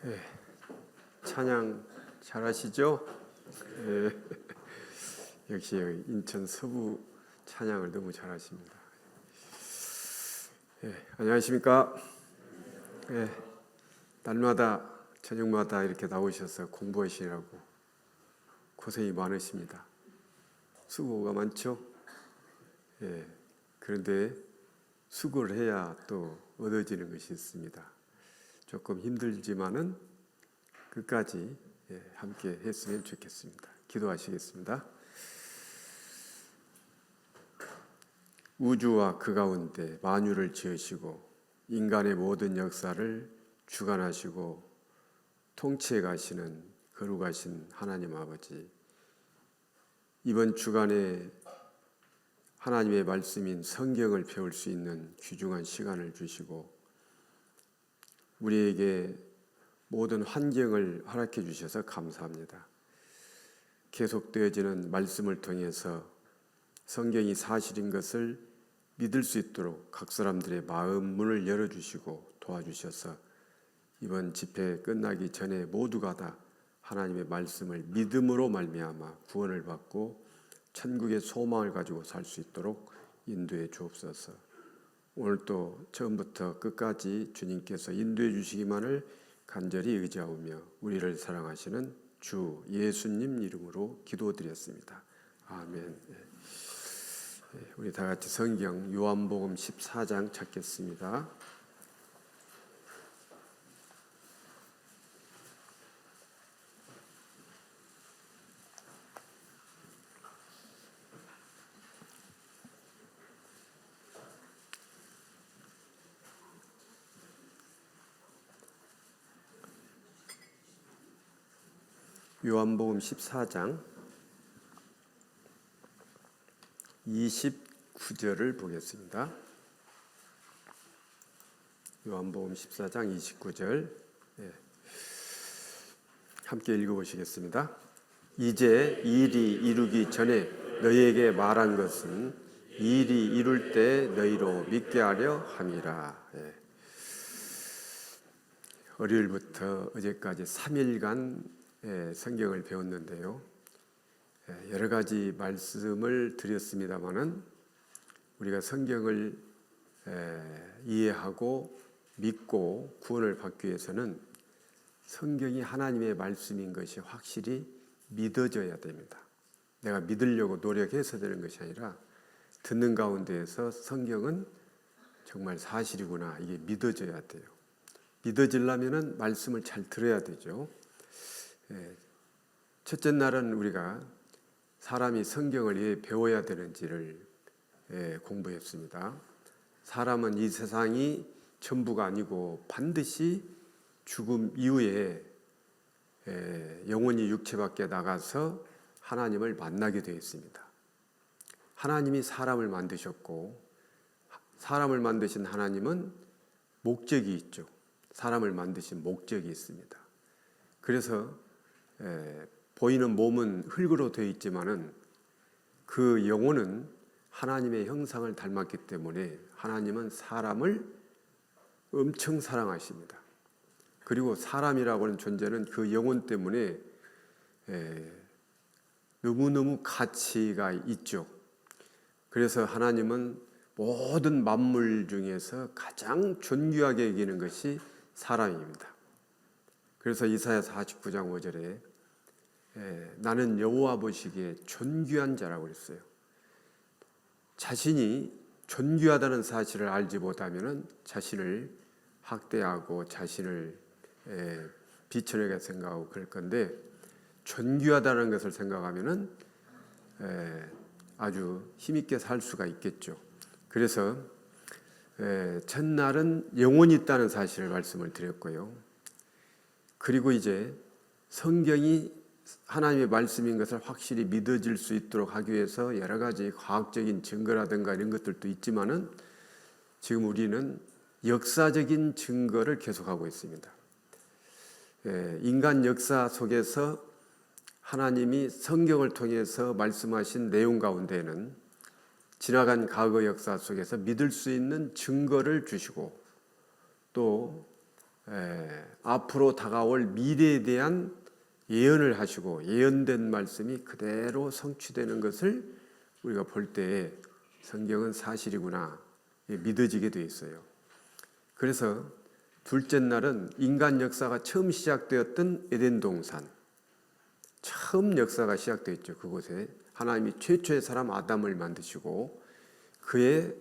예, 찬양 잘하시죠? 예, 역시 인천 서부 찬양을 너무 잘하십니다. 예, 안녕하십니까? 예, 날마다 저녁마다 이렇게 나오셔서 공부하시라고 고생이 많으십니다. 수고가 많죠? 예, 그런데 수고를 해야 또 얻어지는 것이 있습니다. 조금 힘들지만은 끝까지 함께 했으면 좋겠습니다. 기도하시겠습니다. 우주와 그 가운데 만유를 지으시고 인간의 모든 역사를 주관하시고 통치해 가시는 거룩하신 하나님 아버지, 이번 주간에 하나님의 말씀인 성경을 배울 수 있는 귀중한 시간을 주시고 우리에게 모든 환경을 허락해 주셔서 감사합니다. 계속되어지는 말씀을 통해서 성경이 사실인 것을 믿을 수 있도록 각 사람들의 마음 문을 열어주시고 도와주셔서 이번 집회 끝나기 전에 모두가 다 하나님의 말씀을 믿음으로 말미암아 구원을 받고 천국의 소망을 가지고 살 수 있도록 인도해 주옵소서. 오늘도 처음부터 끝까지 주님께서 인도해 주시기만을 간절히 의지하오며 우리를 사랑하시는 주 예수님 이름으로 기도드렸습니다. 아멘. 우리 다 같이 성경 요한복음 14장 찾겠습니다. 요한복음 14장 29절을 보겠습니다. 요한복음 14장 29절 함께 읽어보시겠습니다. 이제 일이 이루기 전에 너희에게 말한 것은 일이 이룰 때 너희로 믿게 하려 함이라. 월요일부터 어제까지 3일간 성경을 배웠는데요. 여러 가지 말씀을 드렸습니다마는 우리가 성경을 이해하고 믿고 구원을 받기 위해서는 성경이 하나님의 말씀인 것이 확실히 믿어져야 됩니다. 내가 믿으려고 노력해서 되는 것이 아니라 듣는 가운데에서 성경은 정말 사실이구나, 이게 믿어져야 돼요. 믿어지려면 말씀을 잘 들어야 되죠. 첫째 날은 우리가 사람이 성경을 왜 배워야 되는지를 공부했습니다. 사람은 이 세상이 전부가 아니고 반드시 죽음 이후에 영혼이 육체 밖에 나가서 하나님을 만나게 되어 있습니다. 하나님이 사람을 만드셨고 사람을 만드신 하나님은 목적이 있죠. 사람을 만드신 목적이 있습니다. 그래서 보이는 몸은 흙으로 되어 있지만은 그 영혼은 하나님의 형상을 닮았기 때문에 하나님은 사람을 엄청 사랑하십니다. 그리고 사람이라고 하는 존재는 그 영혼 때문에 너무너무 가치가 있죠. 그래서 하나님은 모든 만물 중에서 가장 존귀하게 여기는 것이 사람입니다. 그래서 이사야 49장 5절에 나는 여호와 보시기에 존귀한 자라고 그랬어요. 자신이 존귀하다는 사실을 알지 못하면 자신을 학대하고 자신을 비천하게 생각하고 그럴 건데 존귀하다는 것을 생각하면 아주 힘있게 살 수가 있겠죠. 그래서 첫날은 영혼이 있다는 사실을 말씀을 드렸고요. 그리고 이제 성경이 하나님의 말씀인 것을 확실히 믿어질 수 있도록 하기 위해서 여러 가지 과학적인 증거라든가 이런 것들도 있지만은 지금 우리는 역사적인 증거를 계속하고 있습니다. 인간 역사 속에서 하나님이 성경을 통해서 말씀하신 내용 가운데는 지나간 과거 역사 속에서 믿을 수 있는 증거를 주시고 또 앞으로 다가올 미래에 대한 예언을 하시고 예언된 말씀이 그대로 성취되는 것을 우리가 볼 때 성경은 사실이구나 믿어지게 돼 있어요. 그래서 둘째 날은 인간 역사가 처음 시작되었던 에덴 동산, 처음 역사가 시작되었죠. 그곳에 하나님이 최초의 사람 아담을 만드시고 그의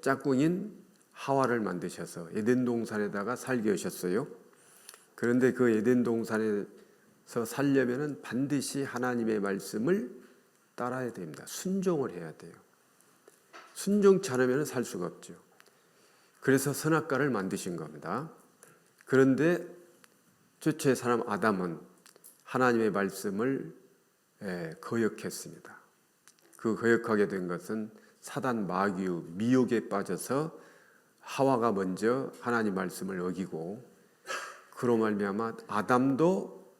짝꿍인 하와를 만드셔서 에덴 동산에다가 살게 하셨어요. 그런데 그 에덴 동산에서 살려면은 반드시 하나님의 말씀을 따라야 됩니다. 순종을 해야 돼요. 순종치 않으면 살 수가 없죠. 그래서 선악과를 만드신 겁니다. 그런데 최초의 사람 아담은 하나님의 말씀을 거역했습니다. 그 거역하게 된 것은 사단 마귀의 미혹에 빠져서 하와가 먼저 하나님 말씀을 어기고 그로 말미암아 아담도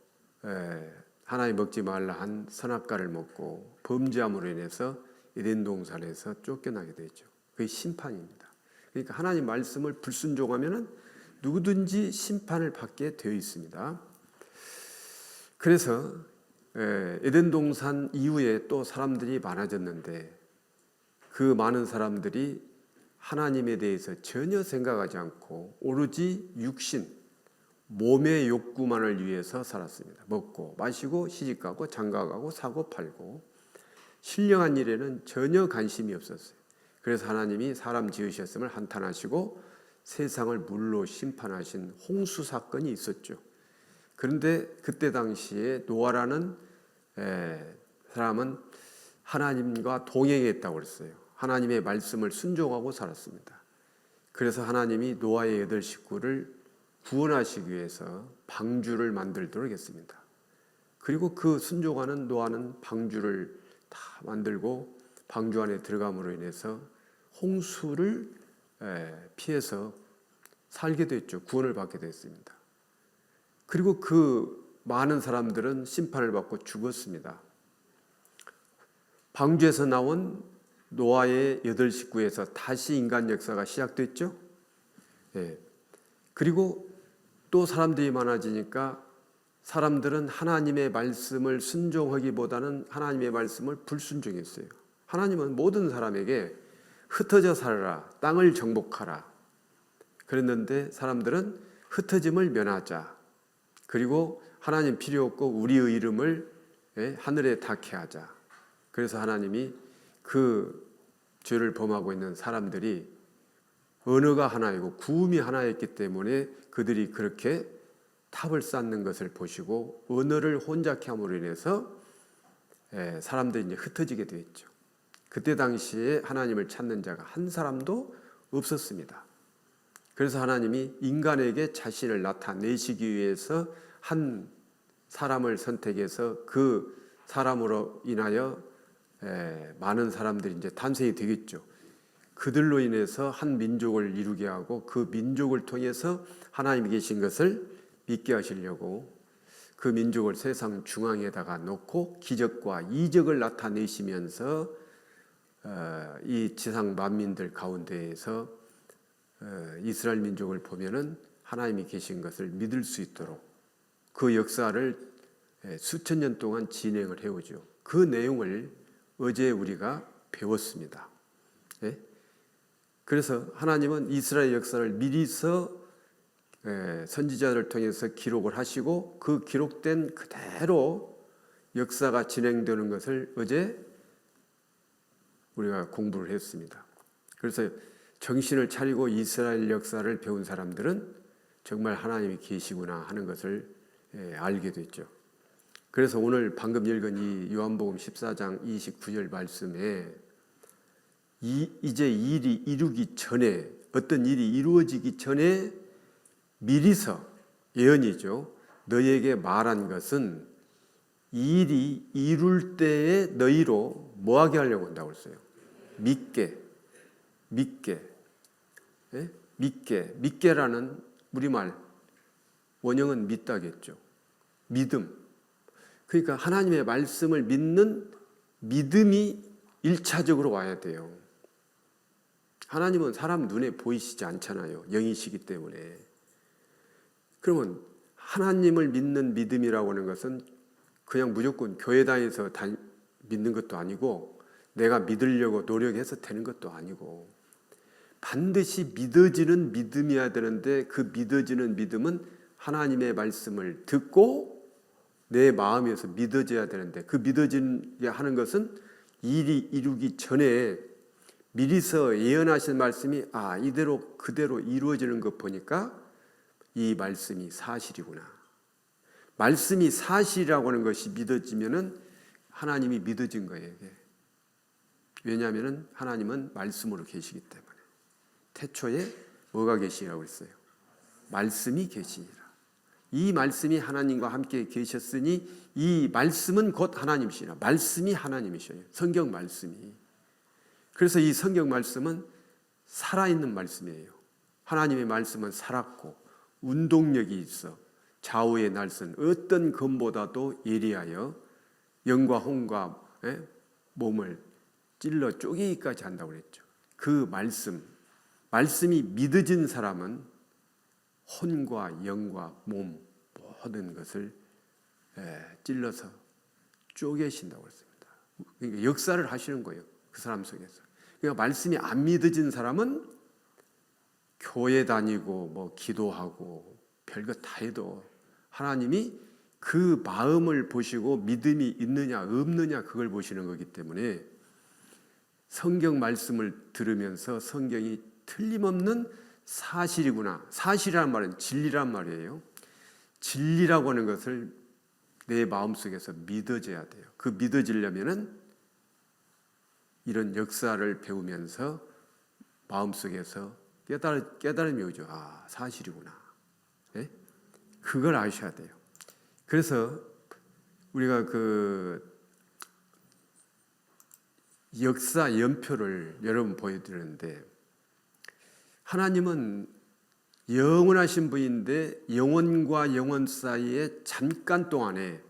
하나님 먹지 말라 한 선악과를 먹고 범죄함으로 인해서 에덴 동산에서 쫓겨나게 되죠. 그게 심판입니다. 그러니까 하나님 말씀을 불순종하면은 누구든지 심판을 받게 되어 있습니다. 그래서 에덴 동산 이후에 또 사람들이 많아졌는데 그 많은 사람들이 하나님에 대해서 전혀 생각하지 않고 오로지 육신, 몸의 욕구만을 위해서 살았습니다. 먹고 마시고 시집가고 장가가고 사고 팔고 신령한 일에는 전혀 관심이 없었어요. 그래서 하나님이 사람 지으셨음을 한탄하시고 세상을 물로 심판하신 홍수 사건이 있었죠. 그런데 그때 당시에 노아라는 사람은 하나님과 동행했다고 그랬어요. 하나님의 말씀을 순종하고 살았습니다. 그래서 하나님이 노아의 8 식구를 구원하시기 위해서 방주를 만들도록 했습니다. 그리고 그 순종하는 노아는 방주를 다 만들고 방주 안에 들어감으로 인해서 홍수를 피해서 살게 됐죠. 구원을 받게 됐습니다. 그리고 그 많은 사람들은 심판을 받고 죽었습니다. 방주에서 나온 노아의 8 식구에서 다시 인간 역사가 시작됐죠. 그리고 또 사람들이 많아지니까 사람들은 하나님의 말씀을 순종하기보다는 하나님의 말씀을 불순종했어요. 하나님은 모든 사람에게 흩어져 살아라, 땅을 정복하라 그랬는데 사람들은 흩어짐을 면하자, 그리고 하나님 필요 없고 우리의 이름을 하늘에 닿게 하자. 그래서 하나님이 그 죄를 범하고 있는 사람들이 언어가 하나이고 구음이 하나였기 때문에 그들이 그렇게 탑을 쌓는 것을 보시고 언어를 혼잡케 함으로 인해서 사람들이 이제 흩어지게 되었죠. 그때 당시에 하나님을 찾는 자가 한 사람도 없었습니다. 그래서 하나님이 인간에게 자신을 나타내시기 위해서 한 사람을 선택해서 그 사람으로 인하여 많은 사람들이 이제 탄생이 되겠죠. 그들로 인해서 한 민족을 이루게 하고 그 민족을 통해서 하나님이 계신 것을 믿게 하시려고 그 민족을 세상 중앙에다가 놓고 기적과 이적을 나타내시면서 이 지상 만민들 가운데에서 이스라엘 민족을 보면은 하나님이 계신 것을 믿을 수 있도록 그 역사를 수천 년 동안 진행을 해오죠. 그 내용을 어제 우리가 배웠습니다. 그래서 하나님은 이스라엘 역사를 미리서 선지자를 통해서 기록을 하시고 그 기록된 그대로 역사가 진행되는 것을 어제 우리가 공부를 했습니다. 그래서 정신을 차리고 이스라엘 역사를 배운 사람들은 정말 하나님이 계시구나 하는 것을 알게 됐죠. 그래서 오늘 방금 읽은 이 요한복음 14장 29절 말씀에 이제 일이 이루기 전에, 어떤 일이 이루어지기 전에 미리서, 예언이죠, 너희에게 말한 것은 이 일이 이룰 때에 너희로 뭐하게 하려고 한다고 했어요? 믿게라는 우리말 원형은 믿다겠죠. 믿음. 그러니까 하나님의 말씀을 믿는 믿음이 1차적으로 와야 돼요. 하나님은 사람 눈에 보이시지 않잖아요. 영이시기 때문에. 그러면 하나님을 믿는 믿음이라고 하는 것은 그냥 무조건 교회 다니면서 믿는 것도 아니고 내가 믿으려고 노력해서 되는 것도 아니고 반드시 믿어지는 믿음이어야 되는데 그 믿어지는 믿음은 하나님의 말씀을 듣고 내 마음에서 믿어져야 되는데 그 믿어지게 하는 것은 일이 이루기 전에 미리서 예언하신 말씀이 이대로 그대로 이루어지는 것 보니까 이 말씀이 사실이구나. 말씀이 사실이라고 하는 것이 믿어지면은 하나님이 믿어진 거예요. 이게. 왜냐하면 하나님은 말씀으로 계시기 때문에. 태초에 뭐가 계시라고 했어요? 말씀이 계시니라. 이 말씀이 하나님과 함께 계셨으니 이 말씀은 곧 하나님이시라. 말씀이 하나님이셔요. 성경 말씀이. 그래서 이 성경 말씀은 살아있는 말씀이에요. 하나님의 말씀은 살았고 운동력이 있어 좌우의 날선 어떤 검보다도 예리하여 영과 혼과 몸을 찔러 쪼개기까지 한다고 그랬죠. 그 말씀이 믿어진 사람은 혼과 영과 몸 모든 것을 찔러서 쪼개신다고 했습니다. 그러니까 역사를 하시는 거예요. 그 사람 속에서. 그러니까 말씀이 안 믿어진 사람은 교회 다니고 뭐 기도하고 별거 다 해도 하나님이 그 마음을 보시고 믿음이 있느냐 없느냐 그걸 보시는 거기 때문에 성경 말씀을 들으면서 성경이 틀림없는 사실이구나. 사실이란 말은 진리란 말이에요. 진리라고 하는 것을 내 마음속에서 믿어져야 돼요. 그 믿어지려면은 이런 역사를 배우면서 마음속에서 깨달음이 오죠. 사실이구나. 네? 그걸 아셔야 돼요. 그래서 우리가 그 역사 연표를 여러분 보여드렸는데 하나님은 영원하신 분인데 영원과 영원 사이에 잠깐 동안에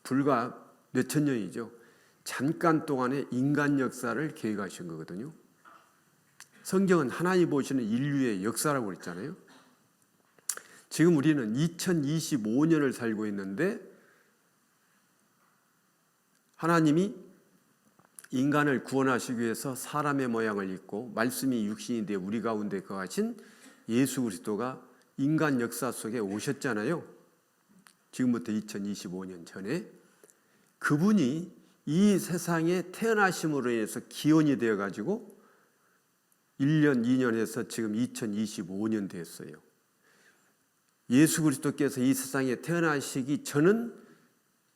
불과 몇천 년이죠. 잠깐 동안에 인간 역사를 계획하신 거거든요. 성경은 하나님 보시는 인류의 역사라고 그랬잖아요. 지금 우리는 2025년을 살고 있는데 하나님이 인간을 구원하시기 위해서 사람의 모양을 입고 말씀이 육신이 되어 우리 가운데 거하신 예수 그리스도가 인간 역사 속에 오셨잖아요. 지금부터 2025년 전에 그분이 이 세상에 태어나심으로 인해서 기원이 되어가지고 1년, 2년 해서 지금 2025년 됐어요. 예수 그리스도께서 이 세상에 태어나시기 전은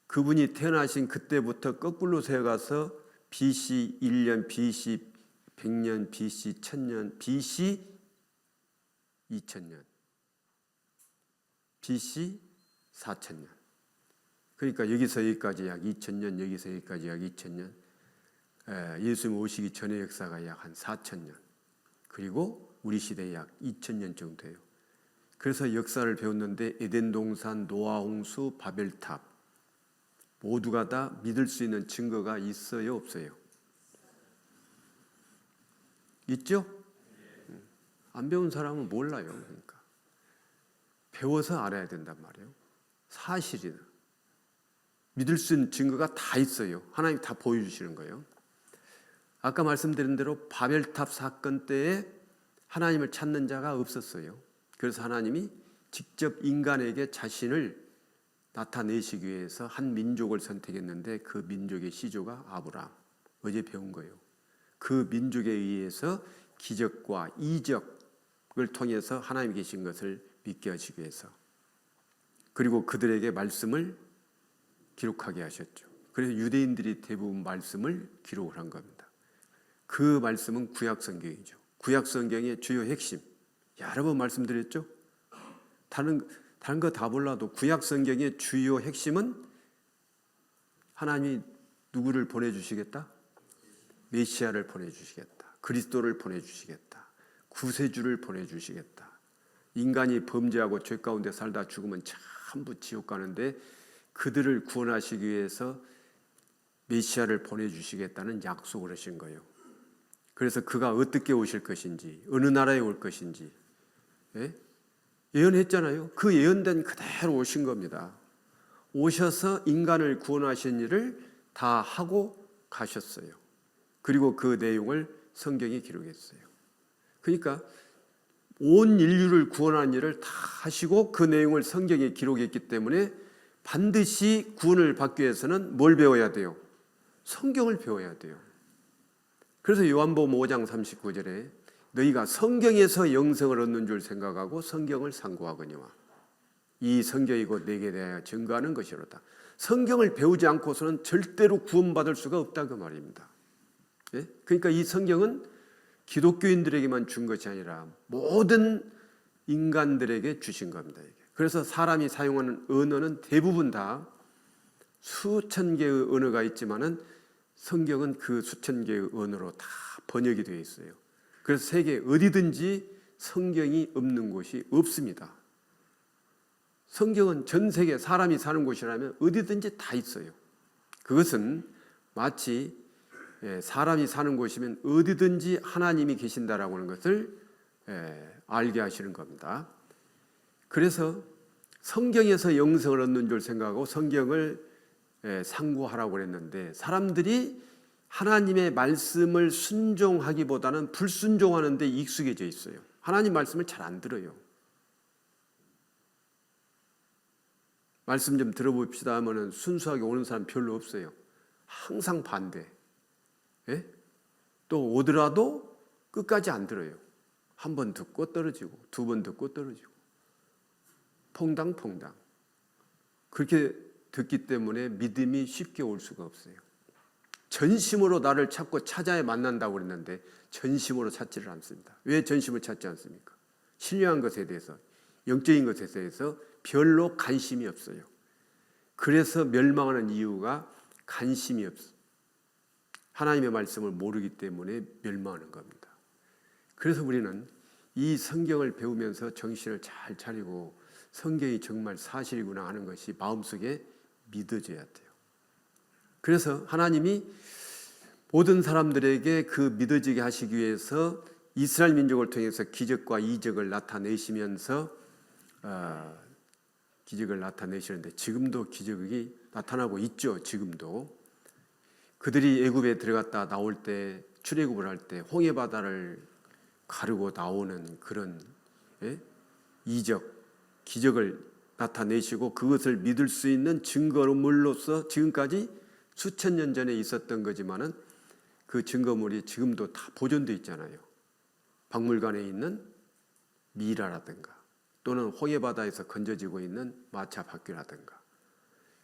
그분이 태어나신 그때부터 거꾸로 세어가서 BC 1년, BC 100년, BC 1000년, BC 2000년, BC 4000년. 그러니까 여기서 여기까지 약 2000년, 여기서 여기까지 약 2000년. 예수님 오시기 전의 역사가 약 한 4000년. 그리고 우리 시대에 약 2000년 정도예요. 그래서 역사를 배웠는데 에덴 동산, 노아 홍수, 바벨탑 모두가 다 믿을 수 있는 증거가 있어요, 없어요? 있죠? 안 배운 사람은 몰라요. 그러니까 배워서 알아야 된단 말이에요. 사실이다. 믿을 수 있는 증거가 다 있어요. 하나님 다 보여주시는 거예요. 아까 말씀드린 대로 바벨탑 사건 때에 하나님을 찾는 자가 없었어요. 그래서 하나님이 직접 인간에게 자신을 나타내시기 위해서 한 민족을 선택했는데 그 민족의 시조가 아브라함. 어제 배운 거예요. 그 민족에 의해서 기적과 이적을 통해서 하나님이 계신 것을 믿게 하시기 위해서 그리고 그들에게 말씀을 기록하게 하셨죠. 그래서 유대인들이 대부분 말씀을 기록을 한 겁니다. 그 말씀은 구약성경이죠. 구약성경의 주요 핵심 여러 번 말씀드렸죠. 다른 거 다 몰라도 구약성경의 주요 핵심은 하나님이 누구를 보내주시겠다? 메시아를 보내주시겠다. 그리스도를 보내주시겠다. 구세주를 보내주시겠다. 인간이 범죄하고 죄 가운데 살다 죽으면 전부 지옥 가는데 그들을 구원하시기 위해서 메시아를 보내주시겠다는 약속을 하신 거예요. 그래서 그가 어떻게 오실 것인지 어느 나라에 올 것인지 예언했잖아요. 그 예언된 그대로 오신 겁니다. 오셔서 인간을 구원하신 일을 다 하고 가셨어요. 그리고 그 내용을 성경에 기록했어요. 그러니까 온 인류를 구원하는 일을 다 하시고 그 내용을 성경에 기록했기 때문에 반드시 구원을 받기 위해서는 뭘 배워야 돼요? 성경을 배워야 돼요. 그래서 요한복음 5장 39절에 너희가 성경에서 영생을 얻는 줄 생각하고 성경을 상고하거니와 이 성경이 곧 내게 대하여 증거하는 것이로다. 성경을 배우지 않고서는 절대로 구원받을 수가 없다 그 말입니다. 예? 그러니까 이 성경은 기독교인들에게만 준 것이 아니라 모든 인간들에게 주신 겁니다. 그래서 사람이 사용하는 언어는 대부분 다 수천 개의 언어가 있지만은 성경은 그 수천 개의 언어로 다 번역이 되어 있어요. 그래서 세계 어디든지 성경이 없는 곳이 없습니다. 성경은 전 세계 사람이 사는 곳이라면 어디든지 다 있어요. 그것은 마치 사람이 사는 곳이면 어디든지 하나님이 계신다라고 하는 것을 알게 하시는 겁니다. 그래서 성경에서 영생을 얻는 줄 생각하고 성경을 상고하라고 그랬는데 사람들이 하나님의 말씀을 순종하기보다는 불순종하는 데 익숙해져 있어요. 하나님 말씀을 잘 안 들어요. 말씀 좀 들어봅시다 하면은 순수하게 오는 사람 별로 없어요. 항상 반대. 예? 또 오더라도 끝까지 안 들어요. 한 번 듣고 떨어지고 두 번 듣고 떨어지고 퐁당퐁당. 그렇게 듣기 때문에 믿음이 쉽게 올 수가 없어요. 전심으로 나를 찾고 찾아야 만난다고 그랬는데 전심으로 찾지를 않습니다. 왜 전심을 찾지 않습니까? 신령한 것에 대해서, 영적인 것에 대해서 별로 관심이 없어요. 그래서 멸망하는 이유가 관심이 없어요. 하나님의 말씀을 모르기 때문에 멸망하는 겁니다. 그래서 우리는 이 성경을 배우면서 정신을 잘 차리고 성경이 정말 사실이구나 하는 것이 마음속에 믿어져야 돼요. 그래서 하나님이 모든 사람들에게 그 믿어지게 하시기 위해서 이스라엘 민족을 통해서 기적과 이적을 나타내시면서 기적을 나타내시는데 지금도 기적이 나타나고 있죠. 지금도 그들이 애굽에 들어갔다 나올 때 출애굽을 할 때 홍해 바다를 가르고 나오는 그런 이적, 기적을 나타내시고 그것을 믿을 수 있는 증거물로서 지금까지 수천 년 전에 있었던 거지만은 그 증거물이 지금도 다 보존되어 있잖아요. 박물관에 있는 미라라든가 또는 홍해바다에서 건져지고 있는 마차 바퀴라든가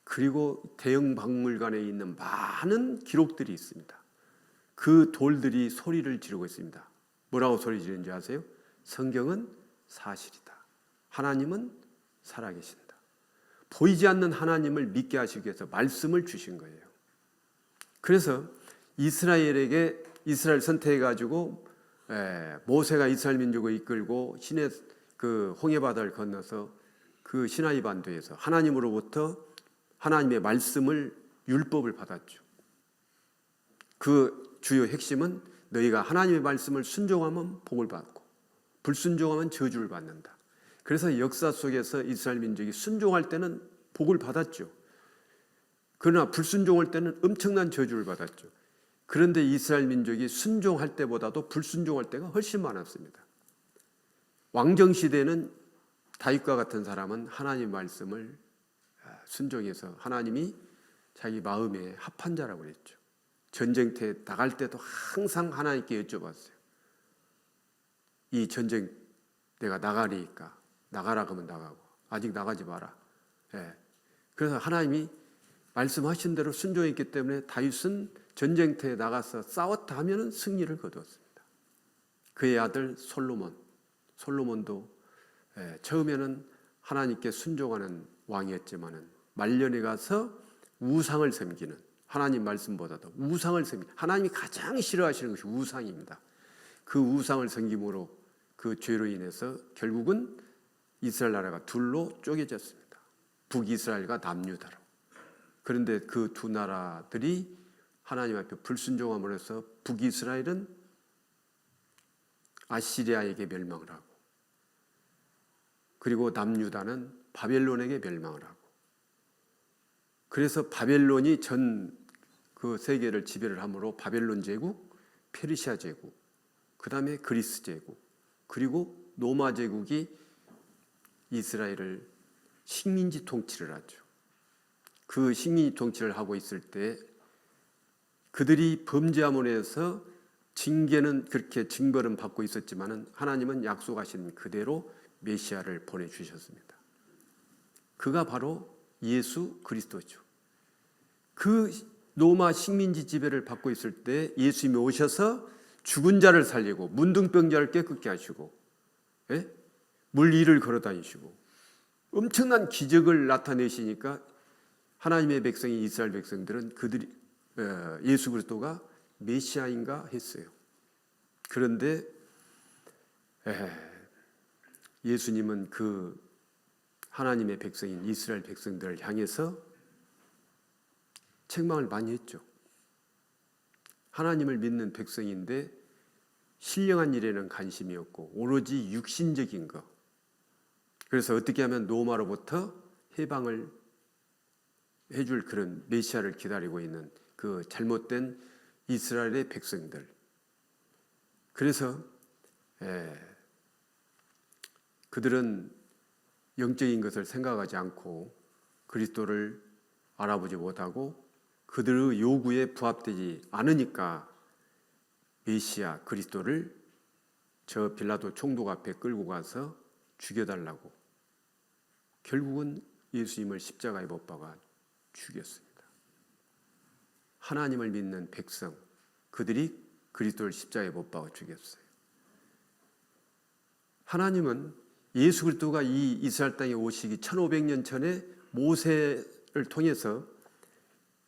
그리고 대형 박물관에 있는 많은 기록들이 있습니다. 그 돌들이 소리를 지르고 있습니다. 뭐라고 소리 지르는지 아세요? 성경은 사실이다. 하나님은 살아계신다. 보이지 않는 하나님을 믿게 하시기 위해서 말씀을 주신 거예요. 그래서 이스라엘에게 이스라엘 선택해가지고 모세가 이스라엘 민족을 이끌고 신의 그 홍해바다를 건너서 그 시나이 반도에서 하나님으로부터 하나님의 말씀을 율법을 받았죠. 그 주요 핵심은 너희가 하나님의 말씀을 순종하면 복을 받고 불순종하면 저주를 받는다. 그래서 역사 속에서 이스라엘 민족이 순종할 때는 복을 받았죠. 그러나 불순종할 때는 엄청난 저주를 받았죠. 그런데 이스라엘 민족이 순종할 때보다도 불순종할 때가 훨씬 많았습니다. 왕정시대는 다윗과 같은 사람은 하나님 말씀을 순종해서 하나님이 자기 마음에 합한 자라고 그랬죠. 전쟁터에 나갈 때도 항상 하나님께 여쭤봤어요. 이 전쟁 내가 나가리니까 나가라 그러면 나가고 아직 나가지 마라. 그래서 하나님이 말씀하신 대로 순종했기 때문에 다윗은 전쟁터에 나가서 싸웠다 하면 승리를 거두었습니다. 그의 아들 솔로몬도 처음에는 하나님께 순종하는 왕이었지만은 말년에 가서 우상을 섬기는 하나님 말씀보다도 우상을 섬기는 하나님이 가장 싫어하시는 것이 우상입니다. 그 우상을 섬김으로 그 죄로 인해서 결국은 이스라엘 나라가 둘로 쪼개졌습니다. 북이스라엘과 남유다로. 그런데 그 두 나라들이 하나님 앞에 불순종함으로 해서 북이스라엘은 아시리아에게 멸망을 하고 그리고 남유다는 바벨론에게 멸망을 하고, 그래서 바벨론이 전 그 세계를 지배를 함으로 바벨론 제국, 페르시아 제국, 그 다음에 그리스 제국, 그리고 로마 제국이 이스라엘을 식민지 통치를 하죠. 그 식민지 통치를 하고 있을 때 그들이 범죄함으로 해서 징계는 그렇게 징벌은 받고 있었지만은 하나님은 약속하신 그대로 메시아를 보내주셨습니다. 그가 바로 예수 그리스도죠. 그 로마 식민지 지배를 받고 있을 때 예수님이 오셔서 죽은 자를 살리고 문둥병자를 깨끗게 하시고, 예? 물 위를 걸어 다니시고 엄청난 기적을 나타내시니까 하나님의 백성이 이스라엘 백성들은 그들이 예수 그리스도가 메시아인가 했어요. 그런데 예수님은 그 하나님의 백성인 이스라엘 백성들을 향해서 책망을 많이 했죠. 하나님을 믿는 백성인데 신령한 일에는 관심이 없고 오로지 육신적인 것, 그래서 어떻게 하면 로마로부터 해방을 해줄 그런 메시아를 기다리고 있는 그 잘못된 이스라엘의 백성들. 그래서 그들은 영적인 것을 생각하지 않고 그리스도를 알아보지 못하고 그들의 요구에 부합되지 않으니까 메시아 그리스도를 저 빌라도 총독 앞에 끌고 가서 죽여달라고 결국은 예수님을 십자가에 못 박아 죽였습니다. 하나님을 믿는 백성, 그들이 그리스도를 십자가에 못 박아 죽였어요. 하나님은 예수 그리스도가 이 이스라엘 땅에 오시기 1500년 전에 모세를 통해서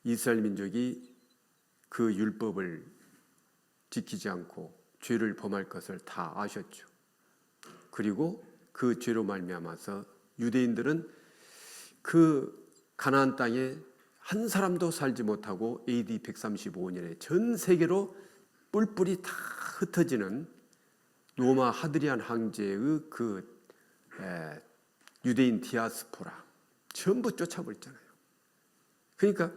이스라엘 민족이 그 율법을 지키지 않고 죄를 범할 것을 다 아셨죠. 그리고 그 죄로 말미암아서 유대인들은 그 가나안 땅에 한 사람도 살지 못하고 AD 135년에 전 세계로 뿔뿔이 다 흩어지는 로마 하드리안 황제의 그 유대인 디아스포라 전부 쫓아버렸잖아요. 그러니까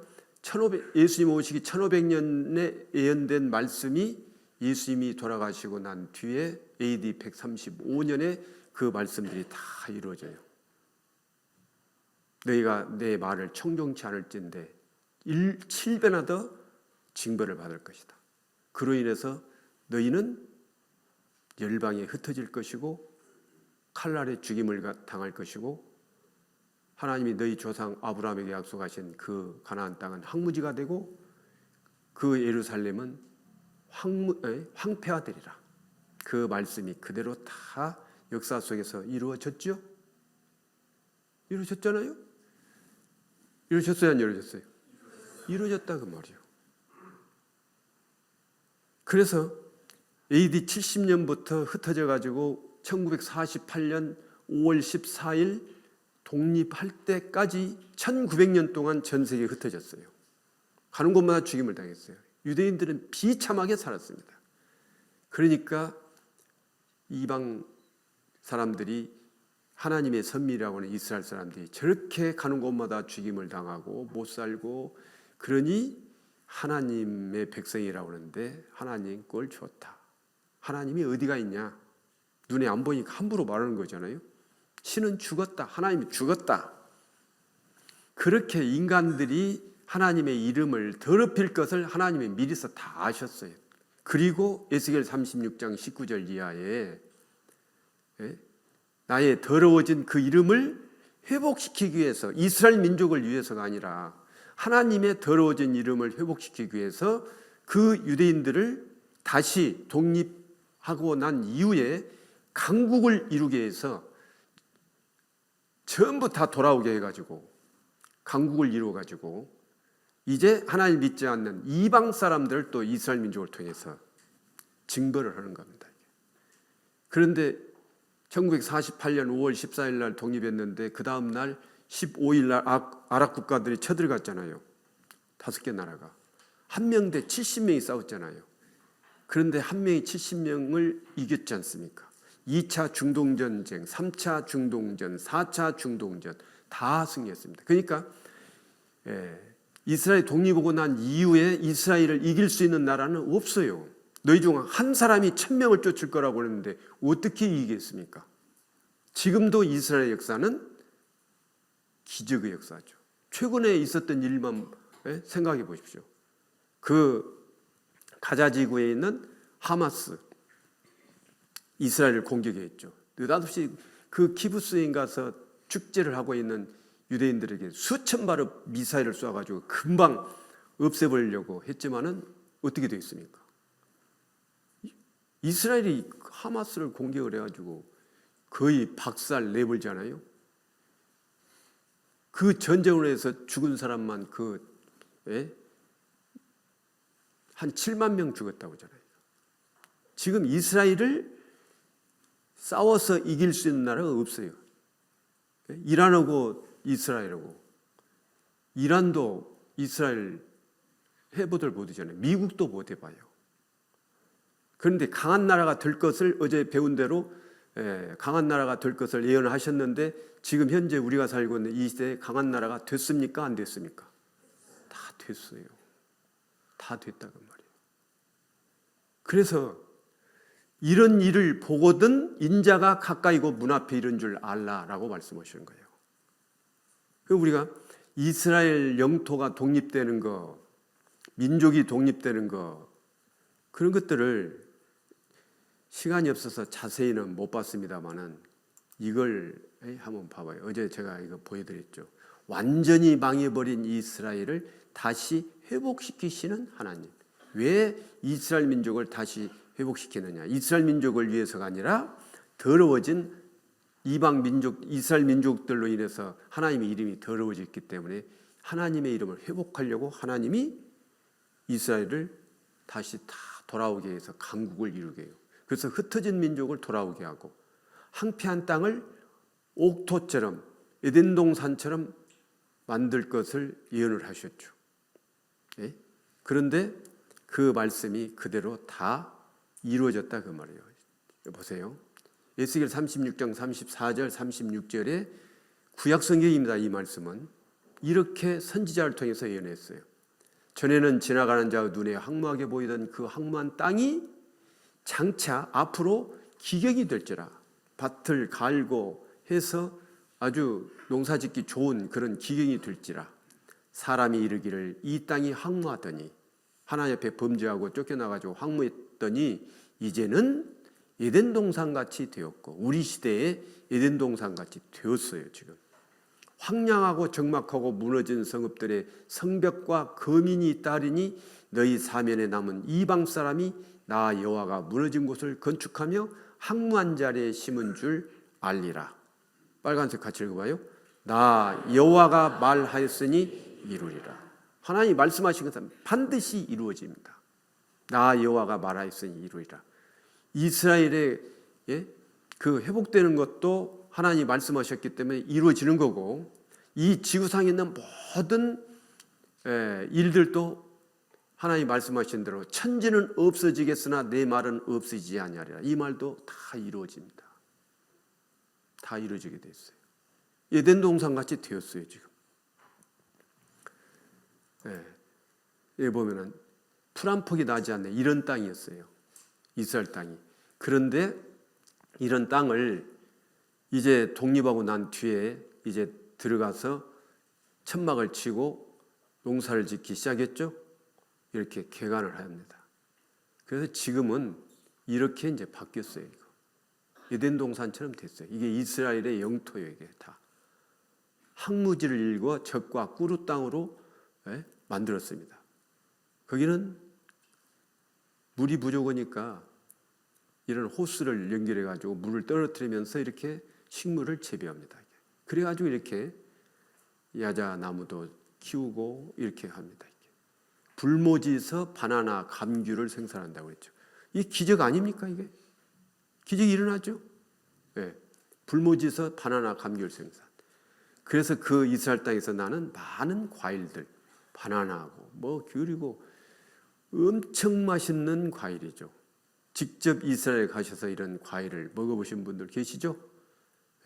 예수님 오시기 1500년에 예언된 말씀이 예수님이 돌아가시고 난 뒤에 AD 135년에 그 말씀들이 다 이루어져요. 너희가 내 말을 청종치 않을진대 7배나 더 징벌을 받을 것이다. 그로 인해서 너희는 열방에 흩어질 것이고 칼날에 죽임을 당할 것이고 하나님이 너희 조상 아브라함에게 약속하신 그 가나안 땅은 황무지가 되고 그 예루살렘은 황폐화되리라. 그 말씀이 그대로 다 역사 속에서 이루어졌죠? 이루어졌잖아요? 이루어졌어요? 안 이루어졌어요? 이루어졌다 그 말이에요. 그래서 AD 70년부터 흩어져 가지고 1948년 5월 14일 독립할 때까지 1900년 동안 전 세계에 흩어졌어요. 가는 곳마다 죽임을 당했어요. 유대인들은 비참하게 살았습니다. 그러니까 이방 사람들이 하나님의 선미라고 하는 이스라엘 사람들이 저렇게 가는 곳마다 죽임을 당하고 못 살고 그러니 하나님의 백성이라고 하는데 하나님 꼴 좋다. 하나님이 어디가 있냐? 눈에 안 보이니까 함부로 말하는 거잖아요. 신은 죽었다. 하나님이 죽었다. 그렇게 인간들이 하나님의 이름을 더럽힐 것을 하나님이 미리서 다 아셨어요. 그리고 에스겔 36장 19절 이하에 나의 더러워진 그 이름을 회복시키기 위해서 이스라엘 민족을 위해서가 아니라 하나님의 더러워진 이름을 회복시키기 위해서 그 유대인들을 다시 독립하고 난 이후에 강국을 이루게 해서 전부 다 돌아오게 해가지고 강국을 이루어가지고 이제 하나님 믿지 않는 이방 사람들을 또 이스라엘 민족을 통해서 징벌을 하는 겁니다. 그런데 1948년 5월 14일 날 독립했는데 그 다음 날 15일 날 아랍 국가들이 쳐들어갔잖아요. 5개 나라가. 한 명 대 70명이 싸웠잖아요. 그런데 한 명이 70명을 이겼지 않습니까? 2차 중동전쟁, 3차 중동전, 4차 중동전 다 승리했습니다. 그러니까 이스라엘 독립하고 난 이후에 이스라엘을 이길 수 있는 나라는 없어요. 너희 중 한 사람이 1000명을 쫓을 거라고 그랬는데 어떻게 이기겠습니까? 지금도 이스라엘 역사는 기적의 역사죠. 최근에 있었던 일만 생각해 보십시오. 그 가자 지구에 있는 하마스, 이스라엘을 공격했죠. 느닷없이 그 키부스인 가서 축제를 하고 있는 유대인들에게 수천 발의 미사일을 쏴가지고 금방 없애버리려고 했지만은 어떻게 되겠습니까? 이스라엘이 하마스를 공격을 해가지고 거의 박살 내버리잖아요. 그 전쟁을 해서 죽은 사람만 한 7만 명 죽었다고 하잖아요. 지금 이스라엘을 싸워서 이길 수 있는 나라가 없어요. 이란하고 이스라엘하고, 이란도 이스라엘 해보들 못하잖아요. 미국도 못 해봐요. 그런데 강한 나라가 될 것을 어제 배운 대로 강한 나라가 될 것을 예언하셨는데 지금 현재 우리가 살고 있는 이 시대에 강한 나라가 됐습니까? 안 됐습니까? 다 됐어요. 다 됐다고 말이에요. 그래서 이런 일을 보거든 인자가 가까이고 문 앞에 이른 줄 알라라고 말씀하시는 거예요. 우리가 이스라엘 영토가 독립되는 거, 민족이 독립되는 거, 그런 것들을 시간이 없어서 자세히는 못 봤습니다만은 이걸 한번 봐봐요. 어제 제가 이거 보여드렸죠. 완전히 망해버린 이스라엘을 다시 회복시키시는 하나님. 왜 이스라엘 민족을 다시 회복시키느냐? 이스라엘 민족을 위해서가 아니라 더러워진 이방 민족, 이스라엘 민족들로 인해서 하나님의 이름이 더러워졌기 때문에 하나님의 이름을 회복하려고 하나님이 이스라엘을 다시 다 돌아오게 해서 강국을 이루게 해요. 그래서 흩어진 민족을 돌아오게 하고 황폐한 땅을 옥토처럼 에덴 동산처럼 만들 것을 예언을 하셨죠. 네? 그런데 그 말씀이 그대로 다 이루어졌다 그 말이에요. 보세요. 에스겔 36장 34절 36절에 구약 성경입니다. 이 말씀은 이렇게 선지자를 통해서 예언했어요. 전에는 지나가는 자 눈에 황무하게 보이던 그 황무한 땅이 장차 앞으로 기경이 될지라. 밭을 갈고 해서 아주 농사짓기 좋은 그런 기경이 될지라. 사람이 이르기를 이 땅이 황무하더니, 하나님 앞에 범죄하고 쫓겨나가지고 황무했더니 이제는 에덴 동산같이 되었고, 우리 시대에 에덴 동산같이 되었어요. 지금 황량하고 적막하고 무너진 성읍들의 성벽과 거민이 따르니 너희 사면에 남은 이방 사람이 나 여호와가 무너진 곳을 건축하며 황무한 자리에 심은 줄 알리라. 빨간색 같이 읽어봐요. 나 여호와가 말하였으니 이루리라. 하나님이 말씀하신 것은 반드시 이루어집니다. 나 여호와가 말하였으니 이루리라. 이스라엘의 그 회복되는 것도 하나님이 말씀하셨기 때문에 이루어지는 거고, 이 지구상에 있는 모든 일들도 하나님이 말씀하신 대로 천지는 없어지겠으나 내 말은 없어지지 아니하리라. 이 말도 다 이루어집니다. 다 이루어지게 됐어요. 에덴 동산같이 되었어요. 지금 여기 보면은 풀 한 폭이 나지 않는 이런 땅이었어요. 이스라엘 땅이. 그런데 이런 땅을 이제 독립하고 난 뒤에 이제 들어가서 천막을 치고 농사를 짓기 시작했죠. 이렇게 개간을 합니다. 그래서 지금은 이렇게 이제 바뀌었어요. 이거. 에덴 동산처럼 됐어요. 이게 이스라엘의 영토예요. 이게 다 황무지를 일궈 적과 꾸루 땅으로 만들었습니다. 거기는 물이 부족하니까 이런 호스를 연결해 가지고 물을 떨어뜨리면서 이렇게 식물을 재배합니다. 그래가지고 이렇게 야자 나무도 키우고 이렇게 합니다. 불모지에서 바나나, 감귤을 생산한다고 그랬죠. 이 기적 아닙니까 이게? 기적이 일어나죠. 네. 불모지에서 바나나, 감귤 생산. 그래서 그 이스라엘 땅에서 나는 많은 과일들, 바나나하고 귤이고 엄청 맛있는 과일이죠. 직접 이스라엘에 가셔서 이런 과일을 먹어보신 분들 계시죠?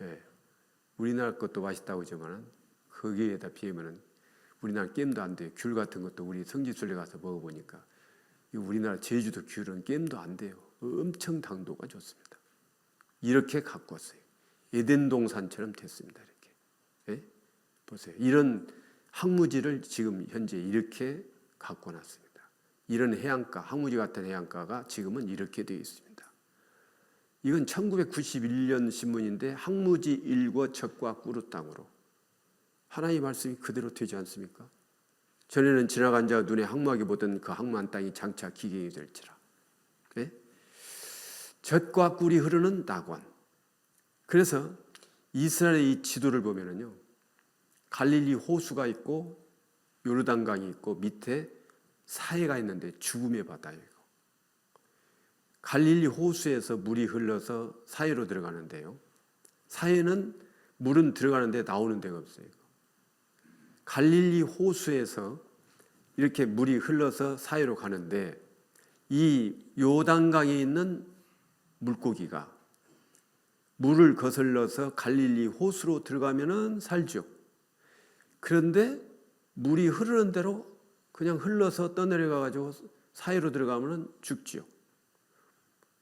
예. 우리나라 것도 맛있다고 하지만 거기에다 비하면 우리나라 겜도 안 돼요. 귤 같은 것도 우리 성지순례 가서 먹어보니까 우리나라 제주도 귤은 겜도 안 돼요. 엄청 당도가 좋습니다. 이렇게 갖고 왔어요. 에덴 동산처럼 됐습니다. 이렇게. 예? 보세요. 이런 항무지를 지금 현재 이렇게 갖고 놨습니다. 이런 해안가, 항무지 같은 해안가가 지금은 이렇게 되어 있습니다. 이건 1991년 신문인데 항무지 일궈 젖과 꿀의 땅으로 하나님의 말씀이 그대로 되지 않습니까? 전에는 지나간 자 눈에 항무하게 보던 그 항무한 땅이 장차 기경이 될지라. 네? 젖과 꿀이 흐르는 낙원. 그래서 이스라엘의 이 지도를 보면은요, 갈릴리 호수가 있고 요르단강이 있고 밑에 사해가 있는데 죽음의 바다예요. 갈릴리 호수에서 물이 흘러서 사해로 들어가는데요. 사해는 물은 들어가는데 나오는 데가 없어요. 갈릴리 호수에서 이렇게 물이 흘러서 사해로 가는데 이 요단강에 있는 물고기가 물을 거슬러서 갈릴리 호수로 들어가면은 살죠. 그런데 물이 흐르는 대로 그냥 흘러서 떠내려가 가지고 사해로 들어가면은 죽지요.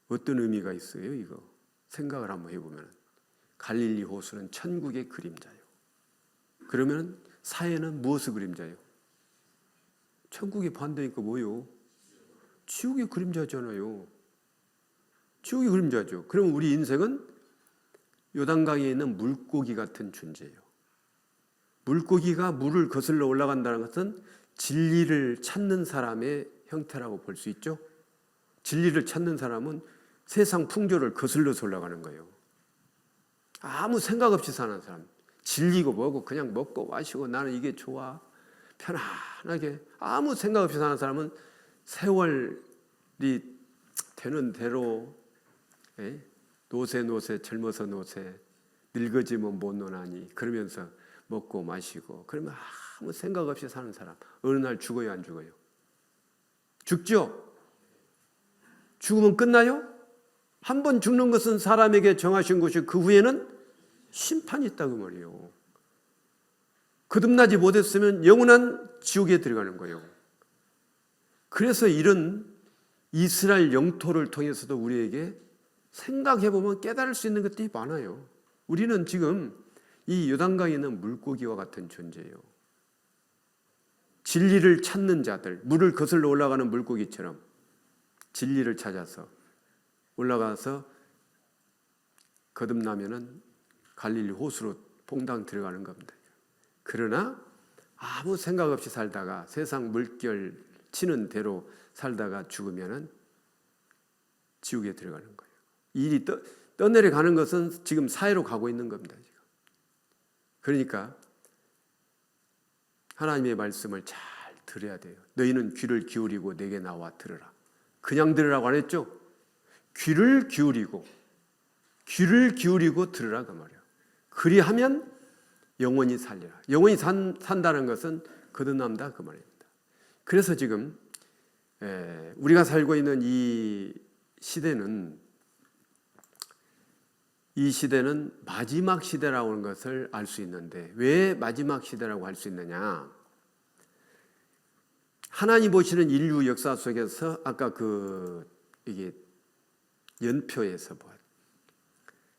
어떤 의미가 있어요, 이거? 생각을 한번 해보면 갈릴리 호수는 천국의 그림자예요. 그러면 사해는 무엇의 그림자예요? 천국의 반대니까 뭐요? 지옥의 그림자잖아요. 지옥의 그림자죠. 그럼 우리 인생은 요단강에 있는 물고기 같은 존재예요. 물고기가 물을 거슬러 올라간다는 것은 진리를 찾는 사람의 형태라고 볼 수 있죠. 진리를 찾는 사람은 세상 풍조를 거슬러서 올라가는 거예요. 아무 생각 없이 사는 사람, 진리고 뭐고 그냥 먹고 마시고 나는 이게 좋아, 편안하게 아무 생각 없이 사는 사람은 세월이 되는 대로 노세 젊어서 노세 늙어지면 못 노나니 그러면서 먹고 마시고 그러면 아무 생각 없이 사는 사람 어느 날 죽어요, 안 죽어요? 죽죠? 죽으면 끝나요? 한 번 죽는 것은 사람에게 정하신 것이 그 후에는 심판이 있다고 말이에요. 거듭나지 못했으면 영원한 지옥에 들어가는 거예요. 그래서 이런 이스라엘 영토를 통해서도 우리에게 생각해보면 깨달을 수 있는 것들이 많아요. 우리는 지금 이 요단강에 있는 물고기와 같은 존재예요. 진리를 찾는 자들, 물을 거슬러 올라가는 물고기처럼 진리를 찾아서 올라가서 거듭나면은 갈릴리 호수로 퐁당 들어가는 겁니다. 그러나 아무 생각 없이 살다가 세상 물결 치는 대로 살다가 죽으면은 지옥에 들어가는 거예요. 일이 떠내려가는 것은 지금 사해로 가고 있는 겁니다. 지금. 그러니까 하나님의 말씀을 잘 들어야 돼요. 너희는 귀를 기울이고 내게 나와 들으라. 그냥 들으라고 안 했죠? 귀를 기울이고 들으라 그 말이에요. 그리하면 영원히 살리라. 영원히 산다는 것은 거듭난다 그 말입니다. 그래서 지금 우리가 살고 있는 이 시대는 마지막 시대라고 하는 것을 알 수 있는데 왜 마지막 시대라고 할 수 있느냐? 하나님 보시는 인류 역사 속에서 아까 이게 연표에서 보아요.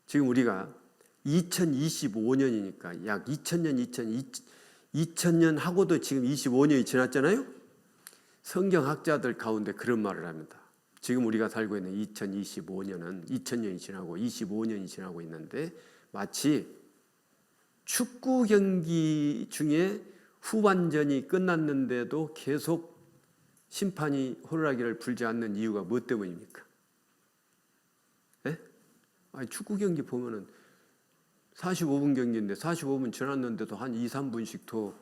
지금 우리가 2025년이니까 약 2000년 하고도 지금 25년이 지났잖아요. 성경학자들 가운데 그런 말을 합니다. 지금 우리가 살고 있는 2025년은 2000년이 지나고 25년이 지나고 있는데 마치 축구 경기 중에 후반전이 끝났는데도 계속 심판이 호루라기를 불지 않는 이유가 무엇 때문입니까? 아니, 축구 경기 보면은 45분 경기인데 45분 지났는데도 한 2, 3분씩 더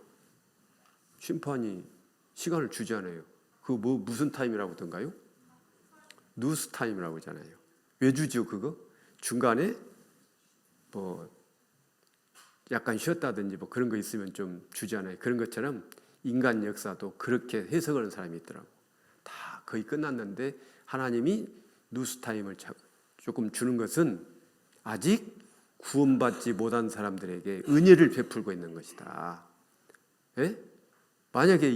심판이 시간을 주잖아요. 그거 무슨 타임이라고 하던가요? 누스 타임이라고 하잖아요. 왜 주죠 그거? 중간에 뭐 약간 쉬었다든지 뭐 그런 거 있으면 좀 주잖아요. 그런 것처럼 인간 역사도 그렇게 해석하는 사람이 있더라고. 다 거의 끝났는데 하나님이 뉴스타임을 조금 주는 것은 아직 구원받지 못한 사람들에게 은혜를 베풀고 있는 것이다. 예? 만약에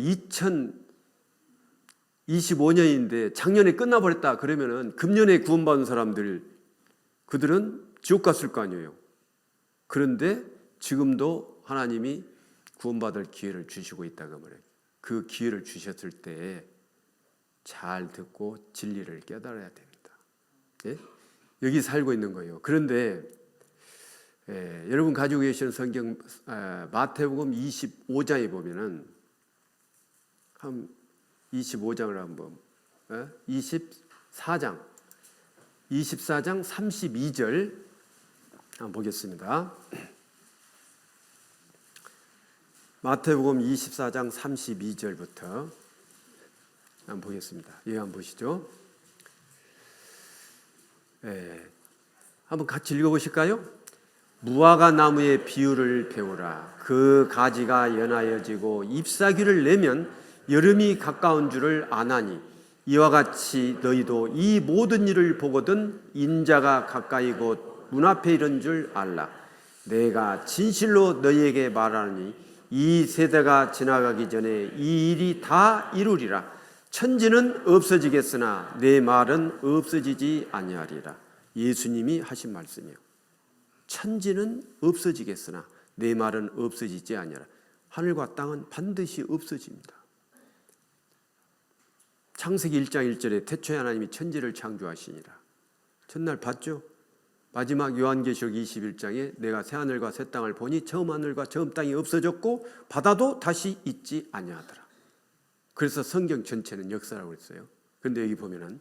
2025년인데 작년에 끝나버렸다 그러면은 금년에 구원받은 사람들, 그들은 지옥 갔을 거 아니에요. 그런데 지금도 하나님이 구원받을 기회를 주시고 있다고 말해요. 그 기회를 주셨을 때 잘 듣고 진리를 깨달아야 됩니다. 예? 여기 살고 있는 거예요. 그런데 여러분 가지고 계시는 성경 마태복음 25장에 보면은 한 25장을 한번 24장 32절 한번 보겠습니다. 마태복음 24장 32절부터 한번 보겠습니다. 예, 한번 보시죠. 한번 같이 읽어보실까요? 무화과 나무의 비유를 배우라. 그 가지가 연하여지고 잎사귀를 내면 여름이 가까운 줄을 아나니 이와 같이 너희도 이 모든 일을 보거든 인자가 가까이 곧 눈앞에 이른 줄 알라. 내가 진실로 너희에게 말하노니 이 세대가 지나가기 전에 이 일이 다 이루리라. 천지는 없어지겠으나 내 말은 없어지지 아니하리라. 예수님이 하신 말씀이요. 천지는 없어지겠으나 내 말은 없어지지 아니하라. 하늘과 땅은 반드시 없어집니다. 창세기 1장 1절에 태초에 하나님이 천지를 창조하시니라. 첫날 봤죠? 마지막 요한계시록 21장에 내가 새하늘과 새 땅을 보니 처음 하늘과 처음 땅이 없어졌고 바다도 다시 있지 아니하더라. 그래서 성경 전체는 역사라고 했어요. 그런데 여기 보면은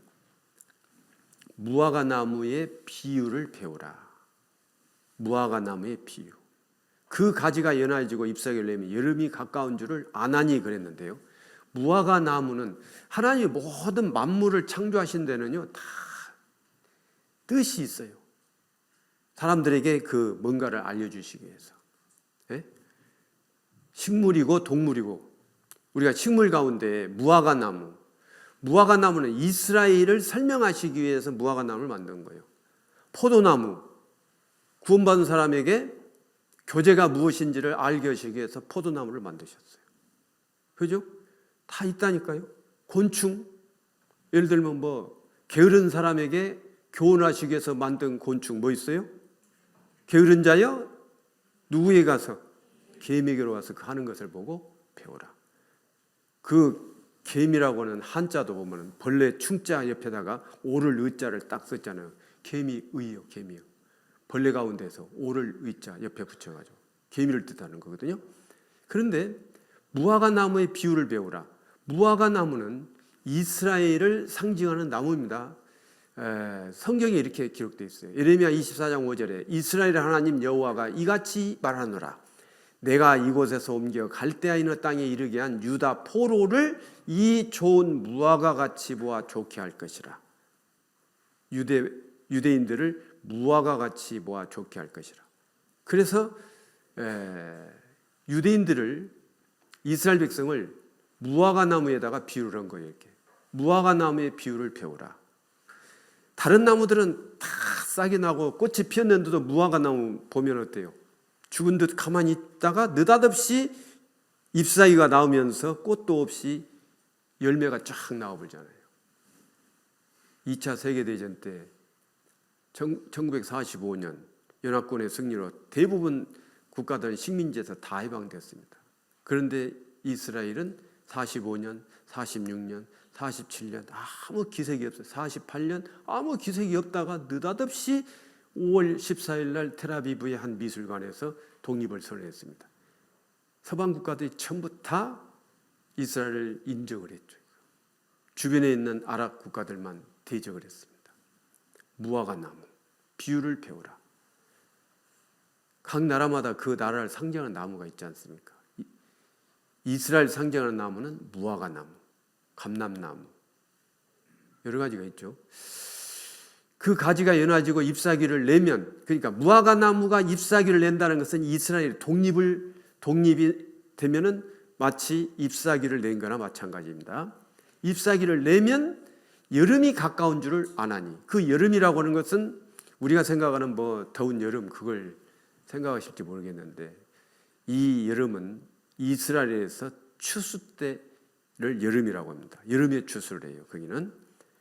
무화과 나무의 비유를 배우라. 무화과 나무의 비유. 그 가지가 연하여지고 잎사귀를 내면 여름이 가까운 줄을 아나니 그랬는데요. 무화과 나무는 하나님이 모든 만물을 창조하신 데는요 다 뜻이 있어요. 사람들에게 그 뭔가를 알려주시기 위해서. 예? 식물이고 동물이고 우리가 식물 가운데 무화과 나무는 이스라엘을 설명하시기 위해서 무화과 나무를 만든 거예요. 포도나무, 구원받은 사람에게 교제가 무엇인지를 알게 하시기 위해서 포도나무를 만드셨어요. 그죠? 다 있다니까요. 곤충, 예를 들면 게으른 사람에게 교훈하시기 위해서 만든 곤충 뭐 있어요? 게으른 자여 누구에게 가서? 개미에게로 와서 그 하는 것을 보고 배우라. 그 개미라고 하는 한자도 보면 벌레 충자 옆에다가 오를 의자를 딱 썼잖아요. 개미의요, 개미요. 벌레 가운데서 오를 의자 옆에 붙여가지고 개미를 뜻하는 거거든요. 그런데 무화과 나무의 비유를 배우라. 무화과 나무는 이스라엘을 상징하는 나무입니다. 성경에 이렇게 기록되어 있어요. 예레미야 24장 5절에 이스라엘 하나님 여호와가 이같이 말하노라. 내가 이곳에서 옮겨 갈대아 있는 땅에 이르게 한 유다 포로를 이 좋은 무화과 같이 보아 좋게 할 것이라. 유대인들을 무화과 같이 보아 좋게 할 것이라. 그래서 유대인들을 이스라엘 백성을 무화과 나무에다가 비유를 한 거예요. 이렇게 무화과 나무의 비유를 배우라. 다른 나무들은 다 싹이 나고 꽃이 피었는데도 무화과 나무 보면 어때요? 죽은 듯 가만히 있다가 느닷없이 잎사귀가 나오면서 꽃도 없이 열매가 쫙 나와버리잖아요. 2차 세계대전 때 1945년 연합군의 승리로 대부분 국가들은 식민지에서 다 해방됐습니다. 그런데 이스라엘은 45년, 46년, 47년 아무 기색이 없어요. 48년 아무 기색이 없다가 느닷없이 5월 14일 날 텔아비브의 한 미술관에서 독립을 선언했습니다. 서방 국가들이 전부 다 이스라엘을 인정을 했죠. 주변에 있는 아랍 국가들만 대적을 했습니다. 무화과 나무, 비유를 배우라. 각 나라마다 그 나라를 상징하는 나무가 있지 않습니까? 이스라엘 상징하는 나무는 무화과 나무, 감람나무, 여러 가지가 있죠. 그 가지가 연화지고 잎사귀를 내면, 그러니까 무화과 나무가 잎사귀를 낸다는 것은 이스라엘 독립이 되면은 마치 잎사귀를 낸 거나 마찬가지입니다. 잎사귀를 내면 여름이 가까운 줄을 아나니. 그 여름이라고 하는 것은 우리가 생각하는 뭐 더운 여름 그걸 생각하실지 모르겠는데, 이 여름은 이스라엘에서 추수 때를 여름이라고 합니다. 여름의 추수를 해요, 거기는.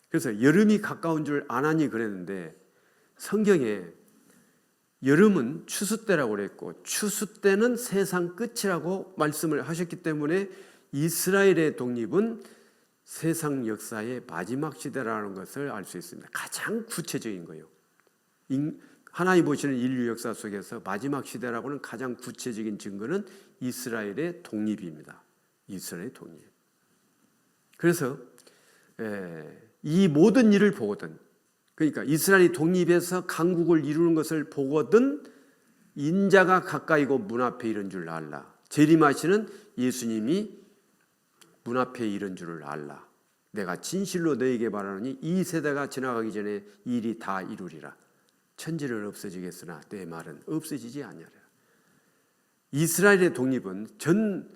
그래서 여름이 가까운 줄 아나니 그랬는데, 성경에 여름은 추수 때라고 그랬고 추수 때는 세상 끝이라고 말씀을 하셨기 때문에 이스라엘의 독립은 세상 역사의 마지막 시대라는 것을 알 수 있습니다. 가장 구체적인 거예요. 하나님 보시는 인류 역사 속에서 마지막 시대라고는 가장 구체적인 증거는 이스라엘의 독립입니다. 이스라엘의 독립. 그래서 이 모든 일을 보거든, 그러니까 이스라엘이 독립해서 강국을 이루는 것을 보거든 인자가 가까이고 문 앞에 이른 줄 알라. 재림하시는 예수님이 문 앞에 이른 줄을 알라. 내가 진실로 너에게 말하노니 이 세대가 지나가기 전에 일이 다 이루리라. 천지는 없어지겠으나 내 말은 없어지지 아니하리라. 이스라엘의 독립은 전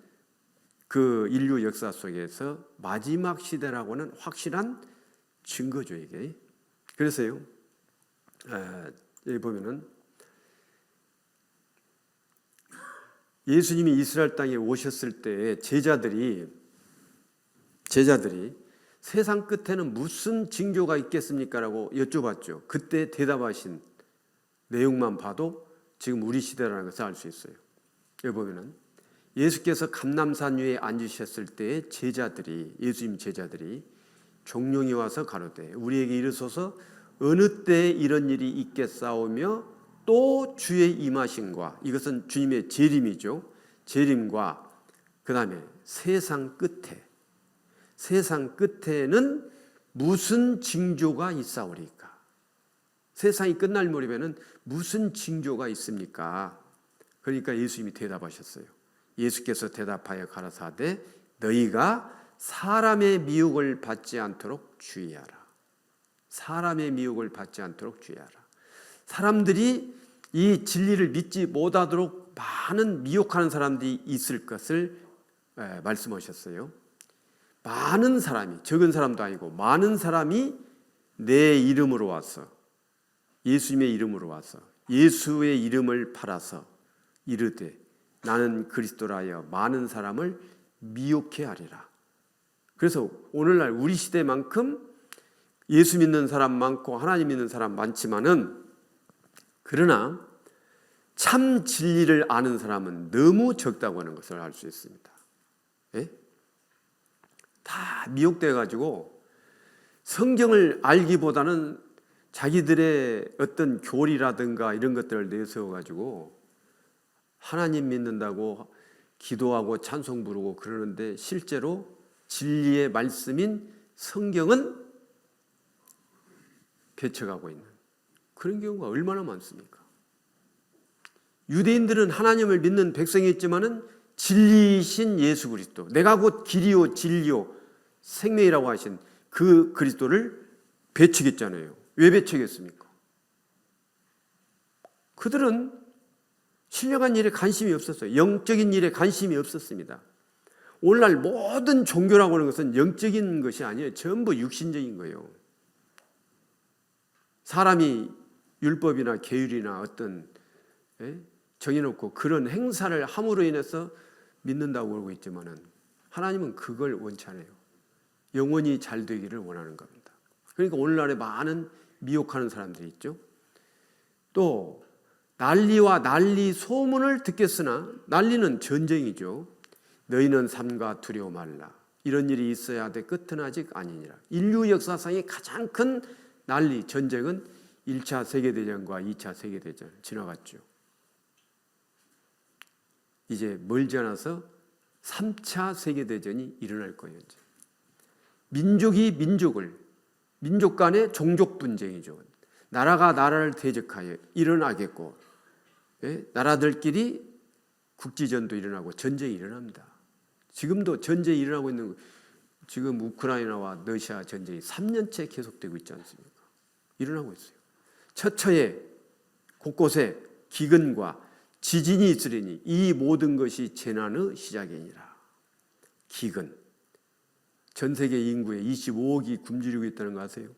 그 인류 역사 속에서 마지막 시대라고는 확실한 증거죠, 이게. 그래서요, 여기 보면은 예수님이 이스라엘 땅에 오셨을 때 제자들이 세상 끝에는 무슨 징조가 있겠습니까? 라고 여쭤봤죠. 그때 대답하신 내용만 봐도 지금 우리 시대라는 것을 알 수 있어요. 여기 보면은 예수께서 감람산 위에 앉으셨을 때 예수님 제자들이 종룡이 와서 가로되 우리에게 이르소서 어느 때에 이런 일이 있겠사오며 또 주의 임하심과, 이것은 주님의 재림이죠. 재림과 그 다음에 세상 끝에는 무슨 징조가 있사오리까? 세상이 끝날 무렵에는 무슨 징조가 있습니까? 그러니까 예수님이 대답하셨어요. 예수께서 대답하여 가라사대 너희가 사람의 미혹을 받지 않도록 주의하라. 사람의 미혹을 받지 않도록 주의하라. 사람들이 이 진리를 믿지 못하도록 많은 미혹하는 사람들이 있을 것을 말씀하셨어요. 많은 사람이, 적은 사람도 아니고 많은 사람이 내 이름으로 와서, 예수님의 이름으로 와서 예수의 이름을 팔아서 이르되 나는 그리스도라 하여 많은 사람을 미혹해 하리라. 그래서 오늘날 우리 시대만큼 예수 믿는 사람 많고 하나님 믿는 사람 많지만은, 그러나 참 진리를 아는 사람은 너무 적다고 하는 것을 알 수 있습니다. 예? 다 미혹돼 가지고 성경을 알기보다는 자기들의 어떤 교리라든가 이런 것들을 내세워 가지고 하나님 믿는다고 기도하고 찬송 부르고 그러는데 실제로 진리의 말씀인 성경은 배척하고 있는 그런 경우가 얼마나 많습니까? 유대인들은 하나님을 믿는 백성이었지만은 진리이신 예수 그리스도, 내가 곧 길이요 진리요 생명이라고 하신 그 그리스도를 배척했잖아요. 왜 배척했습니까? 그들은 신령한 일에 관심이 없었어요. 영적인 일에 관심이 없었습니다. 오늘날 모든 종교라고 하는 것은 영적인 것이 아니에요. 전부 육신적인 거예요. 사람이 율법이나 계율이나 어떤 정해놓고 그런 행사를 함으로 인해서 믿는다고 그러고 있지만은 하나님은 그걸 원치 않아요. 영원히 잘 되기를 원하는 겁니다. 그러니까 오늘날에 많은 미혹하는 사람들이 있죠. 또 난리와 난리 소문을 듣겠으나, 난리는 전쟁이죠. 너희는 삼가 두려워 말라. 이런 일이 있어야 돼 끝은 아직 아니니라. 인류 역사상의 가장 큰 난리, 전쟁은 1차 세계대전과 2차 세계대전 지나갔죠. 이제 멀지 않아서 3차 세계대전이 일어날 거예요. 이제. 민족이 민족 간의 종족 분쟁이죠. 나라가 나라를 대적하여 일어나겠고, 나라들끼리 국지전도 일어나고 전쟁이 일어납니다. 지금도 전쟁이 일어나고 있는, 지금 우크라이나와 러시아 전쟁이 3년째 계속되고 있지 않습니까? 일어나고 있어요. 처처에 곳곳에 기근과 지진이 있으리니 이 모든 것이 재난의 시작이니라. 기근, 전 세계 인구의 25억이 굶주리고 있다는 거 아세요?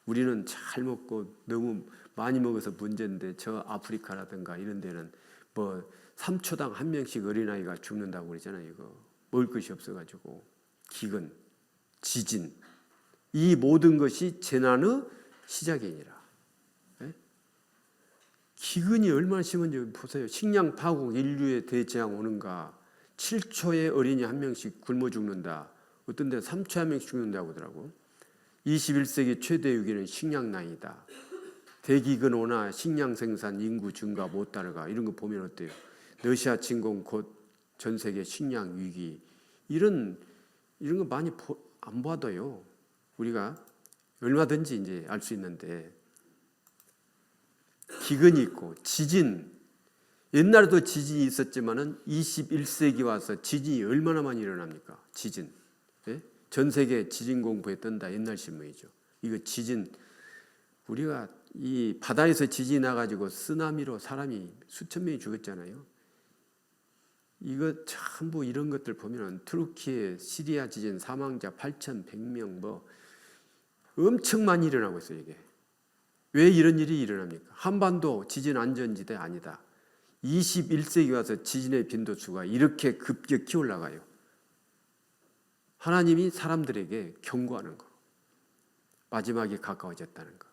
우리는 잘 먹고 너무 많이 먹어서 문제인데 저 아프리카라든가 이런 데는 뭐 3초당 1명씩 어린아이가 죽는다고 그러잖아요. 이거 먹을 것이 없어가지고 기근, 지진 이 모든 것이 재난의 시작이니라. 네? 기근이 얼마나 심한지 보세요. 식량 파국, 인류의 대재앙 오는가. 7초에 어린이 1명씩 굶어 죽는다. 어떤 데는 3초에 1명씩 죽는다고 하더라고. 21세기 최대 위기는 식량난이다. 대기근 오나 식량 생산 인구 증가 못 따라가. 이런 거 보면 어때요? 러시아 침공 곧 전 세계 식량 위기 이런 거 많이 안 봐도요. 우리가 얼마든지 이제 알 수 있는데 기근이 있고 지진 옛날에도 지진이 있었지만은 21세기 와서 지진이 얼마나 많이 일어납니까? 지진. 예? 전 세계 지진 공부에 뜬다 옛날 신문이죠. 이거 지진 우리가 이 바다에서 지진이 나가지고 쓰나미로 사람이 수천 명이 죽었잖아요. 이거 전부 이런 것들 보면 투르키의 시리아 지진 사망자 8,100명 뭐 엄청 많이 일어나고 있어요. 이게 왜 이런 일이 일어납니까? 한반도 지진 안전지대 아니다. 21세기 와서 지진의 빈도수가 이렇게 급격히 올라가요. 하나님이 사람들에게 경고하는 거. 마지막이 가까워졌다는 거.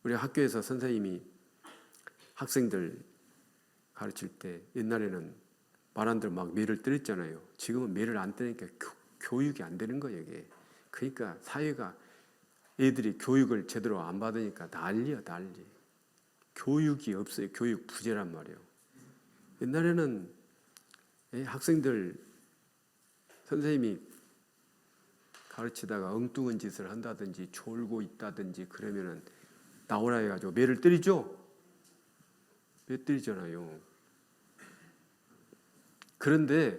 우리 학교에서 선생님이 학생들 가르칠 때 옛날에는 말 안 들으면 막 매를 때렸잖아요. 지금은 매를 안 때리니까 교육이 안 되는 거예요. 이게. 그러니까 사회가 애들이 교육을 제대로 안 받으니까 난리야 난리. 교육이 없어요. 교육 부재란 말이에요. 옛날에는 학생들 선생님이 가르치다가 엉뚱한 짓을 한다든지 졸고 있다든지 그러면은 나오라 해가지고 매를 때리죠. 매 때리잖아요. 그런데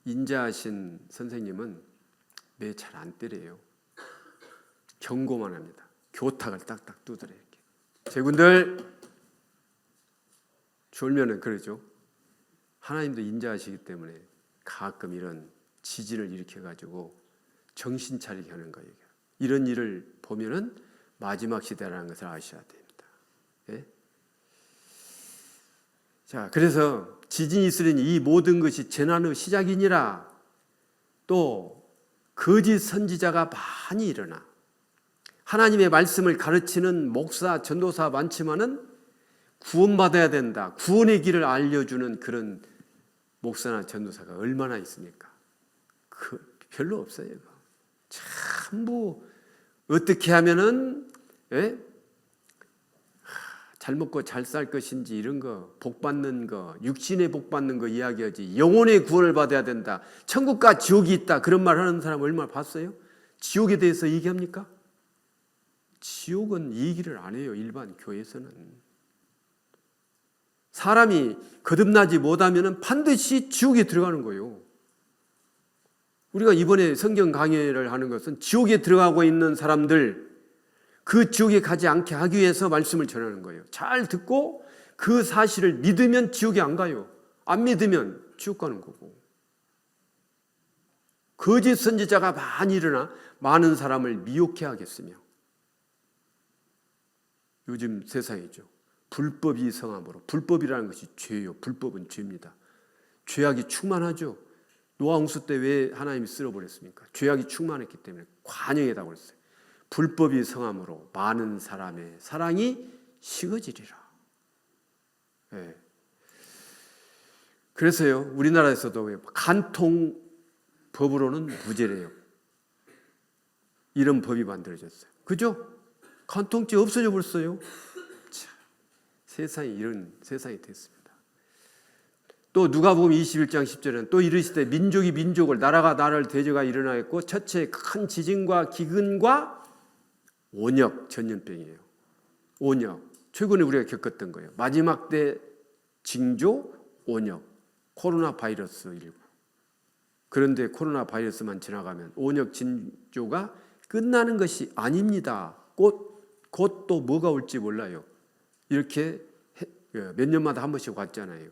인자하신 선생님은 매 잘 안 때려요. 경고만 합니다. 교탁을 딱딱 두드려 이렇게. 제군들 졸면은 그러죠. 하나님도 인자하시기 때문에 가끔 이런 지진을 일으켜가지고 정신 차리게 하는 거예요. 이런 일을 보면은 마지막 시대라는 것을 아셔야 됩니다. 예? 자, 그래서 지진이 있으려니 이 모든 것이 재난의 시작이니라. 또 거짓 선지자가 많이 일어나. 하나님의 말씀을 가르치는 목사, 전도사 많지만은 구원받아야 된다. 구원의 길을 알려주는 그런 목사나 전도사가 얼마나 있습니까? 별로 없어요. 전부 어떻게 하면은 잘 먹고 잘 살 것인지 이런 거, 복 받는 거, 육신의 복 받는 거 이야기하지. 영혼의 구원을 받아야 된다. 천국과 지옥이 있다. 그런 말 하는 사람 얼마나 봤어요? 지옥에 대해서 얘기합니까? 지옥은 얘기를 안 해요. 일반 교회에서는. 사람이 거듭나지 못하면 반드시 지옥에 들어가는 거예요. 우리가 이번에 성경 강해를 하는 것은 지옥에 들어가고 있는 사람들 그 지옥에 가지 않게 하기 위해서 말씀을 전하는 거예요. 잘 듣고 그 사실을 믿으면 지옥에 안 가요. 안 믿으면 지옥 가는 거고. 거짓 선지자가 많이 일어나 많은 사람을 미혹해 하겠으며 요즘 세상이죠. 불법이 성함으로. 불법이라는 것이 죄예요. 불법은 죄입니다. 죄악이 충만하죠. 노아 홍수 때 왜 하나님이 쓸어버렸습니까? 죄악이 충만했기 때문에 관영에다고 그랬어요. 불법이 성함으로 많은 사람의 사랑이 식어지리라. 네. 그래서요, 우리나라에서도 간통법으로는 무죄래요. 이런 법이 만들어졌어요. 그죠? 간통죄 없어져 버렸어요. 세상이 이런 세상이 됐습니다. 또 누가복음 21장 10절에는 또 이르시되 민족이 민족을 나라가 나라를 대적하 일어나겠고 첫째 큰 지진과 기근과 온역 전염병이에요. 온역 최근에 우리가 겪었던 거예요. 마지막 때 징조 온역 코로나 바이러스 19. 그런데 코로나 바이러스만 지나가면 온역 징조가 끝나는 것이 아닙니다. 곧 또 뭐가 올지 몰라요. 이렇게 몇 년마다 한 번씩 왔잖아요.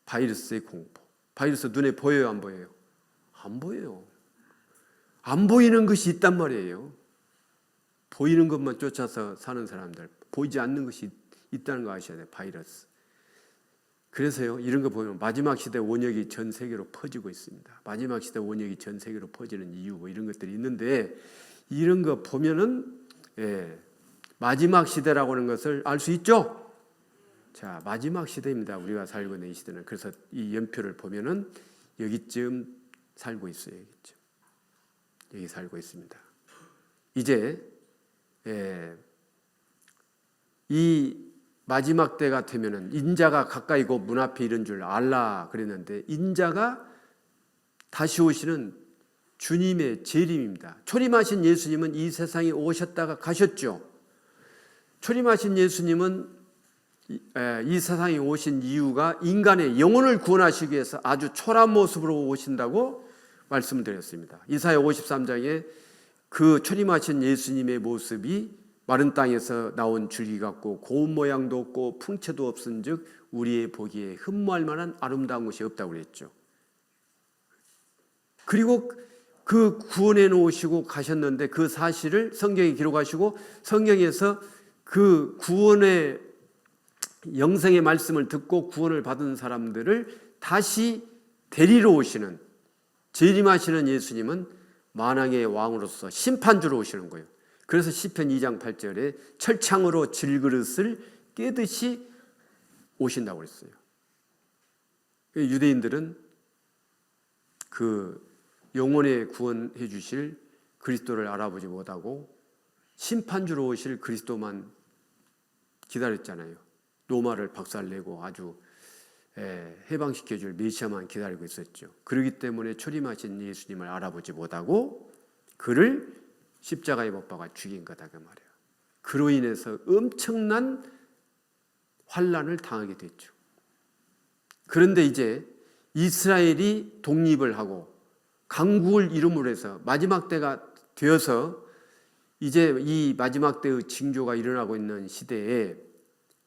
바이러스의 공포. 바이러스 눈에 보여요, 안 보여요? 안 보여요. 안 보이는 것이 있단 말이에요. 보이는 것만 쫓아서 사는 사람들, 보이지 않는 것이 있다는 거 아셔야 돼요. 바이러스. 그래서요, 이런 거 보면 마지막 시대 원역이 전 세계로 퍼지고 있습니다. 마지막 시대 원역이 전 세계로 퍼지는 이유 뭐 이런 것들이 있는데, 이런 거 보면은 마지막 시대라고 하는 것을 알 수 있죠. 자, 마지막 시대입니다. 우리가 살고 있는 이 시대는. 그래서 이 연표를 보면은 여기쯤 살고 있어요. 여기쯤. 여기 살고 있습니다. 이제 이 마지막 때가 되면은 인자가 가까이 곧 문 앞에 이른 줄 알라 그랬는데, 인자가 다시 오시는 주님의 재림입니다. 초림하신 예수님은 이 세상에 오셨다가 가셨죠. 초림하신 예수님은 이 세상에 오신 이유가 인간의 영혼을 구원하시기 위해서 아주 초라한 모습으로 오신다고 말씀을 드렸습니다. 이사야 53장에 그 초림하신 예수님의 모습이 마른 땅에서 나온 줄기 같고 고운 모양도 없고 풍채도 없은즉 우리의 보기에 흠모할 만한 아름다운 것이 없다고 그랬죠. 그리고 그 구원해 놓으시고 가셨는데, 그 사실을 성경에 기록하시고 성경에서 그 구원의 영생의 말씀을 듣고 구원을 받은 사람들을 다시 데리러 오시는, 재림하시는 예수님은 만왕의 왕으로서 심판주로 오시는 거예요. 그래서 시편 2장 8절에 철창으로 질그릇을 깨듯이 오신다고 그랬어요. 유대인들은 그 영혼에 구원해 주실 그리스도를 알아보지 못하고 심판주로 오실 그리스도만 기다렸잖아요. 로마를 박살내고 아주 해방시켜줄 메시아만 기다리고 있었죠. 그렇기 때문에 초림하신 예수님을 알아보지 못하고 그를 십자가에 못 박아 죽인 거다 그 말이에요. 그로 인해서 엄청난 환난을 당하게 됐죠. 그런데 이제 이스라엘이 독립을 하고 강국을 이름으로 해서 마지막 때가 되어서 이제 이 마지막 때의 징조가 일어나고 있는 시대에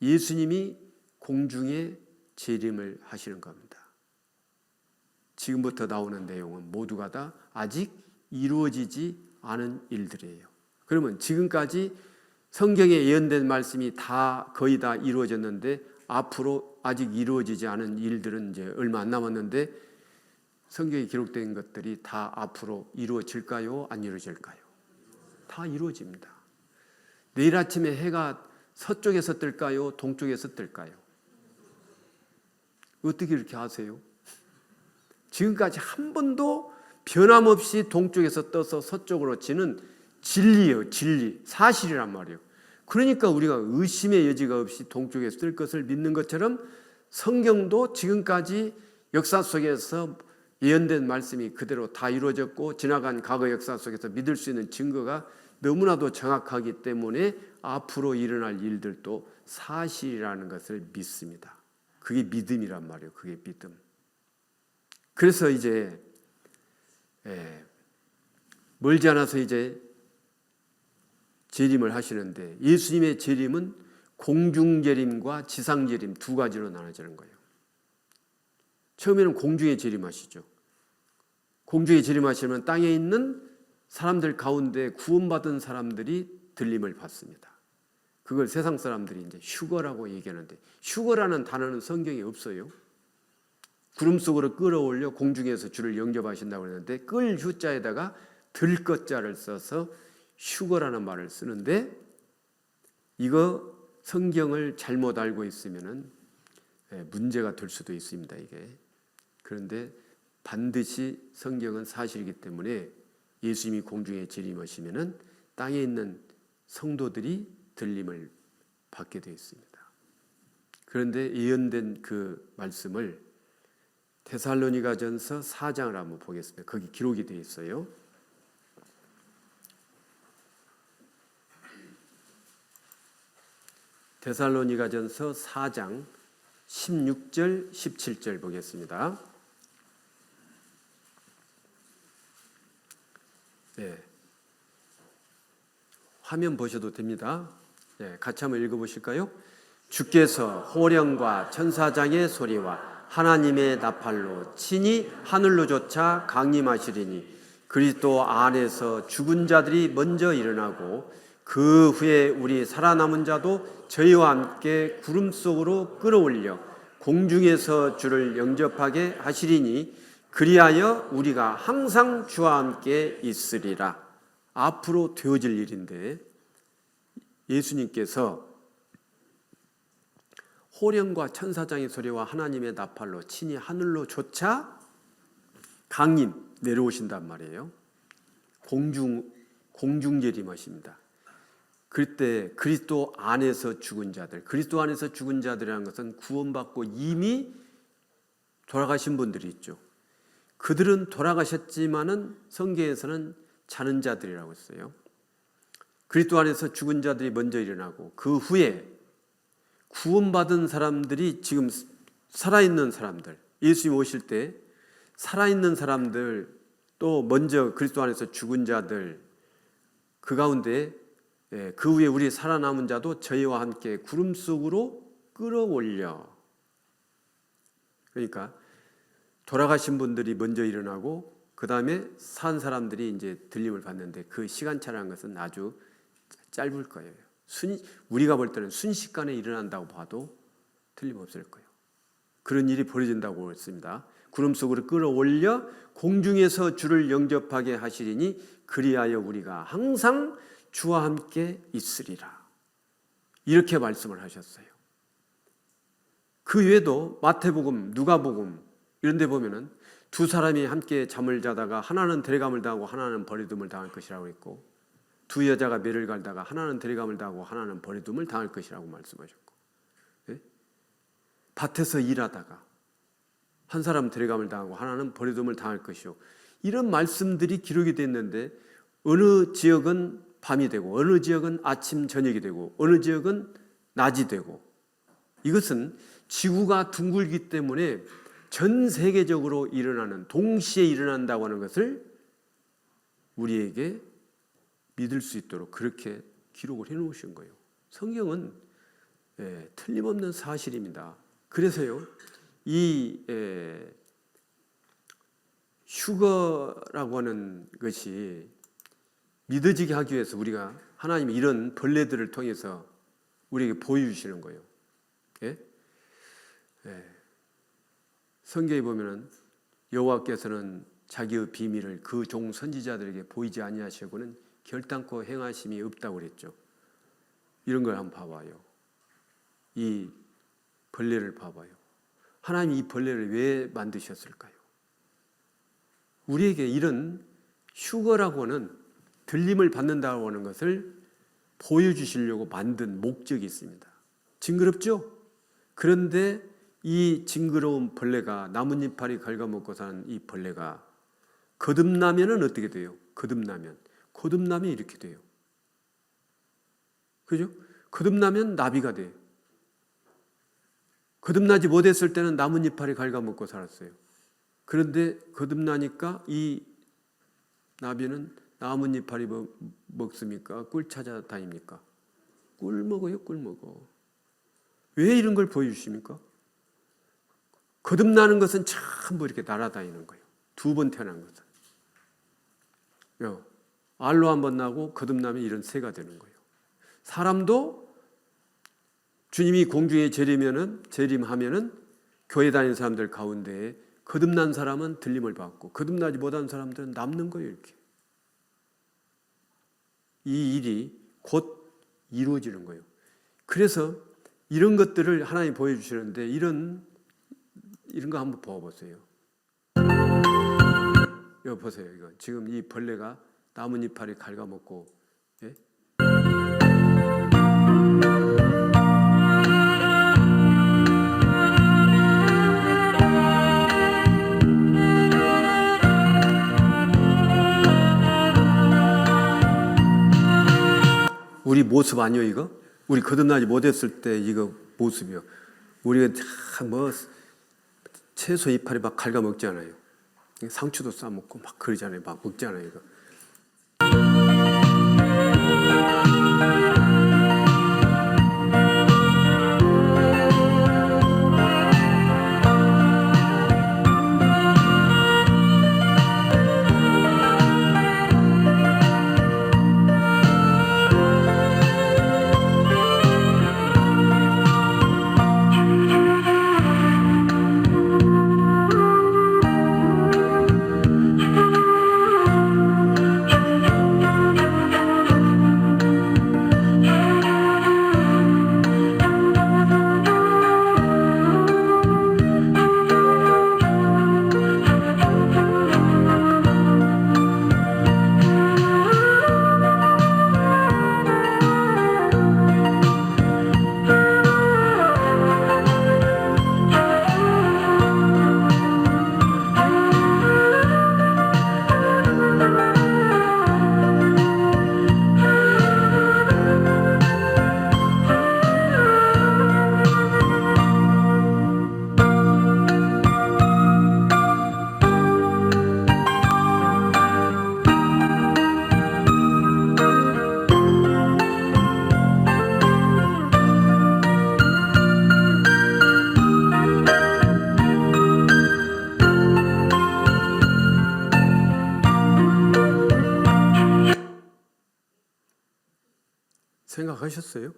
예수님이 공중에 재림을 하시는 겁니다. 지금부터 나오는 내용은 모두가 다 아직 이루어지지 않은 일들이에요. 그러면 지금까지 성경에 예언된 말씀이 다 거의 다 이루어졌는데 앞으로 아직 이루어지지 않은 일들은 이제 얼마 안 남았는데, 성경에 기록된 것들이 다 앞으로 이루어질까요? 안 이루어질까요? 다 이루어집니다. 내일 아침에 해가 서쪽에서 뜰까요? 동쪽에서 뜰까요? 어떻게 이렇게 아세요? 지금까지 한 번도 변함없이 동쪽에서 떠서 서쪽으로 지는 진리예요. 진리, 사실이란 말이에요. 그러니까 우리가 의심의 여지가 없이 동쪽에서 뜰 것을 믿는 것처럼 성경도 지금까지 역사 속에서 예언된 말씀이 그대로 다 이루어졌고 지나간 과거 역사 속에서 믿을 수 있는 증거가 너무나도 정확하기 때문에 앞으로 일어날 일들도 사실이라는 것을 믿습니다. 그게 믿음이란 말이에요. 그게 믿음. 그래서 이제 멀지 않아서 이제 재림을 하시는데, 예수님의 재림은 공중재림과 지상재림 두 가지로 나눠지는 거예요. 처음에는 공중에 재림하시죠. 공중에 재림하시면 땅에 있는 사람들 가운데 구원받은 사람들이 들림을 받습니다. 그걸 세상 사람들이 이제 휴거라고 얘기하는데, 휴거라는 단어는 성경에 없어요. 구름 속으로 끌어올려 공중에서 주를 영접하신다고 했는데, 끌 휴자에다가 들 것자를 써서 휴거라는 말을 쓰는데, 이거 성경을 잘못 알고 있으면은 문제가 될 수도 있습니다, 이게. 그런데 반드시 성경은 사실이기 때문에 예수님이 공중에 재림하시면은 땅에 있는 성도들이 들림을 받게 되어 있습니다. 그런데 예언된 그 말씀을 데살로니가전서 4장을 한번 보겠습니다. 거기 기록이 되어 있어요. 데살로니가전서 4장 16절 17절 보겠습니다. 네. 화면 보셔도 됩니다. 네, 같이 한번 읽어보실까요? 주께서 호령과 천사장의 소리와 하나님의 나팔로 친히 하늘로 쫓아 강림하시리니 그리스도 안에서 죽은 자들이 먼저 일어나고 그 후에 우리 살아남은 자도 저희와 함께 구름 속으로 끌어올려 공중에서 주를 영접하게 하시리니 그리하여 우리가 항상 주와 함께 있으리라. 앞으로 되어질 일인데 예수님께서 호령과 천사장의 소리와 하나님의 나팔로 친히 하늘로 쫓아 강림 내려오신단 말이에요. 공중재림하십니다. 그때 그리스도 안에서 죽은 자들, 그리스도 안에서 죽은 자들이라는 것은 구원받고 이미 돌아가신 분들이 있죠. 그들은 돌아가셨지만은 성경에서는 자는 자들이라고 했어요. 그리스도 안에서 죽은 자들이 먼저 일어나고 그 후에 구원받은 사람들이 지금 살아있는 사람들, 예수님 오실 때 살아있는 사람들 또 먼저 그리스도 안에서 죽은 자들 그 가운데 그 후에 우리 살아남은 자도 저희와 함께 구름 속으로 끌어올려. 그러니까 돌아가신 분들이 먼저 일어나고 그 다음에 산 사람들이 이제 들림을 받는데 그 시간차라는 것은 아주 짧을 거예요. 우리가 볼 때는 순식간에 일어난다고 봐도 틀림없을 거예요. 그런 일이 벌어진다고 했습니다. 구름 속으로 끌어올려 공중에서 주를 영접하게 하시리니 그리하여 우리가 항상 주와 함께 있으리라. 이렇게 말씀을 하셨어요. 그 외에도 마태복음, 누가복음 이런 데 보면은 두 사람이 함께 잠을 자다가 하나는 데려감을 당하고 하나는 버리둠을 당할 것이라고 했고 두 여자가 매를 갈다가 하나는 데려감을 당하고 하나는 버리둠을 당할 것이라고 말씀하셨고 밭에서 일하다가 한 사람은 데려감을 당하고 하나는 버리둠을 당할 것이요. 이런 말씀들이 기록이 됐는데 어느 지역은 밤이 되고 어느 지역은 아침 저녁이 되고 어느 지역은 낮이 되고 이것은 지구가 둥글기 때문에 전 세계적으로 일어나는 동시에 일어난다고 하는 것을 우리에게 믿을 수 있도록 그렇게 기록을 해놓으신 거예요. 성경은 틀림없는 사실입니다. 그래서요 이 휴거라고 하는 것이 믿어지게 하기 위해서 우리가 하나님이 이런 벌레들을 통해서 우리에게 보여주시는 거예요. 성경에 보면은 여호와께서는 자기의 비밀을 그 종 선지자들에게 보이지 아니하시고는 결단코 행하심이 없다고 그랬죠. 이런 걸 한번 봐봐요. 이 벌레를 봐봐요. 하나님이 이 벌레를 왜 만드셨을까요? 우리에게 이런 휴거라고 하는 들림을 받는다고 하는 것을 보여주시려고 만든 목적이 있습니다. 징그럽죠? 그런데 이 징그러운 벌레가 나뭇잎파리 갉아먹고 사는 이 벌레가 거듭나면은 어떻게 돼요? 거듭나면 이렇게 돼요. 그죠? 거듭나면 나비가 돼요. 거듭나지 못했을 때는 나뭇잎파리 갉아먹고 살았어요. 그런데 거듭나니까 이 나비는 나뭇잎파리 먹습니까? 꿀 찾아다닙니까? 꿀 먹어요, 꿀 먹어. 왜 이런 걸 보여주십니까? 거듭나는 것은 전부 이렇게 날아다니는 거예요. 두 번 태어난 것은. 알로 한 번 나고 거듭나면 이런 새가 되는 거예요. 사람도 주님이 공중에 재림하면은 교회 다니는 사람들 가운데 거듭난 사람은 들림을 받고 거듭나지 못한 사람들은 남는 거예요. 이렇게. 이 일이 곧 이루어지는 거예요. 그래서 이런 것들을 하나님 보여주시는데 이런 거 한번 보세요. 이거 보세요. 이거 지금 이 벌레가 나뭇잎파리 갉아먹고 우리 모습 아니요 이거? 우리 거듭나지 못했을 때 이거 모습이요. 우리가 뭐 채소 이파리 막 갉아먹잖아요. 상추도 싸먹고 막 그러잖아요. 막 먹잖아요. 이거. 생각하셨어요?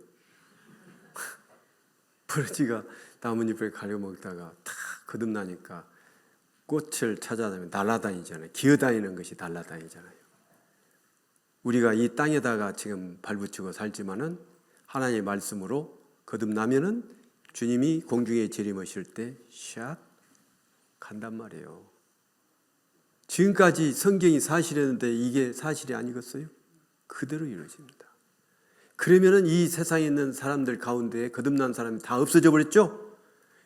버러지가 나뭇잎을 가려먹다가 탁 거듭나니까 꽃을 찾아다니면 날아다니잖아요. 기어다니는 것이 날아다니잖아요. 우리가 이 땅에다가 지금 발붙이고 살지만은 하나님의 말씀으로 거듭나면은 주님이 공중에 재림하실 때 샥 간단 말이에요. 지금까지 성경이 사실이었는데 이게 사실이 아니겠어요? 그대로 이루어집니다. 그러면은 이 세상에 있는 사람들 가운데 거듭난 사람이 다 없어져 버렸죠?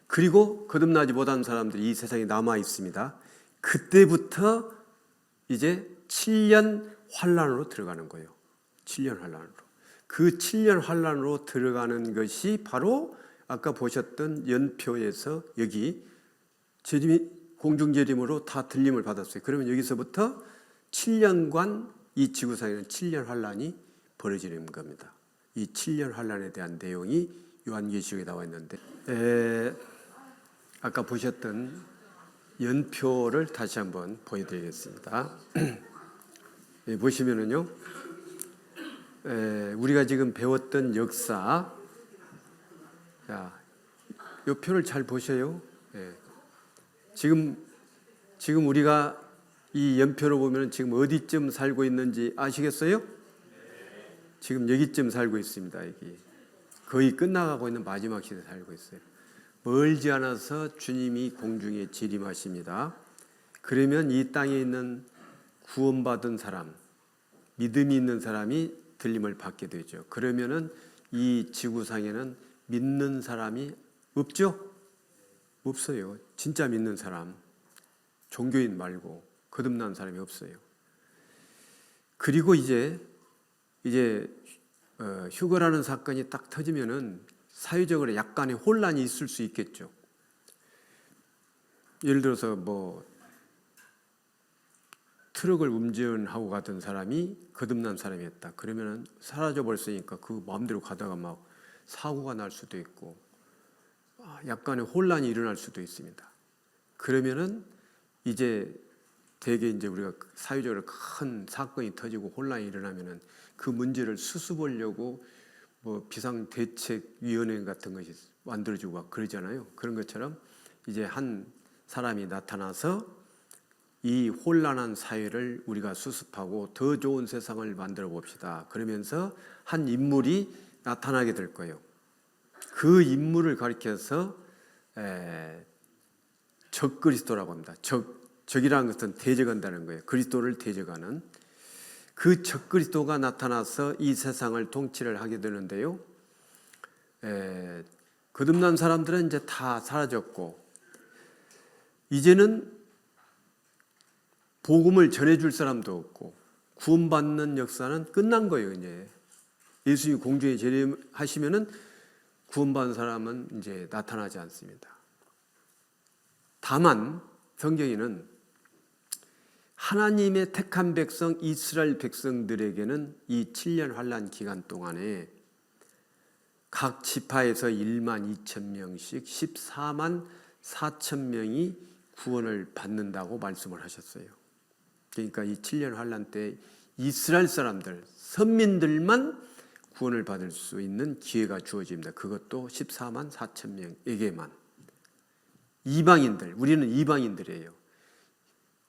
그리고 거듭나지 못한 사람들이 이 세상에 남아 있습니다. 그때부터 이제 7년 환란으로 들어가는 거예요. 7년 환란으로. 그 7년 환란으로 들어가는 것이 바로 아까 보셨던 연표에서 여기 재림이 공중재림으로 다 들림을 받았어요. 그러면 여기서부터 7년간 이 지구상에는 7년 환란이 벌어지는 겁니다. 이 7년 환란에 대한 내용이 요한계시록에 나와 있는데 아까 보셨던 연표를 다시 한번 보여드리겠습니다. 보시면은요, 우리가 지금 배웠던 역사, 이 표를 잘 보셔요. 지금 우리가 이 연표로 보면 지금 어디쯤 살고 있는지 아시겠어요? 지금 여기쯤 살고 있습니다. 여기 거의 끝나가고 있는 마지막 시대에 살고 있어요. 멀지 않아서 주님이 공중에 재림하십니다. 그러면 이 땅에 있는 구원받은 사람, 믿음이 있는 사람이 들림을 받게 되죠. 그러면은 이 지구상에는 믿는 사람이 없죠? 없어요. 진짜 믿는 사람, 종교인 말고 거듭난 사람이 없어요. 그리고 이제 휴거라는 사건이 딱 터지면은 사회적으로 약간의 혼란이 있을 수 있겠죠. 예를 들어서 뭐 트럭을 운전하고 가던 사람이 거듭난 사람이었다. 그러면은 사라져 버렸으니까 그 마음대로 가다가 막 사고가 날 수도 있고 약간의 혼란이 일어날 수도 있습니다. 그러면은 이제 대개 이제 우리가 사회적으로 큰 사건이 터지고 혼란이 일어나면은 그 문제를 수습하려고 뭐 비상대책위원회 같은 것이 만들어지고 막 그러잖아요. 그런 것처럼 이제 한 사람이 나타나서 이 혼란한 사회를 우리가 수습하고 더 좋은 세상을 만들어 봅시다. 그러면서 한 인물이 나타나게 될 거예요. 그 인물을 가리켜서 적그리스도라고 합니다. 적이라는 것은 대적한다는 거예요. 그리스도를 대적하는 그 적그리스도가 나타나서 이 세상을 통치를 하게 되는데요. 거듭난 사람들은 이제 다 사라졌고 이제는 복음을 전해줄 사람도 없고 구원받는 역사는 끝난 거예요. 이제 예수님이 공중에 재림하시면은 구원받은 사람은 이제 나타나지 않습니다. 다만 성경에는 하나님의 택한 백성 이스라엘 백성들에게는 이 7년 환란 기간 동안에 각 지파에서 1만 2천 명씩 14만 4천 명이 구원을 받는다고 말씀을 하셨어요. 그러니까 이 7년 환란 때 이스라엘 사람들, 선민들만 구원을 받을 수 있는 기회가 주어집니다. 그것도 14만 4천 명에게만. 이방인들, 우리는 이방인들이에요.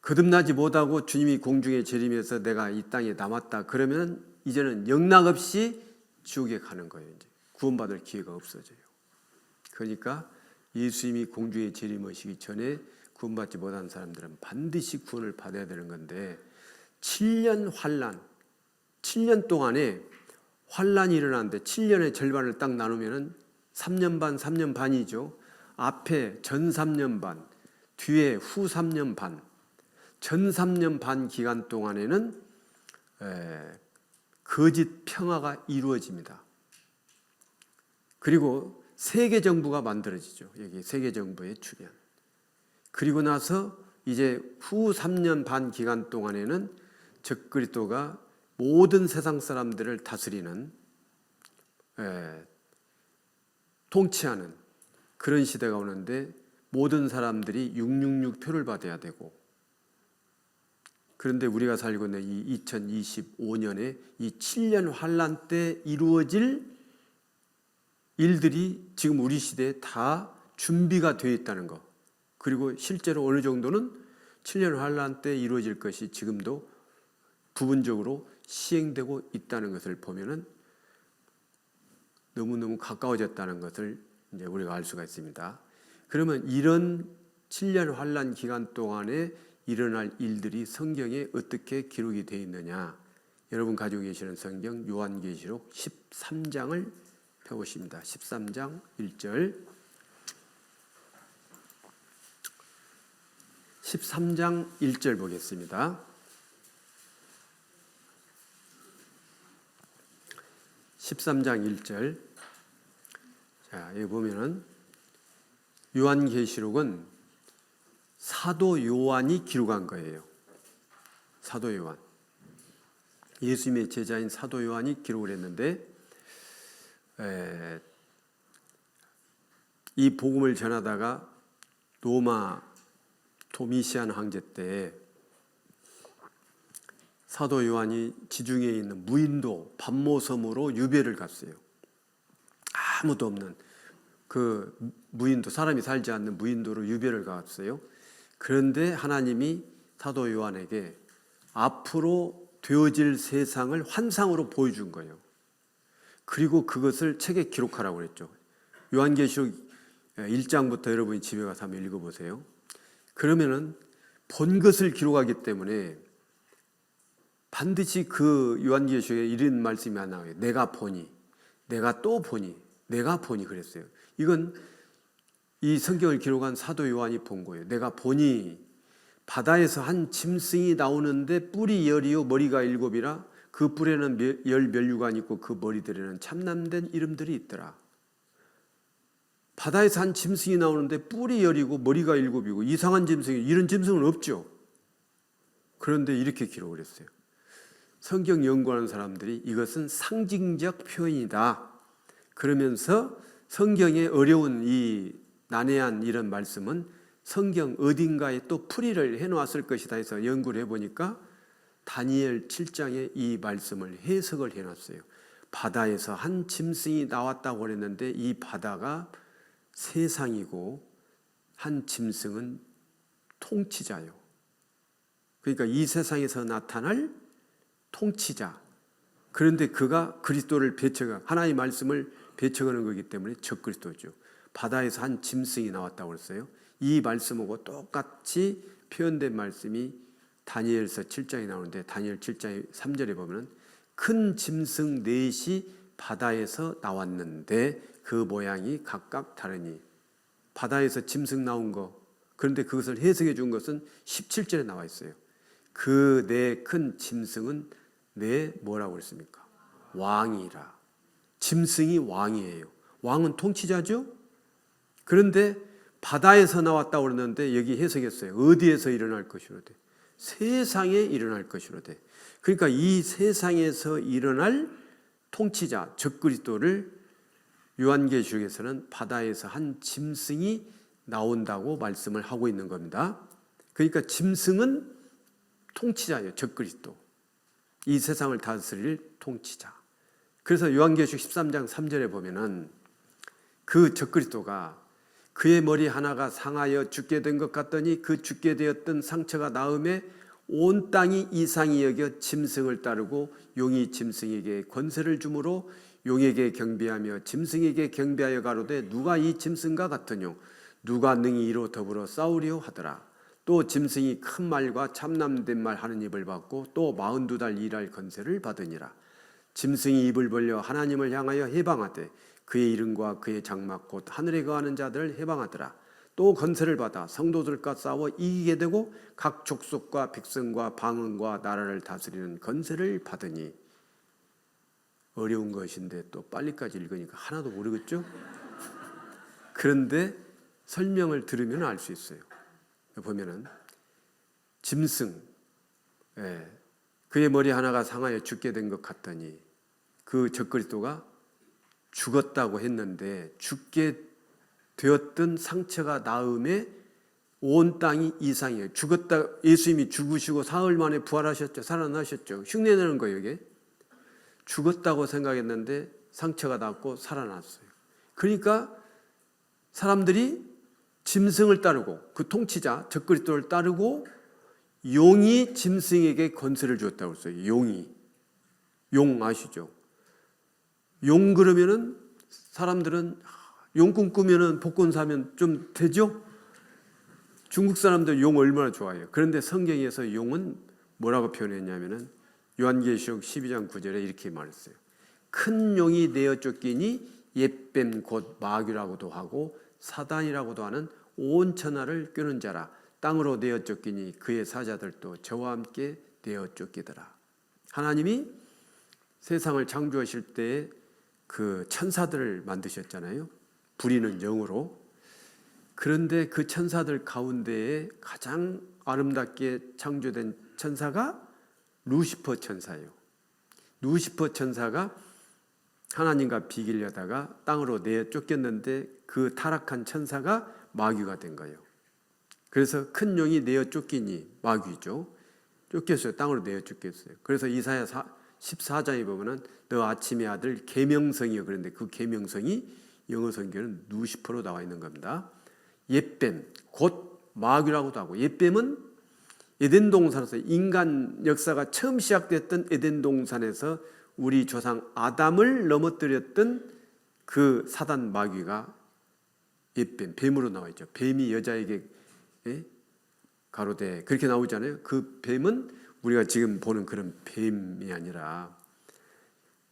거듭나지 못하고 주님이 공중에 재림해서 내가 이 땅에 남았다. 그러면 이제는 영락없이 지옥에 가는 거예요. 이제 구원받을 기회가 없어져요. 그러니까 예수님이 공중에 재림하시기 전에 구원받지 못한 사람들은 반드시 구원을 받아야 되는 건데 7년 환란, 7년 동안에 환란이 일어나는데 7년의 절반을 딱 나누면 3년 반, 3년 반이죠. 앞에 전 3년 반, 뒤에 후 3년 반, 전 3년 반 기간 동안에는 거짓 평화가 이루어집니다. 그리고 세계 정부가 만들어지죠. 여기 세계 정부의 출현. 그리고 나서 이제 후 3년 반 기간 동안에는 적그리스도가 모든 세상 사람들을 다스리는 통치하는 그런 시대가 오는데 모든 사람들이 666 표를 받아야 되고 그런데 우리가 살고 있는 이 2025년에 이 7년 환란 때 이루어질 일들이 지금 우리 시대에 다 준비가 되어 있다는 것, 그리고 실제로 어느 정도는 7년 환란 때 이루어질 것이 지금도 부분적으로 시행되고 있다는 것을 보면은 너무너무 가까워졌다는 것을 이제 우리가 알 수가 있습니다. 그러면 이런 7년 환란 기간 동안에 일어날 일들이 성경에 어떻게 기록이 되어 있느냐? 여러분 가지고 계시는 성경 요한계시록 13장을 펴보십니다. 13장 1절. 13장 1절 보겠습니다. 13장 1절. 자, 여기 보면은 요한계시록은 사도 요한이 기록한 거예요. 사도 요한. 예수님의 제자인 사도 요한이 기록을 했는데 이 복음을 전하다가 로마 도미시안 황제 때 사도 요한이 지중해에 있는 무인도 밤모섬으로 유배를 갔어요. 아무도 없는 그 무인도, 사람이 살지 않는 무인도로 유배를 갔어요. 그런데 하나님이 사도 요한에게 앞으로 되어질 세상을 환상으로 보여준 거예요. 그리고 그것을 책에 기록하라고 그랬죠. 요한계시록 1장부터 여러분이 집에 가서 한번 읽어보세요. 그러면은 본 것을 기록하기 때문에 반드시 그 요한계시록에 이런 말씀이 안 나와요. 내가 보니, 내가 또 보니, 내가 보니 그랬어요. 이건 이 성경을 기록한 사도 요한이 본 거예요. 내가 보니 바다에서 한 짐승이 나오는데 뿔이 10이요 머리가 7이라 그 뿔에는 10면류관이 있고 그 머리들에는 참남된 이름들이 있더라. 바다에서 한 짐승이 나오는데 뿔이 10이고 머리가 7이고 이상한 짐승이, 이런 짐승은 없죠. 그런데 이렇게 기록을 했어요. 성경 연구하는 사람들이 이것은 상징적 표현이다. 그러면서 성경의 어려운 이 난해한 이런 말씀은 성경 어딘가에 또 풀이를 해놓았을 것이다 해서 연구를 해보니까 다니엘 7장에 이 말씀을 해석을 해놨어요. 바다에서 한 짐승이 나왔다고 그랬는데 이 바다가 세상이고 한 짐승은 통치자요. 그러니까 이 세상에서 나타날 통치자. 그런데 그가 그리스도를 배척하, 하나님의 말씀을 배척하는 거기 때문에 적그리스도죠. 바다에서 한 짐승이 나왔다고 그랬어요. 이 말씀하고 똑같이 표현된 말씀이 다니엘서 7장에 나오는데 다니엘 7장 3절에 보면 큰 짐승 넷이 바다에서 나왔는데 그 모양이 각각 다르니, 바다에서 짐승 나온 거, 그런데 그것을 해석해 준 것은 17절에 나와 있어요. 그 네 큰 짐승은 네 뭐라고 그랬습니까? 왕이라. 짐승이 왕이에요. 왕은 통치자죠. 그런데 바다에서 나왔다고 그러는데 여기 해석했어요. 어디에서 일어날 것이로되 세상에 일어날 것이로되. 그러니까 이 세상에서 일어날 통치자 적그리스도를 요한계시록에서는 바다에서 한 짐승이 나온다고 말씀을 하고 있는 겁니다. 그러니까 짐승은 통치자예요. 적그리스도. 이 세상을 다스릴 통치자. 그래서 요한계시록 13장 3절에 보면은 그 적그리스도가 그의 머리 하나가 상하여 죽게 된 것 같더니 그 죽게 되었던 상처가 나음에 온 땅이 이상히 여겨 짐승을 따르고 용이 짐승에게 권세를 주므로 용에게 경배하며 짐승에게 경배하여 가로되 누가 이 짐승과 같으뇨 누가 능히 이로 더불어 싸우리요 하더라. 또 짐승이 큰 말과 참남된 말 하는 입을 받고 또 42달 일할 권세를 받으니라. 짐승이 입을 벌려 하나님을 향하여 해방하되 그의 이름과 그의 장막 곧 하늘에 거하는 자들을 해방하더라. 또 권세를 받아 성도들과 싸워 이기게 되고 각 족속과 백성과 방언과 나라를 다스리는 권세를 받으니. 어려운 것인데 또 빨리까지 읽으니까 하나도 모르겠죠? 그런데 설명을 들으면 알 수 있어요. 보면은 짐승, 그의 머리 하나가 상하여 죽게 된 것 같더니 그 적그리스도가 죽었다고 했는데 죽게 되었던 상처가 나음에 온 땅이 이상이에요. 죽었다, 예수님이 죽으시고 사흘 만에 부활하셨죠. 살아나셨죠. 흉내내는 거예요, 이게. 죽었다고 생각했는데 상처가 났고 살아났어요. 그러니까 사람들이 짐승을 따르고 그 통치자 적그리스도를 따르고 용이 짐승에게 권세를 주었다고 했어요. 용 아시죠? 용 그러면은 사람들은 용꿈 꾸면은 복권 사면 좀 되죠? 중국 사람들 용 얼마나 좋아해요. 그런데 성경에서 용은 뭐라고 표현했냐면은 요한계시록 12장 9절에 이렇게 말했어요. 큰 용이 내어 쫓기니 옛뱀 곧 마귀라고도 하고 사단이라고도 하는 온 천하를 끄는 자라. 땅으로 내어 쫓기니 그의 사자들도 저와 함께 내어 쫓기더라. 하나님이 세상을 창조하실 때 그 천사들을 만드셨잖아요. 부리는 영으로. 그런데 그 천사들 가운데에 가장 아름답게 창조된 천사가 루시퍼 천사예요. 루시퍼 천사가 하나님과 비기려다가 땅으로 내어 쫓겼는데 그 타락한 천사가 마귀가 된 거예요. 그래서 큰 용이 내어 쫓기니 마귀죠. 쫓겼어요. 땅으로 내어 쫓겼어요. 그래서 이사야 14장에 보면은 너 아침의 아들 계명성이요. 그런데 그 계명성이 영어 성경은 루시퍼로 나와 있는 겁니다. 옛뱀 곧 마귀라고도 하고, 옛뱀은 에덴 동산에서 인간 역사가 처음 시작됐던 에덴 동산에서 우리 조상 아담을 넘어뜨렸던 그 사단 마귀가 옛뱀, 뱀으로 나와 있죠. 뱀이 여자에게 가로되 그렇게 나오잖아요. 그 뱀은 우리가 지금 보는 그런 뱀이 아니라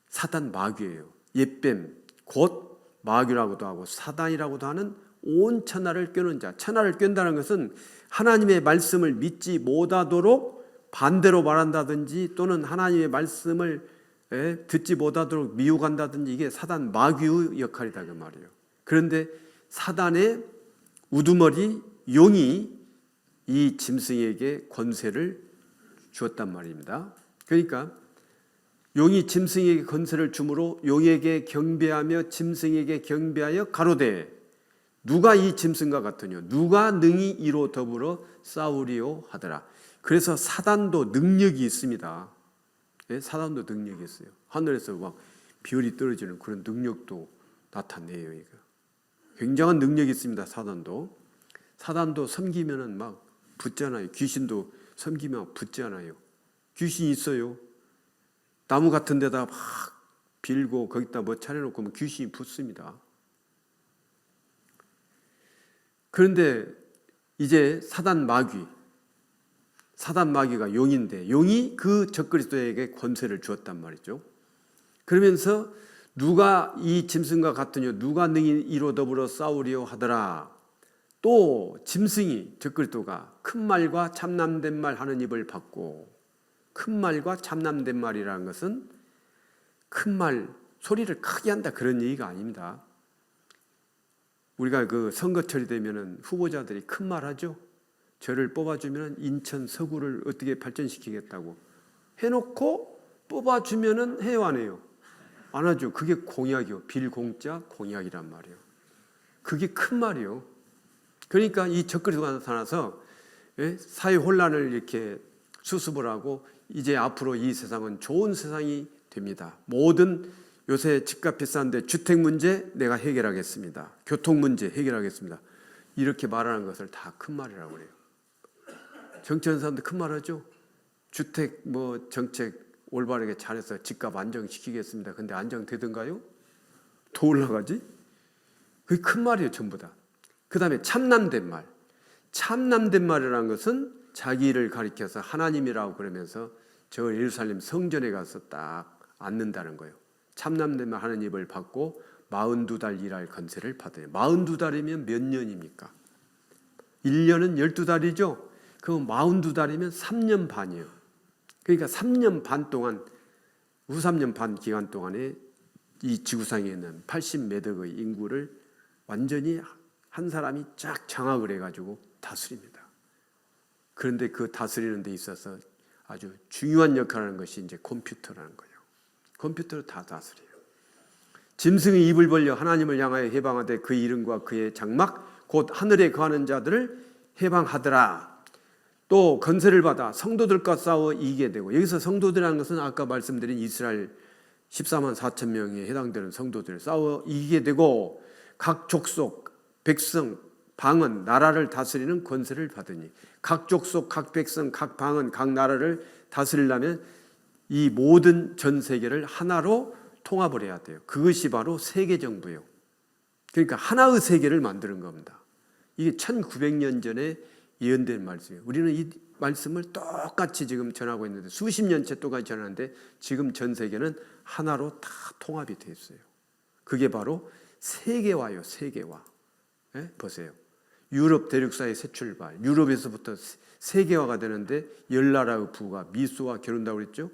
사단 마귀예요. 옛뱀 곧 마귀라고도 하고 사단이라고도 하는 온 천하를 꿰는 자. 천하를 꿰는다는 것은 하나님의 말씀을 믿지 못하도록 반대로 말한다든지 또는 하나님의 말씀을 듣지 못하도록 미혹한다든지, 이게 사단 마귀의 역할이다 그 말이에요. 그런데 사단의 우두머리 용이 이 짐승에게 권세를 주었단 말입니다. 그러니까 용이 짐승에게 권세를 주므로 용에게 경배하며 짐승에게 경배하여 가로되 누가 이 짐승과 같으뇨 누가 능히 이로 더불어 싸우리요 하더라. 그래서 사단도 능력이 있습니다. 사단도 능력이 있어요. 하늘에서 막 별이 떨어지는 그런 능력도 나타내요. 이거 굉장한 능력이 있습니다. 사단도 섬기면은 막 붙잖아요. 귀신도 섬기면 붙잖아요. 귀신이 있어요. 나무 같은 데다 막 빌고 거기다 뭐 차려놓고 뭐 귀신이 붙습니다. 그런데 이제 사단 마귀가 용인데 용이 그 적그리스도에게 권세를 주었단 말이죠. 그러면서 누가 이 짐승과 같으뇨 누가 능히 이로 더불어 싸우리요 하더라. 또 짐승이 적그리스도가 큰 말과 참남된 말 하는 입을 받고, 큰 말과 참남된 말이라는 것은 큰 말, 소리를 크게 한다 그런 얘기가 아닙니다. 우리가 그 선거철이 되면은 후보자들이 큰 말 하죠. 저를 뽑아주면 인천 서구를 어떻게 발전시키겠다고 해놓고 뽑아주면은 해요, 안 해요? 안 하죠. 그게 공약이요. 빌공짜 공약이란 말이에요. 그게 큰 말이요. 그러니까 이 적그리스도가 나타나서 사회 혼란을 이렇게 수습을 하고 이제 앞으로 이 세상은 좋은 세상이 됩니다. 모든 요새 집값 비싼데 주택 문제 내가 해결하겠습니다. 교통 문제 해결하겠습니다. 이렇게 말하는 것을 다 큰 말이라고 그래요. 정치하는 사람들 큰 말 하죠. 주택 뭐 정책 올바르게 잘해서 집값 안정시키겠습니다. 근데 안정되던가요? 더 올라가지? 그게 큰 말이에요. 전부 다. 그 다음에 참남된 말. 참남된 말이라는 것은 자기를 가리켜서 하나님이라고 그러면서 저 예루살렘 성전에 가서 딱 앉는다는 거예요. 참남된 말 하는 입을 받고 42달 일할 권세를 받아요. 42달이면 몇 년입니까? 1년은 12달이죠. 그럼 42달이면 3년 반이에요. 그러니까 3년 반 동안, 3년 반 기간 동안에 이 지구상에 있는 80매덕의 인구를 완전히 한 사람이 쫙 장악을 해가지고 다스립니다. 그런데 그 다스리는 데 있어서 아주 중요한 역할을 하는 것이 이제 컴퓨터라는 거예요. 컴퓨터로 다 다스려요. 짐승의 입을 벌려 하나님을 향하여 해방하되 그 이름과 그의 장막 곧 하늘에 거하는 자들을 해방하더라. 또 건세를 받아 성도들과 싸워 이기게 되고, 여기서 성도들이라는 것은 아까 말씀드린 이스라엘 14만 4천 명에 해당되는 성도들 싸워 이기게 되고, 각 족속, 백성, 방언, 나라를 다스리는 권세를 받으니, 각 족속, 각 백성, 각 방언, 각 나라를 다스리려면 이 모든 전 세계를 하나로 통합을 해야 돼요. 그것이 바로 세계정부예요. 그러니까 하나의 세계를 만드는 겁니다. 이게 1900년 전에 예언된 말씀이에요. 우리는 이 말씀을 똑같이 지금 전하고 있는데, 수십 년째 똑같이 전하는데, 지금 전 세계는 하나로 다 통합이 되어 있어요. 그게 바로 세계화예요. 세계화. 보세요. 유럽 대륙사의 새 출발, 유럽에서부터 세계화가 되는데 10나라의 부가 미소와 결혼한다고 그랬죠.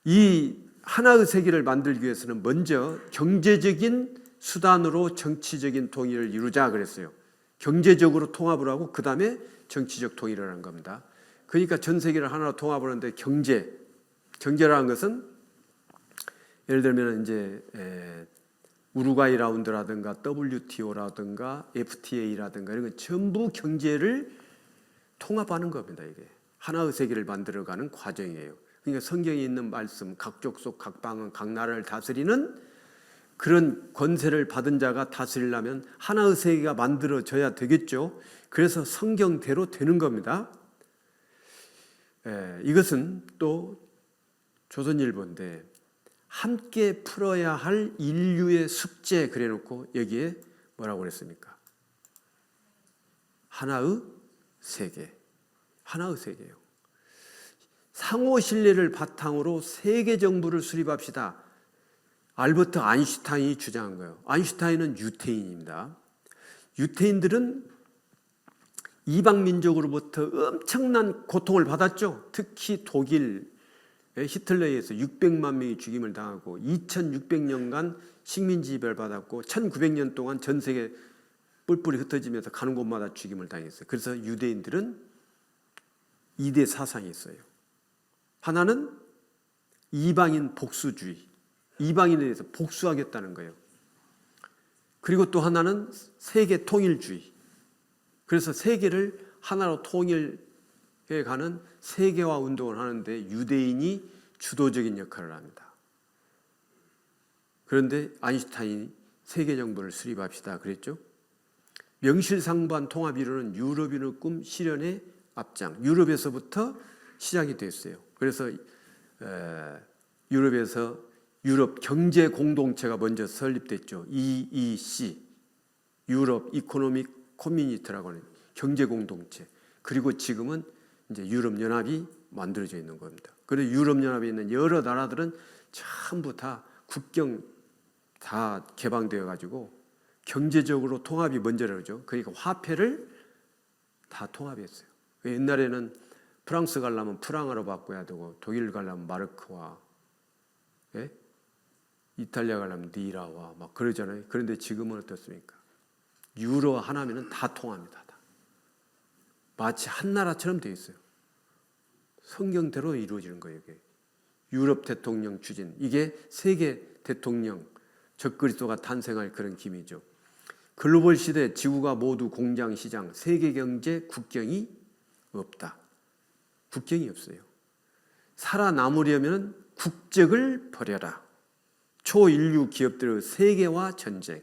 이 하나의 세계를 만들기 위해서는 먼저 경제적인 수단으로 정치적인 통일을 이루자 그랬어요. 경제적으로 통합을 하고 그 다음에 정치적 통일을 하는 겁니다. 그러니까 전 세계를 하나로 통합을 하는데, 경제라는 것은 예를 들면 이제 우루과이 라운드라든가 WTO라든가 FTA라든가 이런 건 전부 경제를 통합하는 겁니다. 이게 하나의 세계를 만들어가는 과정이에요. 그러니까 성경에 있는 말씀, 각 족속, 각 방언, 각 나라를 다스리는 그런 권세를 받은 자가 다스리려면 하나의 세계가 만들어져야 되겠죠. 그래서 성경대로 되는 겁니다. 이것은 또 조선일보인데, 함께 풀어야 할 인류의 숙제 그래놓고 여기에 뭐라고 그랬습니까? 하나의 세계. 하나의 세계예요. 상호 신뢰를 바탕으로 세계 정부를 수립합시다. 알버트 아인슈타인이 주장한 거예요. 아인슈타인은 유태인입니다. 유태인들은 이방 민족으로부터 엄청난 고통을 받았죠. 특히 독일 히틀러에 의해서 600만 명이 죽임을 당하고 2600년간 식민지배를 받았고 1900년 동안 전 세계 뿔뿔이 흩어지면서 가는 곳마다 죽임을 당했어요. 그래서 유대인들은 2대 사상이 있어요. 하나는 이방인 복수주의, 이방인에 대해서 복수하겠다는 거예요. 그리고 또 하나는 세계 통일주의. 그래서 세계를 하나로 통일해 가는 세계화 운동을 하는데 유대인이 주도적인 역할을 합니다. 그런데 아인슈타인이 세계 정부를 수립합시다 그랬죠. 명실상부한 통합 이루는 유럽인의 꿈 실현의 앞장, 유럽에서부터 시작이 됐어요. 그래서 유럽에서 유럽 경제 공동체가 먼저 설립됐죠. EEC, 유럽 이코노믹 커뮤니티라고 하는 경제 공동체. 그리고 지금은 이제 유럽 연합이 만들어져 있는 겁니다. 그래서 유럽 연합에 있는 여러 나라들은 전부 다 국경 다 개방되어 가지고 경제적으로 통합이 먼저라죠. 그러니까 화폐를 다 통합했어요. 옛날에는 프랑스 가려면 프랑으로 바꿔야 되고, 독일 가려면 마르크와, 이탈리아 가려면 리라와 막 그러잖아요. 그런데 지금은 어떻습니까? 유로 하나면은 다 통합니다. 다. 마치 한 나라처럼 되어 있어요. 성경대로 이루어지는 거예요. 이게. 유럽 대통령 추진, 이게 세계 대통령 적그리스도가 탄생할 그런 기미죠. 글로벌 시대, 지구가 모두 공장, 시장, 세계 경제, 국경이 없다. 국경이 없어요. 살아남으려면 국적을 버려라. 초인류 기업들의 세계화 전쟁.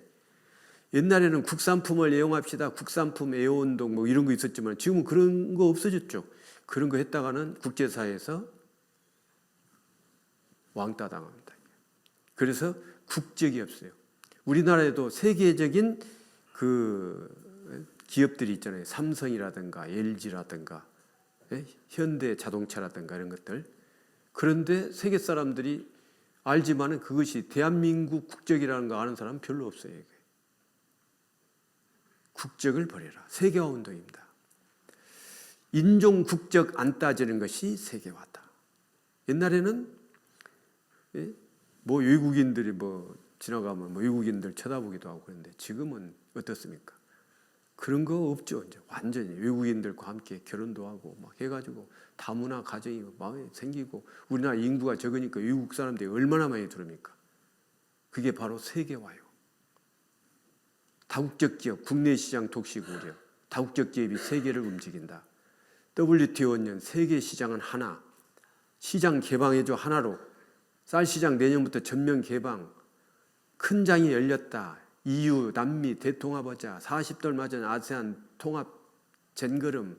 옛날에는 국산품을 애용합시다. 국산품 애호운동 뭐 이런 거 있었지만 지금은 그런 거 없어졌죠. 그런 거 했다가는 국제사회에서 왕따 당합니다. 그래서 국적이 없어요. 우리나라에도 세계적인 그 기업들이 있잖아요. 삼성이라든가 LG라든가 현대 자동차라든가 이런 것들. 그런데 세계 사람들이 알지만은 그것이 대한민국 국적이라는 거 아는 사람은 별로 없어요. 이게. 국적을 버려라. 세계화 운동입니다. 인종 국적 안 따지는 것이 세계화다. 옛날에는 뭐 외국인들이 뭐 지나가면 뭐 외국인들 쳐다보기도 하고 그런데 지금은 어떻습니까? 그런 거 없죠. 이제 완전히 외국인들과 함께 결혼도 하고 막 해가지고 다문화 가정이 마음에 생기고 우리나라 인구가 적으니까 외국 사람들이 얼마나 많이 들어옵니까? 그게 바로 세계화요. 다국적 기업, 국내 시장 독식 우려. 다국적 기업이 세계를 움직인다. WTO는 세계 시장은 하나. 시장 개방해줘 하나로. 쌀 시장 내년부터 전면 개방. 큰 장이 열렸다. EU, 남미 대통합하자. 40돌 맞은 아세안 통합 젠걸음.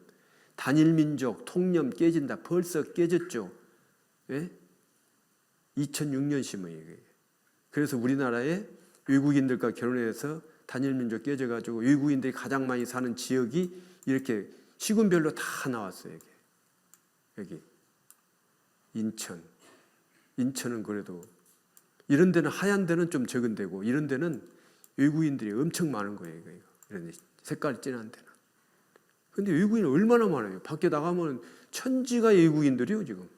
단일민족 통념 깨진다. 벌써 깨졌죠. 예? 2006년심은 이게. 그래서 우리나라에 외국인들과 결혼해서 단일민족 깨져가지고 외국인들이 가장 많이 사는 지역이 이렇게 시군별로 다 나왔어요. 여기 인천은 그래도 이런 데는 하얀 데는 좀 적은 데고 이런 데는 외국인들이 엄청 많은 거예요. 이런 색깔이 진한 데는. 근데 외국인은 얼마나 많아요. 밖에 나가면 천지가 외국인들이요 지금.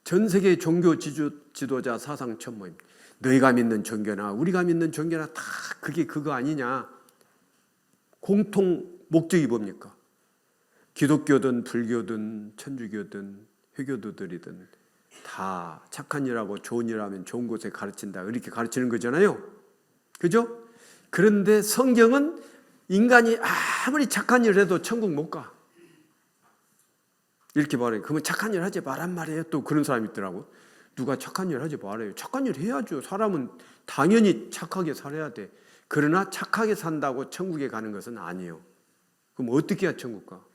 전 세계 종교 지도자 사상 천모임. 너희가 믿는 종교나 우리가 믿는 종교나 다 그게 그거 아니냐. 공통 목적이 뭡니까? 기독교든 불교든 천주교든 회교도들이든 다 착한 일하고 좋은 일하면 좋은 곳에 가르친다. 이렇게 가르치는 거잖아요. 그죠? 그런데 성경은 인간이 아무리 착한 일을 해도 천국 못 가. 이렇게 말해요. 그러면 착한 일 하지 말란 말이에요. 또 그런 사람이 있더라고. 누가 착한 일 하지 말아요. 착한 일 해야죠. 사람은 당연히 착하게 살아야 돼. 그러나 착하게 산다고 천국에 가는 것은 아니에요. 그럼 어떻게 해야 천국 가?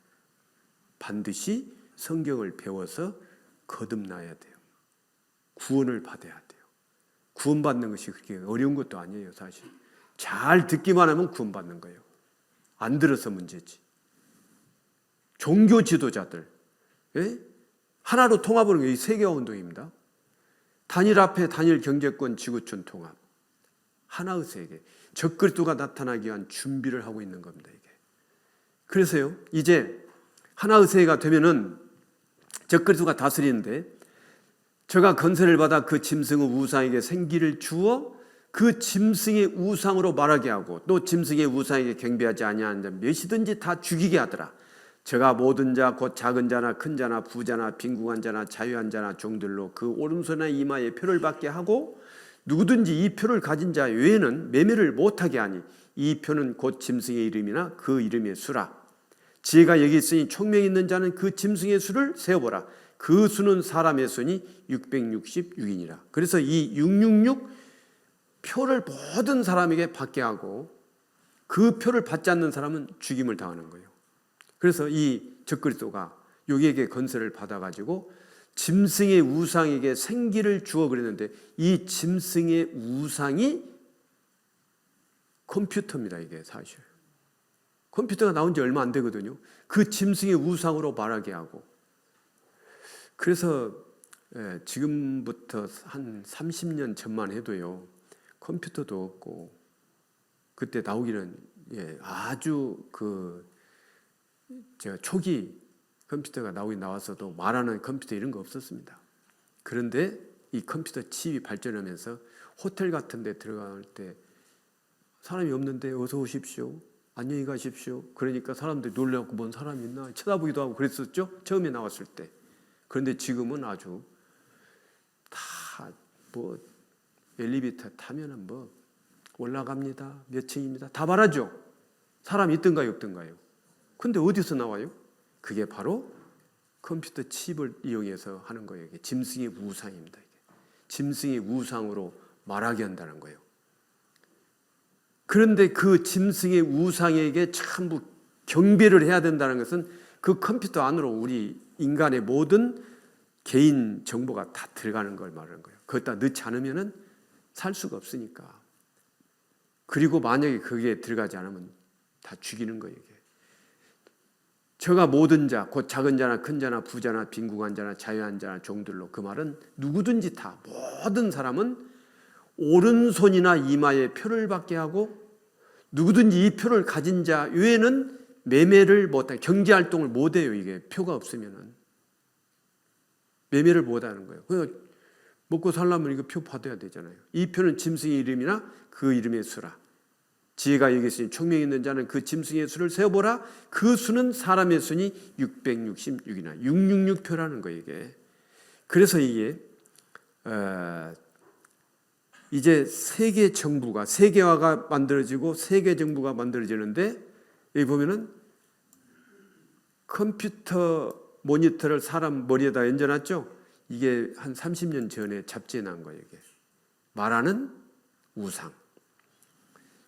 반드시 성경을 배워서 거듭나야 돼요. 구원을 받아야 돼요. 구원받는 것이 그렇게 어려운 것도 아니에요. 사실 잘 듣기만 하면 구원받는 거예요. 안 들어서 문제지. 종교 지도자들 하나로 통합하는 게 세계화운동입니다. 단일 화폐, 단일 경제권, 지구촌 통합. 하나의 세계. 적그리스도가 나타나기 위한 준비를 하고 있는 겁니다. 이게. 그래서요, 이제 하나의 세계가 되면은 적그리스도가 다스리는데 저가 건설을 받아 그 짐승의 우상에게 생기를 주어 그 짐승의 우상으로 말하게 하고 또 짐승의 우상에게 경배하지 아니하는 자 몇이든지 다 죽이게 하더라. 저가 모든 자 곧 작은 자나 큰 자나 부자나 빈궁한 자나 자유한 자나 종들로 그 오른손이나 이마에 표를 받게 하고 누구든지 이 표를 가진 자 외에는 매매를 못하게 하니 이 표는 곧 짐승의 이름이나 그 이름의 수라. 지혜가 여기 있으니 총명이 있는 자는 그 짐승의 수를 세어보라. 그 수는 사람의 수니 666이니라. 그래서 이 666 표를 모든 사람에게 받게 하고 그 표를 받지 않는 사람은 죽임을 당하는 거예요. 그래서 이 적그리스도가 여기에게 건설을 받아가지고 짐승의 우상에게 생기를 주어 그랬는데 이 짐승의 우상이 컴퓨터입니다. 이게 사실 컴퓨터가 나온 지 얼마 안 되거든요. 그 짐승의 우상으로 말하게 하고 그래서 지금부터 한 30년 전만 해도요 컴퓨터도 없고 그때 나오기는 아주 제가 초기 컴퓨터가 나왔어도 말하는 컴퓨터 이런 거 없었습니다. 그런데 이 컴퓨터 칩이 발전하면서 호텔 같은 데 들어갈 때 사람이 없는데 어서 오십시오. 안녕히 가십시오. 그러니까 사람들이 놀라고 뭔 사람이 있나 쳐다보기도 하고 그랬었죠. 처음에 나왔을 때. 그런데 지금은 아주 다 엘리베이터 타면은 올라갑니다. 몇 층입니다. 다 말하죠. 사람이 있든가요 없든가요. 근데 어디서 나와요? 그게 바로 컴퓨터 칩을 이용해서 하는 거예요. 이게 짐승의 우상입니다. 이게. 짐승의 우상으로 말하게 한다는 거예요. 그런데 그 짐승의 우상에게 전부 경배를 해야 된다는 것은 그 컴퓨터 안으로 우리 인간의 모든 개인 정보가 다 들어가는 걸 말하는 거예요. 그것다 넣지 않으면 살 수가 없으니까. 그리고 만약에 그게 들어가지 않으면 다 죽이는 거예요. 이게. 저가 모든 자, 곧 작은 자나 큰 자나 부자나 빈궁한 자나 자유한 자나 종들로 그 말은 누구든지 다 모든 사람은 오른손이나 이마에 표를 받게 하고 누구든지 이 표를 가진 자 외에는 매매를 못해 경제활동을 못해요. 이게 표가 없으면은 매매를 못하는 거예요. 그러니까 먹고 살려면 이거 표 받아야 되잖아요. 이 표는 짐승의 이름이나 그 이름의 수라. 지혜가 여기 있으니 총명이 있는 자는 그 짐승의 수를 세어보라. 그 수는 사람의 수니 666이나 666표라는 거예요. 이게. 그래서 이게 이제 세계 정부가 세계화가 만들어지고 세계 정부가 만들어지는데 여기 보면은 컴퓨터 모니터를 사람 머리에다 얹어놨죠. 이게 한 30년 전에 잡지에 난 거예요. 이게 말하는 우상.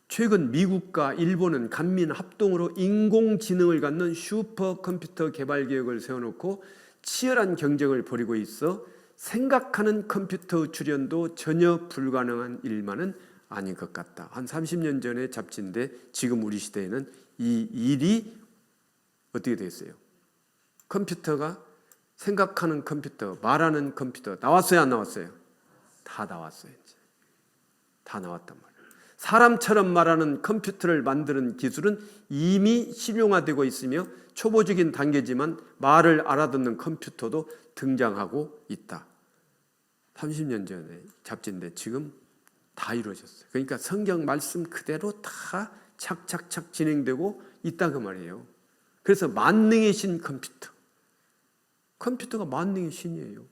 최근 미국과 일본은 간민 합동으로 인공지능을 갖는 슈퍼컴퓨터 개발 계획을 세워놓고 치열한 경쟁을 벌이고 있어 생각하는 컴퓨터 출현도 전혀 불가능한 일만은 아닌 것 같다. 한 30년 전에 잡지인데 지금 우리 시대에는 이 일이 어떻게 됐어요? 컴퓨터가 생각하는 컴퓨터, 말하는 컴퓨터 나왔어요, 안 나왔어요? 다 나왔어요. 이제. 다 나왔단 말이에요. 사람처럼 말하는 컴퓨터를 만드는 기술은 이미 실용화되고 있으며 초보적인 단계지만 말을 알아듣는 컴퓨터도 등장하고 있다. 30년 전에 잡지인데 지금 다 이루어졌어요. 그러니까 성경 말씀 그대로 다 착착착 진행되고 있다 그 말이에요. 그래서 만능의 신 컴퓨터. 컴퓨터가 만능의 신이에요.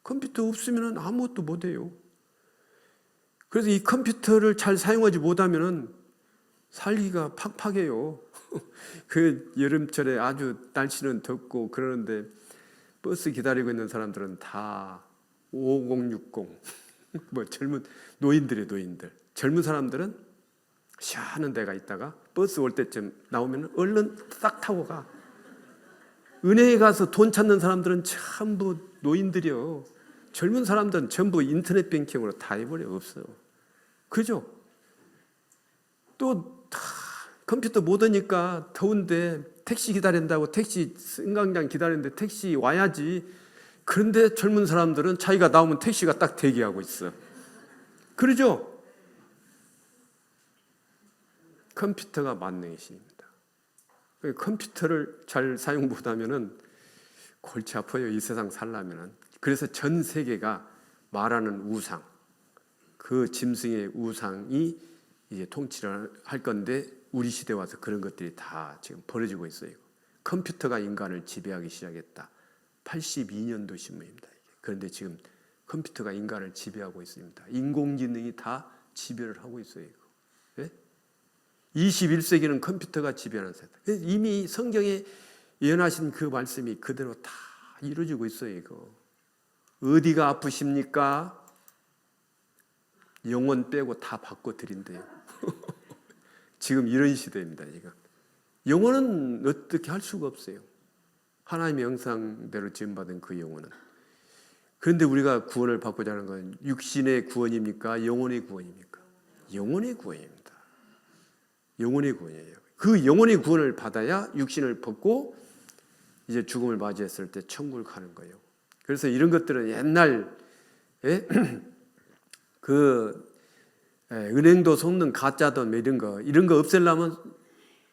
컴퓨터 없으면 아무것도 못해요. 그래서 이 컴퓨터를 잘 사용하지 못하면 살기가 팍팍해요. 그 여름철에 아주 날씨는 덥고 그러는데 버스 기다리고 있는 사람들은 다 5060 뭐 젊은 노인들. 젊은 사람들은 시원한 데가 있다가 버스 올 때쯤 나오면 얼른 딱 타고 가. 은행에 가서 돈 찾는 사람들은 전부 노인들이요. 젊은 사람들은 전부 인터넷 뱅킹으로 다 해버려. 없어. 그죠? 또 다 컴퓨터 못 오니까 더운데 택시 기다린다고 택시 승강장 기다리는데 택시 와야지. 그런데 젊은 사람들은 자기가 나오면 택시가 딱 대기하고 있어. 그러죠? 컴퓨터가 만능의 신입니다. 컴퓨터를 잘 사용 못하면은 골치 아파요. 이 세상 살려면은. 그래서 전 세계가 말하는 우상, 그 짐승의 우상이 이제 통치를 할 건데 우리 시대 와서 그런 것들이 다 지금 벌어지고 있어요. 컴퓨터가 인간을 지배하기 시작했다. 82년도 신문입니다. 그런데 지금 컴퓨터가 인간을 지배하고 있습니다. 인공지능이 다 지배를 하고 있어요. 네? 21세기는 컴퓨터가 지배하는 세대. 이미 성경에 예언하신 그 말씀이 그대로 다 이루어지고 있어요. 이거. 어디가 아프십니까? 영혼 빼고 다 바꿔드린대요. 지금 이런 시대입니다. 이거. 영혼은 어떻게 할 수가 없어요. 하나님의 형상대로 지음받은 그 영혼은. 그런데 우리가 구원을 받고자 하는 건 육신의 구원입니까? 영혼의 구원입니까? 영혼의 구원입니다. 영혼의 구원이에요. 그 영혼의 구원을 받아야 육신을 벗고 이제 죽음을 맞이했을 때 천국을 가는 거예요. 그래서 이런 것들은 옛날에 그 은행도 속는 가짜돈 이런 거 없애려면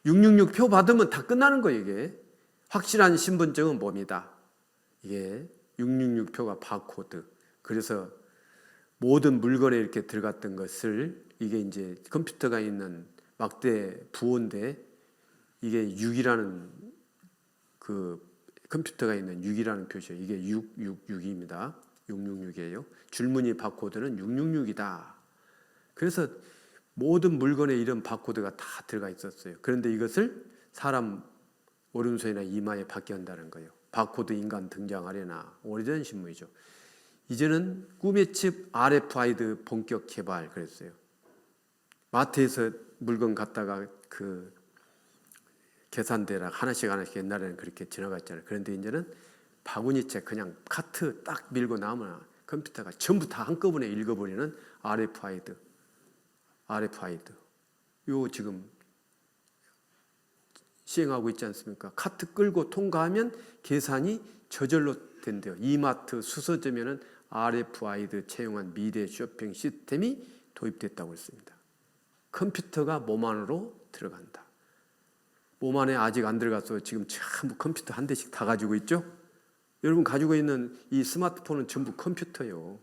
666 표 받으면 다 끝나는 거예요. 이게 확실한 신분증은 뭡니다. 이게 666 표가 바코드. 그래서 모든 물건에 이렇게 들어갔던 것을 이게 이제 컴퓨터가 있는 막대 부호인데 이게 6이라는 그 컴퓨터가 있는 6이라는 표시예요. 이게 666입니다. 666이에요. 줄무늬 바코드는 666이다. 그래서 모든 물건에 이런 바코드가 다 들어가 있었어요. 그런데 이것을 사람 오른손이나 이마에 받게 한다는 거예요. 바코드 인간 등장하려나. 오래전 신문이죠. 이제는 꿈의 칩 RFID 본격 개발 그랬어요. 마트에서 물건 갖다가 그 계산대랑 하나씩 옛날에는 그렇게 지나갔잖아요. 그런데 이제는 바구니채 그냥 카트 딱 밀고 나오면 컴퓨터가 전부 다 한꺼번에 읽어버리는 RFID. 요 지금 시행하고 있지 않습니까? 카트 끌고 통과하면 계산이 저절로 된대요. 이마트 수서점에는 RFID 채용한 미래 쇼핑 시스템이 도입됐다고 했습니다. 컴퓨터가 몸 안으로 들어간다. 몸 안에 아직 안 들어가서 지금 전부 컴퓨터 한 대씩 다 가지고 있죠? 여러분 가지고 있는 이 스마트폰은 전부 컴퓨터예요.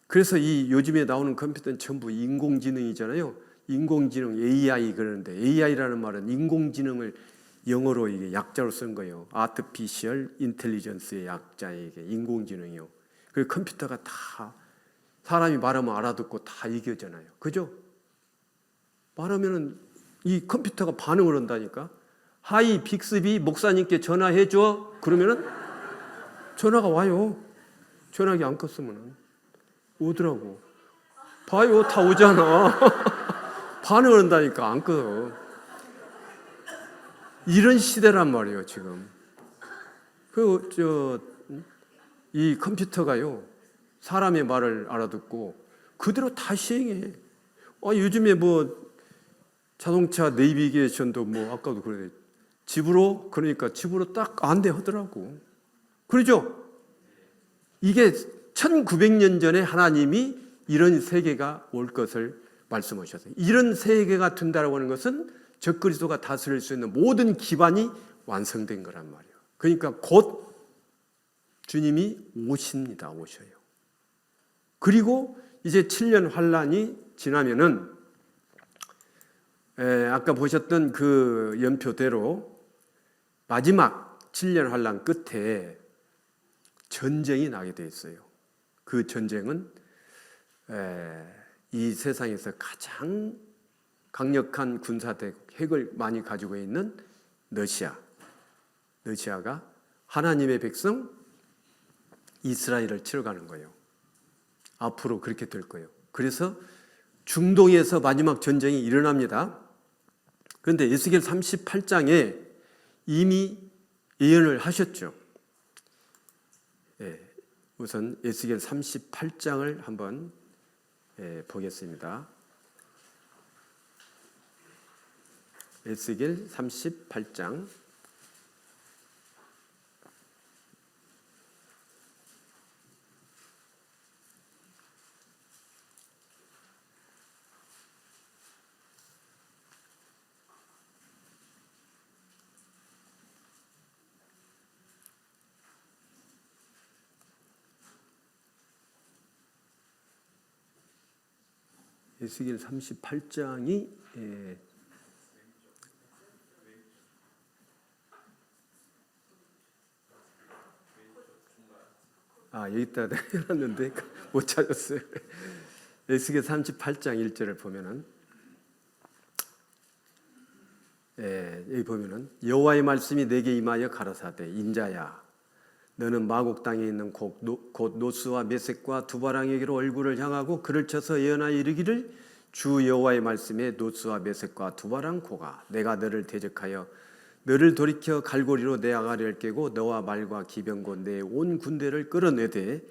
그래서 이 요즘에 나오는 컴퓨터는 전부 인공지능이잖아요. 인공지능 AI 그러는데 AI라는 말은 인공지능을 영어로 이게 약자로 쓴 거예요. Artificial Intelligence의 약자예요. 이게 인공지능이요. 그 컴퓨터가 다 사람이 말하면 알아듣고 다 얘기하잖아요. 그죠? 말하면은 이 컴퓨터가 반응을 한다니까. 하이 빅스비 목사님께 전화해줘. 그러면은 전화가 와요. 전화기 안 껐으면 오더라고. 봐요, 다 오잖아. 반응을 한다니까 안 꺼. 이런 시대란 말이에요 지금. 이 컴퓨터가요 사람의 말을 알아듣고 그대로 다 시행해. 요즘에 뭐 자동차 내비게이션도 뭐 아까도 그래 집으로 딱 안대 하더라고. 그러죠? 이게 1900년 전에 하나님이 이런 세계가 올 것을 말씀하셨어요. 이런 세계가 된다고 하는 것은 적그리스도가 다스릴 수 있는 모든 기반이 완성된 거란 말이에요. 그러니까 곧 주님이 오십니다. 오셔요. 그리고 이제 7년 환란이 지나면은 아까 보셨던 그 연표대로 마지막 7년 환란 끝에 전쟁이 나게 돼 있어요. 그 전쟁은 이 세상에서 가장 강력한 군사대국 핵을 많이 가지고 있는 러시아가 하나님의 백성 이스라엘을 치러 가는 거예요. 앞으로 그렇게 될 거예요. 그래서 중동에서 마지막 전쟁이 일어납니다. 그런데 에스겔 38장에 이미 예언을 하셨죠. 우선 에스겔 38장을 한번 보겠습니다. 에스겔 38장 에스겔 38장이 여기다 해놨는데 못 찾았어요. 에스겔 38장 1절을 보면은 여기 보면은 여호와의 말씀이 내게 임하여 가라사대 인자야 너는 마곡 땅에 있는 곧 노스와 메섹과 두바랑에게로 얼굴을 향하고 그를 쳐서 예언하여 이르기를 주 여호와의 말씀에 노스와 메섹과 두바랑 고가 내가 너를 대적하여 너를 돌이켜 갈고리로 내 아가리를 깨고 너와 말과 기병과 내 온 군대를 끌어내되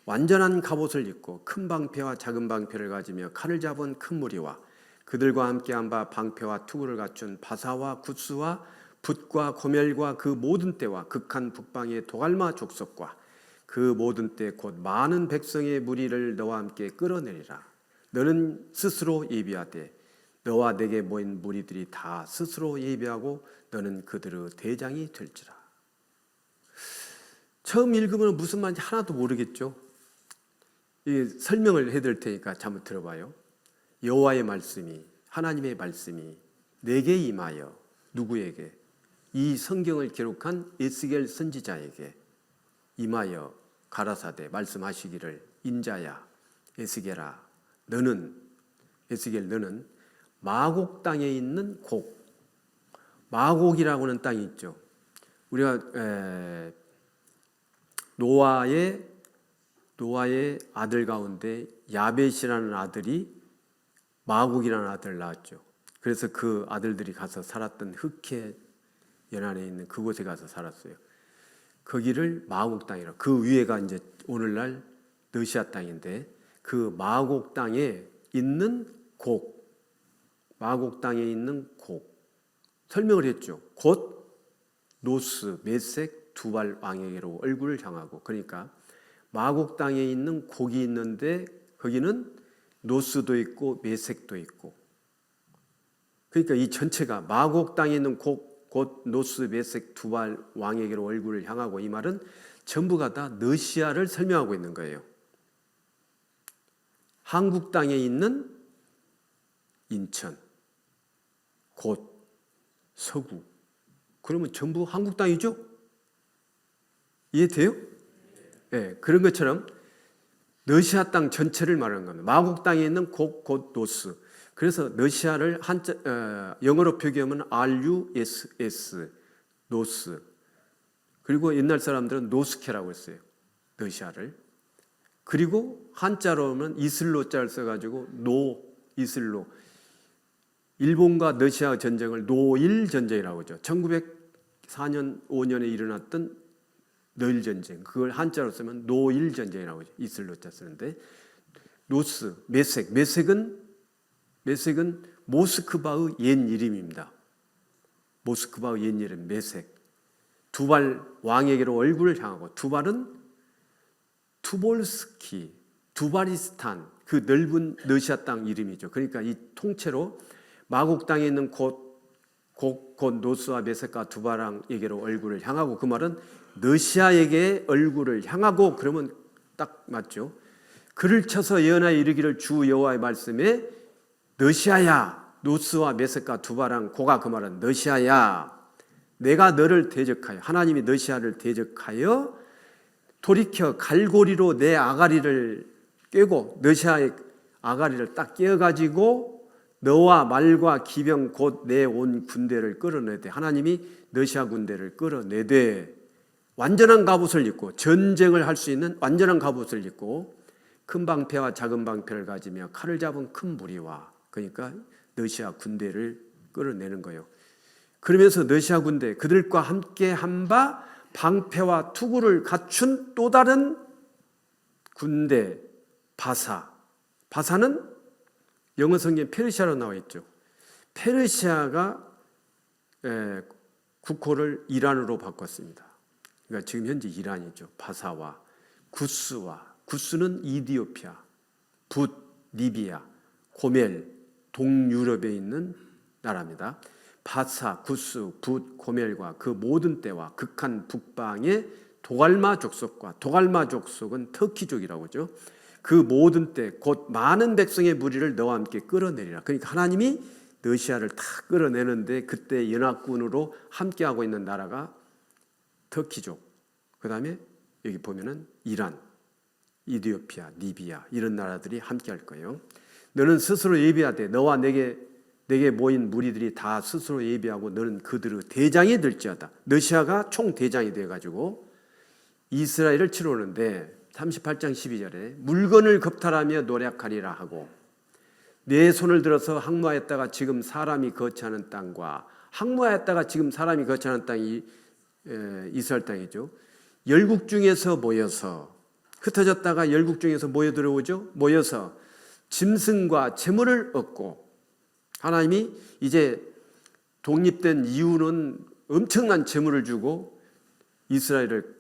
완전한 갑옷을 입고 큰 방패와 작은 방패를 가지며 칼을 잡은 큰 무리와 그들과 함께한 바 방패와 투구를 갖춘 바사와 굿스와 붓과 고멜과 그 모든 때와 극한 북방의 도갈마 족속과 그 모든 때 곧 많은 백성의 무리를 너와 함께 끌어내리라. 너는 스스로 예비하되 너와 내게 모인 무리들이 다 스스로 예비하고 너는 그들의 대장이 될지라. 처음 읽으면 무슨 말인지 하나도 모르겠죠. 설명을 해드릴 테니까 한번 들어봐요. 여호와의 말씀이 하나님의 말씀이 내게 임하여 누구에게? 이 성경을 기록한 에스겔 선지자에게 임하여 가라사대 말씀하시기를 인자야 에스겔아 너는 마곡 땅에 있는 곡 마곡이라고 하는 땅이 있죠. 우리가 노아의 아들 가운데 야벳이라는 아들이 마곡이라는 아들을 낳았죠. 그래서 그 아들들이 가서 살았던 흑해 연안에 있는 그곳에 가서 살았어요. 거기를 마곡 땅이라. 그 위에가 이제 오늘날 러시아 땅인데 그 마곡 땅에 있는 곡, 마곡 땅에 있는 곡 설명을 했죠. 곧 노스, 메섹, 두발 왕에게로 얼굴을 향하고 그러니까 마곡 땅에 있는 곡이 있는데 거기는 노스도 있고 메섹도 있고 그러니까 이 전체가 마곡 땅에 있는 곡 곧 노스, 메섹, 두발 왕에게로 얼굴을 향하고 이 말은 전부가 다 러시아를 설명하고 있는 거예요. 한국 땅에 있는 인천, 곧 서구 그러면 전부 한국 땅이죠? 이해돼요? 네, 그런 것처럼 러시아 땅 전체를 말하는 겁니다. 마곡 땅에 있는 곧 노스 그래서 러시아를 영어로 표기하면 RUSS, 노스. 그리고 옛날 사람들은 노스케라고 했어요. 러시아를. 그리고 한자로는 이슬로자를 써가지고 노이슬로. 일본과 러시아 전쟁을 노일 전쟁이라고 하죠. 1904년 5년에 일어났던 노일 전쟁. 그걸 한자로 쓰면 노일 전쟁이라고 하죠. 이슬로자 쓰는데 노스, 메색은 모스크바의 옛 이름입니다. 모스크바의 옛 이름 메색. 두발 왕에게로 얼굴을 향하고 두발은 투볼스키, 두바리스탄 그 넓은 러시아 땅 이름이죠. 그러니까 이 통째로 마국 땅에 있는 곧 노스와 메색과 두바랑에게로 얼굴을 향하고 그 말은 러시아에게 얼굴을 향하고 그러면 딱 맞죠. 그를 쳐서 예언하여 이르기를 주 여호와의 말씀에 러시아야 노스와 메색과 두바랑 고가 그 말은 러시아야 내가 너를 대적하여 하나님이 러시아를 대적하여 돌이켜 갈고리로 내 아가리를 꿰고 러시아의 아가리를 딱 꿰어가지고 너와 말과 기병 곧 내 온 군대를 끌어내되 하나님이 러시아 군대를 끌어내되 완전한 갑옷을 입고 전쟁을 할 수 있는 완전한 갑옷을 입고 큰 방패와 작은 방패를 가지며 칼을 잡은 큰 무리와 그러니까 러시아 군대를 끌어내는 거예요. 그러면서 러시아 군대 그들과 함께 한 바 방패와 투구를 갖춘 또 다른 군대 바사는 영어 성경 페르시아로 나와 있죠. 페르시아가 국호를 이란으로 바꿨습니다. 그러니까 지금 현재 이란이죠. 바사와 구스는 이디오피아, 붓, 리비아, 고멜, 동유럽에 있는 나라입니다. 바사, 구스, 붓, 고멜과 그 모든 때와 극한 북방의 도갈마 족속은 터키족이라고 하죠. 그 모든 때 곧 많은 백성의 무리를 너와 함께 끌어내리라. 그러니까 하나님이 러시아를 다 끌어내는데 그때 연합군으로 함께하고 있는 나라가 터키족. 그 다음에 여기 보면은 이란, 이디오피아, 리비아 이런 나라들이 함께할 거예요. 너는 스스로 예비하되 너와 내게 모인 무리들이 다 스스로 예비하고 너는 그들의 대장이 될지어다. 러시아가 총 대장이 돼가지고 이스라엘을 치러 오는데 38장 12절에 물건을 겁탈하며 노력하리라 하고 내 손을 들어서 항모하였다가 지금 사람이 거처하는 땅과 항모하였다가 지금 사람이 거처하는 땅이 이스라엘 땅이죠. 열국 중에서 모여서 흩어졌다가 열국 중에서 모여 들어오죠. 모여서 짐승과 재물을 얻고 하나님이 이제 독립된 이유는 엄청난 재물을 주고 이스라엘을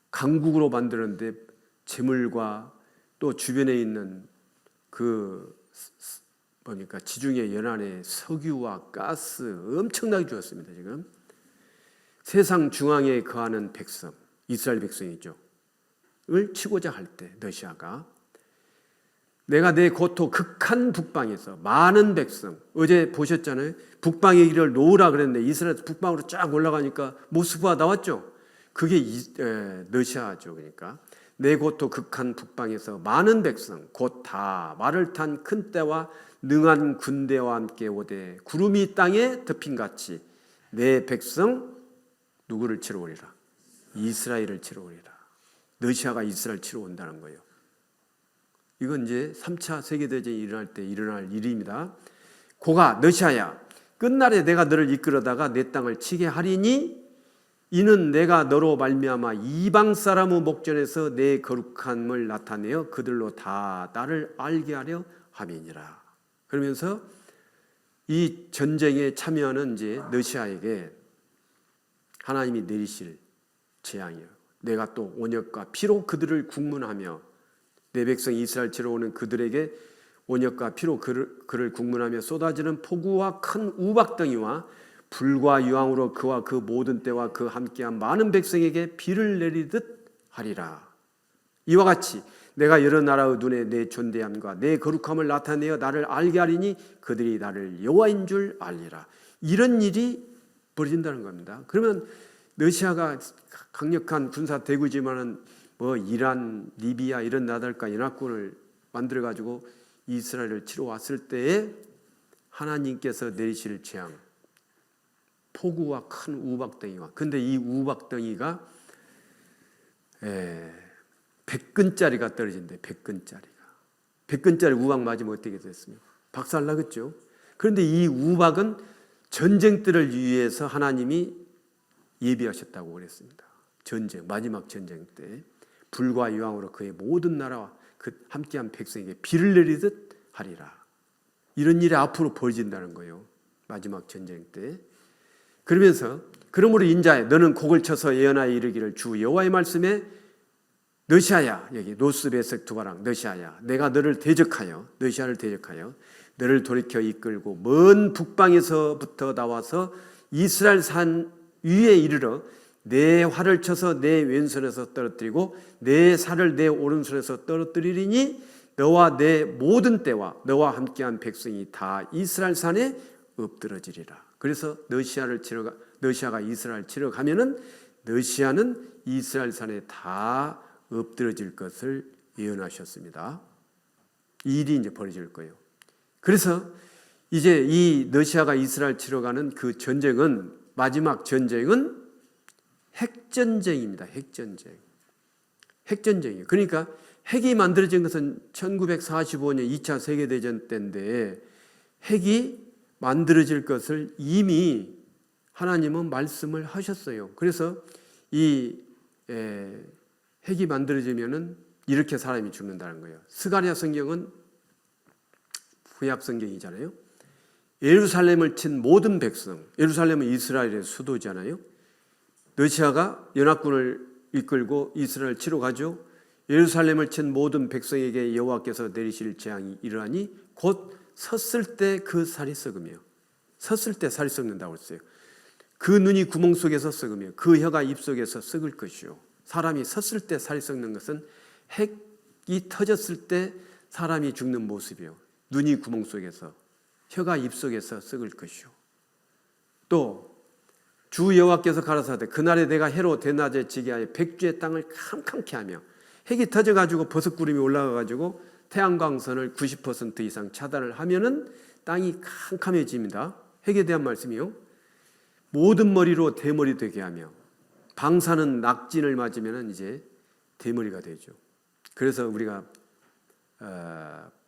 강국으로 만드는데 재물과 또 주변에 있는 지중해 연안에 석유와 가스 엄청나게 주었습니다. 지금 세상 중앙에 거하는 백성, 이스라엘 백성이죠. 을 치고자 할 때 러시아가 내가 내 고토 극한 북방에서 많은 백성 어제 보셨잖아요. 북방의 길을 놓으라 그랬는데 이스라엘 북방으로 쫙 올라가니까 모스크바 나왔죠. 그게 러시아죠. 그러니까 내 고토 극한 북방에서 많은 백성 곧 다 말을 탄 큰 떼와 능한 군대와 함께 오되 구름이 땅에 덮인같이 내 백성 누구를 치러 오리라? 이스라엘을 치러 오리라. 러시아가 이스라엘 치러 온다는 거예요. 이건 이제 3차 세계대전이 일어날 때 일어날 일입니다. 고가 러시아야 끝날에 내가 너를 이끌어다가 내 땅을 치게 하리니 이는 내가 너로 말미암아 이방 사람의 목전에서 내 거룩함을 나타내어 그들로 다 나를 알게 하려 함이니라. 그러면서 이 전쟁에 참여하는 이제 러시아에게 하나님이 내리실 재앙이에요. 내가 또 온역과 피로 그들을 국문하며 내 백성 이스라엘 치러 오는 그들에게 온역과 피로 그를 국문하며 쏟아지는 폭우와 큰 우박덩이와 불과 유황으로 그와 그 모든 때와 그 함께한 많은 백성에게 비를 내리듯 하리라. 이와 같이 내가 여러 나라의 눈에 내 존대함과 내 거룩함을 나타내어 나를 알게 하리니 그들이 나를 여호와인 줄 알리라. 이런 일이 벌어진다는 겁니다. 그러면 러시아가 강력한 군사 대국이지만은 이란, 리비아 이런 나라들과 연합군을 만들어 가지고 이스라엘을 치러 왔을 때에 하나님께서 내리실 재앙, 폭우와 큰 우박덩이와, 근데 이 우박덩이가 100근짜리가 떨어진대. 100근짜리 우박 맞으면 어떻게 됐습니까? 박살나겠죠. 그런데 이 우박은 전쟁들을 위해서 하나님이 예비하셨다고 그랬습니다. 전쟁, 마지막 전쟁 때 불과 유황으로 그의 모든 나라와 그 함께한 백성에게 비를 내리듯 하리라. 이런 일이 앞으로 벌어진다는 거예요. 마지막 전쟁 때. 그러면서 그러므로 인자야 너는 곡을 쳐서 예언하여 이르기를 주 여호와의 말씀에 너시아야, 여기 노스베색 두바랑 너시아야, 내가 너를 대적하여, 너시아를 대적하여 너를 돌이켜 이끌고 먼 북방에서부터 나와서 이스라엘 산 위에 이르러 내 활을 쳐서 내 왼손에서 떨어뜨리고 내 살을 내 오른손에서 떨어뜨리리니 너와 내 모든 때와 너와 함께한 백성이 다 이스라엘 산에 엎드러지리라. 그래서 너시아가 이스라엘 치러 가면은 너시아는 이스라엘 산에 다 엎드러질 것을 예언하셨습니다. 이 일이 이제 벌어질 거예요. 그래서 이제 이 너시아가 이스라엘 치러 가는 그 전쟁은, 마지막 전쟁은 핵전쟁입니다. 핵전쟁이에요. 그러니까 핵이 만들어진 것은 1945년 2차 세계대전 때인데 핵이 만들어질 것을 이미 하나님은 말씀을 하셨어요. 그래서 이 핵이 만들어지면은 이렇게 사람이 죽는다는 거예요. 스가랴 성경은 구약 성경이잖아요. 예루살렘을 친 모든 백성, 예루살렘은 이스라엘의 수도잖아요. 너시아가 연합군을 이끌고 이스라엘 치러 가죠. 예루살렘을 친 모든 백성에게 여호와께서 내리실 재앙이 이러하니 곧 섰을 때 그 살이 썩으며, 섰을 때 살이 썩는다고 했어요. 그 눈이 구멍 속에서 썩으며 그 혀가 입 속에서 썩을 것이요. 사람이 섰을 때 살이 썩는 것은 핵이 터졌을 때 사람이 죽는 모습이요. 눈이 구멍 속에서, 혀가 입 속에서 썩을 것이요. 또 주 여호와께서 가라사대 그날에 내가 해로 대낮에 지게 하여 백주의 땅을 캄캄케 하며, 핵이 터져가지고 버섯구름이 올라가가지고 태양광선을 90% 이상 차단을 하면은 땅이 캄캄해집니다. 핵에 대한 말씀이요. 모든 머리로 대머리 되게 하며, 방사는 낙진을 맞으면 이제 대머리가 되죠. 그래서 우리가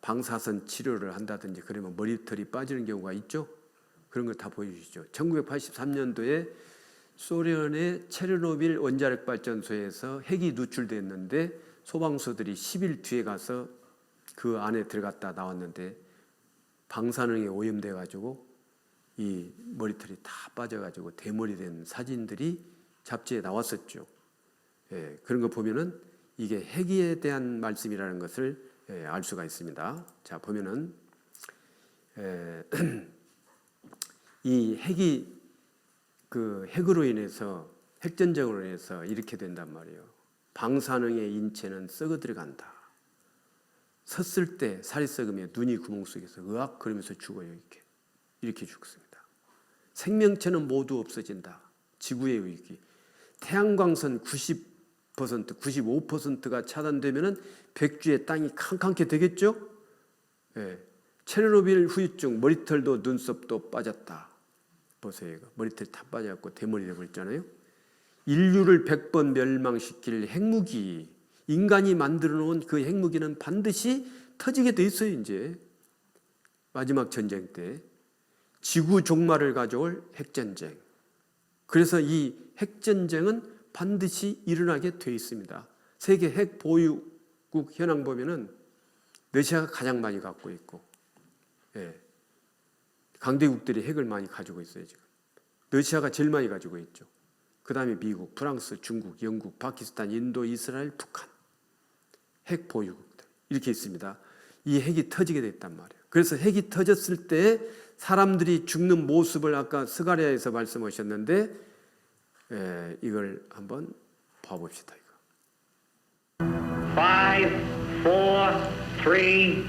방사선 치료를 한다든지 그러면 머리털이 빠지는 경우가 있죠. 그런 걸 다 보여주시죠. 1983년도에 소련의 체르노빌 원자력 발전소에서 핵이 누출됐는데 소방서들이 10일 뒤에 가서 그 안에 들어갔다 나왔는데 방사능에 오염돼 가지고 이 머리털이 다 빠져가지고 대머리 된 사진들이 잡지에 나왔었죠. 예, 그런 거 보면은 이게 핵에 대한 말씀이라는 것을 알 수가 있습니다. 자, 보면은 이 핵이 그 핵으로 인해서, 핵전쟁으로 인해서 이렇게 된단 말이에요. 방사능의 인체는 썩어 들어간다. 섰을 때 살이 썩으며 눈이 구멍 속에서 으악 그러면서 죽어요. 이렇게 죽습니다. 생명체는 모두 없어진다. 지구의 위기. 태양광선 90%, 95%가 차단되면은 백주의 땅이 캄캄케 되겠죠? 예. 체르노빌 후유증, 머리털도 눈썹도 빠졌다. 보세요. 머리털이 다 빠져갖고 대머리 되어버렸잖아요. 인류를 100번 멸망시킬 핵무기, 인간이 만들어 놓은 그 핵무기는 반드시 터지게 돼 있어요. 이제 마지막 전쟁 때 지구 종말을 가져올 핵전쟁. 그래서 이 핵전쟁은 반드시 일어나게 돼 있습니다. 세계 핵 보유국 현황 보면은 러시아가 가장 많이 갖고 있고, 예. 강대국들이 핵을 많이 가지고 있어요. 지금 러시아가 제일 많이 가지고 있죠. 그 다음에 미국, 프랑스, 중국, 영국, 파키스탄, 인도, 이스라엘, 북한 핵 보유국들 이렇게 있습니다. 이 핵이 터지게 됐단 말이에요. 그래서 핵이 터졌을 때 사람들이 죽는 모습을 아까 스가랴에서 말씀하셨는데 이걸 한번 봐봅시다. 이거. 5, 4, 3, 2,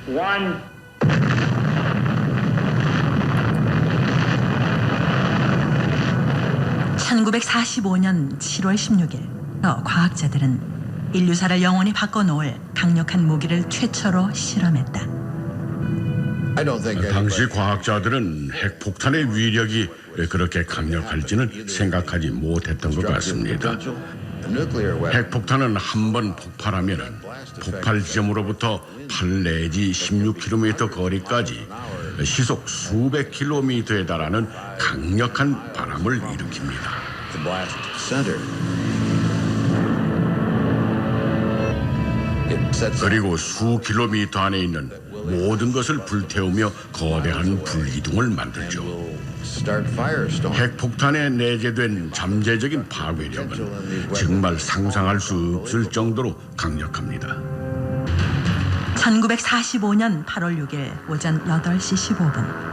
1. 1945년 7월 16일 과학자들은 인류사를 영원히 바꿔놓을 강력한 무기를 최초로 실험했다. 당시 과학자들은 핵폭탄의 위력이 그렇게 강력할지는 생각하지 못했던 것 같습니다. 핵폭탄은 한 번 폭발하면 폭발 지점으로부터 8 내지 16km 거리까지 시속 수백 킬로미터에 달하는 강력한 바람을 일으킵니다. 그리고 수 킬로미터 안에 있는 모든 것을 불태우며 거대한 불기둥을 만들죠. 핵폭탄에 내재된 잠재적인 파괴력은 정말 상상할 수 없을 정도로 강력합니다. 1945년 8월 6일 오전 8시 15분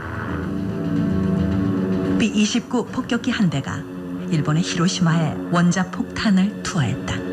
B-29 폭격기 한 대가 일본의 히로시마에 원자 폭탄을 투하했다.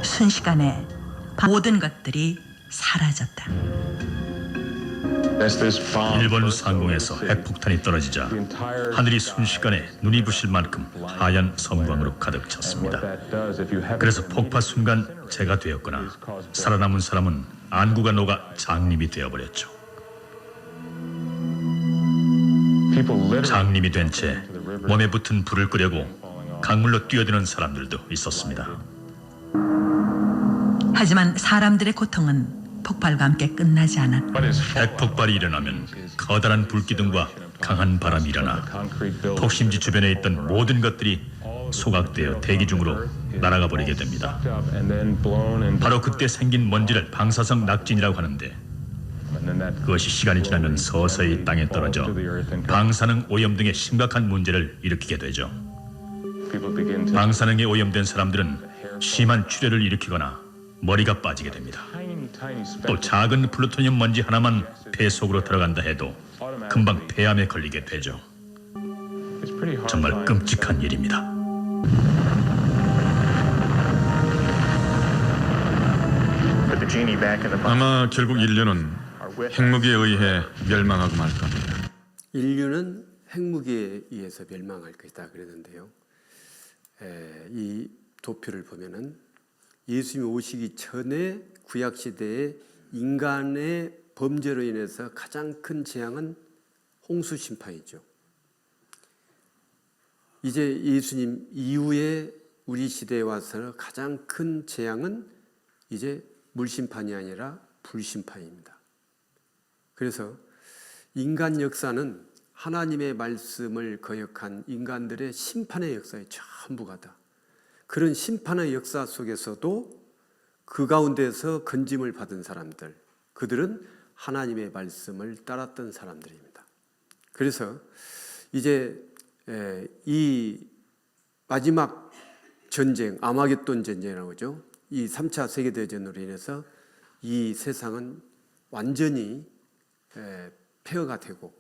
순식간에 모든 것들이 사라졌다. 일본 상공에서 핵폭탄이 떨어지자 하늘이 순식간에 눈이 부실 만큼 하얀 섬광으로 가득 찼습니다. 그래서 폭파 순간 제가 되었거나 살아남은 사람은 안구가 녹아 장님이 되어버렸죠. 장님이 된 채 몸에 붙은 불을 끄려고 강물로 뛰어드는 사람들도 있었습니다. 하지만 사람들의 고통은 폭발과 함께 끝나지 않았다. 핵폭발이 일어나면 커다란 불기둥과 강한 바람이 일어나 폭심지 주변에 있던 모든 것들이 소각되어 대기 중으로 날아가 버리게 됩니다. 바로 그때 생긴 먼지를 방사성 낙진이라고 하는데 그것이 시간이 지나면 서서히 땅에 떨어져 방사능 오염 등의 심각한 문제를 일으키게 되죠. 방사능에 오염된 사람들은 심한 출혈을 일으키거나 머리가 빠지게 됩니다. 또 작은 플루토늄 먼지 하나만 폐 속으로 들어간다 해도 금방 폐암에 걸리게 되죠. 정말 끔찍한 일입니다. 아마 결국 인류는 핵무기에 의해 멸망하고 말 겁니다. 인류는 핵무기에 의해서 멸망할 것이다 그랬는데요. 이 도표를 보면은 예수님이 오시기 전에 구약 시대에 인간의 범죄로 인해서 가장 큰 재앙은 홍수 심판이죠. 이제 예수님 이후에 우리 시대에 와서 가장 큰 재앙은 이제 물심판이 아니라 불심판입니다. 그래서 인간 역사는 하나님의 말씀을 거역한 인간들의 심판의 역사의 전부가 다. 그런 심판의 역사 속에서도 그 가운데서 건짐을 받은 사람들, 그들은 하나님의 말씀을 따랐던 사람들입니다. 그래서 이제 이 마지막 전쟁, 아마겟돈 전쟁이라고 하죠. 이 3차 세계대전으로 인해서 이 세상은 완전히 폐허가 되고,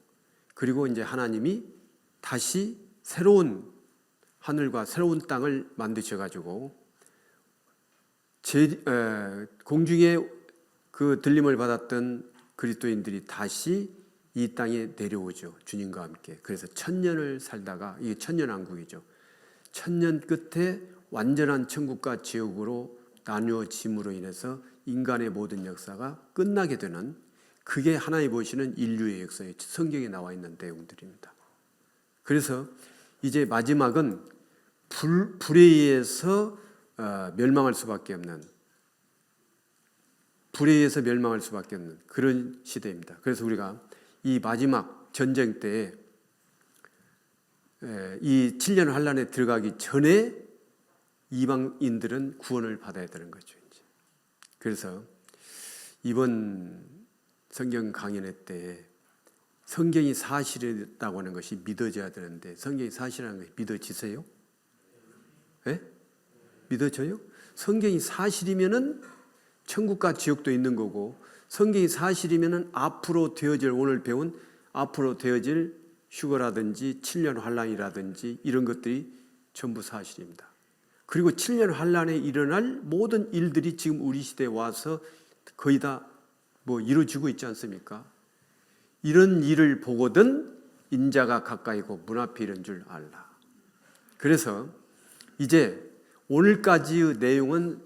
그리고 이제 하나님이 다시 새로운 하늘과 새로운 땅을 만드셔가지고 공중에 그 들림을 받았던 그리스도인들이 다시 이 땅에 내려오죠. 주님과 함께. 그래서 1000년을 살다가, 이게 천년왕국이죠. 1000년 끝에 완전한 천국과 지옥으로 나누어짐으로 인해서 인간의 모든 역사가 끝나게 되는, 그게 하나님 보시는 인류의 역사에 성경에 나와 있는 내용들입니다. 그래서 이제 마지막은 불에 의해서 멸망할 수밖에 없는, 불에 의해서 멸망할 수밖에 없는 그런 시대입니다. 그래서 우리가 이 마지막 전쟁 때에 이 7년 환란에 들어가기 전에 이방인들은 구원을 받아야 되는 거죠. 이제. 그래서 이번 성경 강연회 때 성경이 사실이라고 하는 것이 믿어져야 되는데 성경이 사실이라는 것이 믿어지세요? 예? 믿어져요? 성경이 사실이면은 천국과 지옥도 있는 거고, 성경이 사실이면은 앞으로 되어질, 오늘 배운 앞으로 되어질 휴거라든지 7년 환란이라든지 이런 것들이 전부 사실입니다. 그리고 7년 환란에 일어날 모든 일들이 지금 우리 시대에 와서 거의 다 이루어지고 있지 않습니까? 이런 일을 보거든 인자가 가까이고 문 앞에 이른 줄 알라. 그래서 이제 오늘까지의 내용은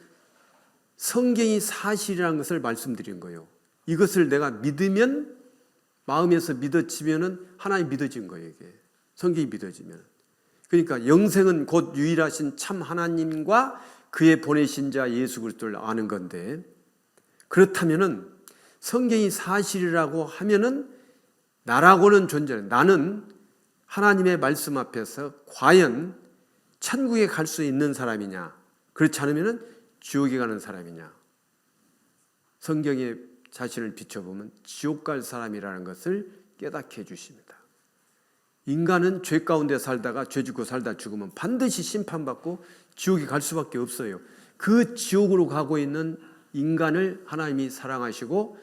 성경이 사실이라는 것을 말씀드린 거예요. 이것을 내가 믿으면, 마음에서 믿어지면은 하나님 믿어진 거예요. 이게 성경이 믿어지면. 그러니까 영생은 곧 유일하신 참 하나님과 그의 보내신 자 예수 그리스도를 아는 건데, 그렇다면은 성경이 사실이라고 하면은 나라고는 존재해. 나는 하나님의 말씀 앞에서 과연 천국에 갈 수 있는 사람이냐, 그렇지 않으면은 지옥에 가는 사람이냐. 성경에 자신을 비춰보면 지옥 갈 사람이라는 것을 깨닫게 해주십니다. 인간은 죄 가운데 살다가 죄 짓고 살다 죽으면 반드시 심판받고 지옥에 갈 수밖에 없어요. 그 지옥으로 가고 있는 인간을 하나님이 사랑하시고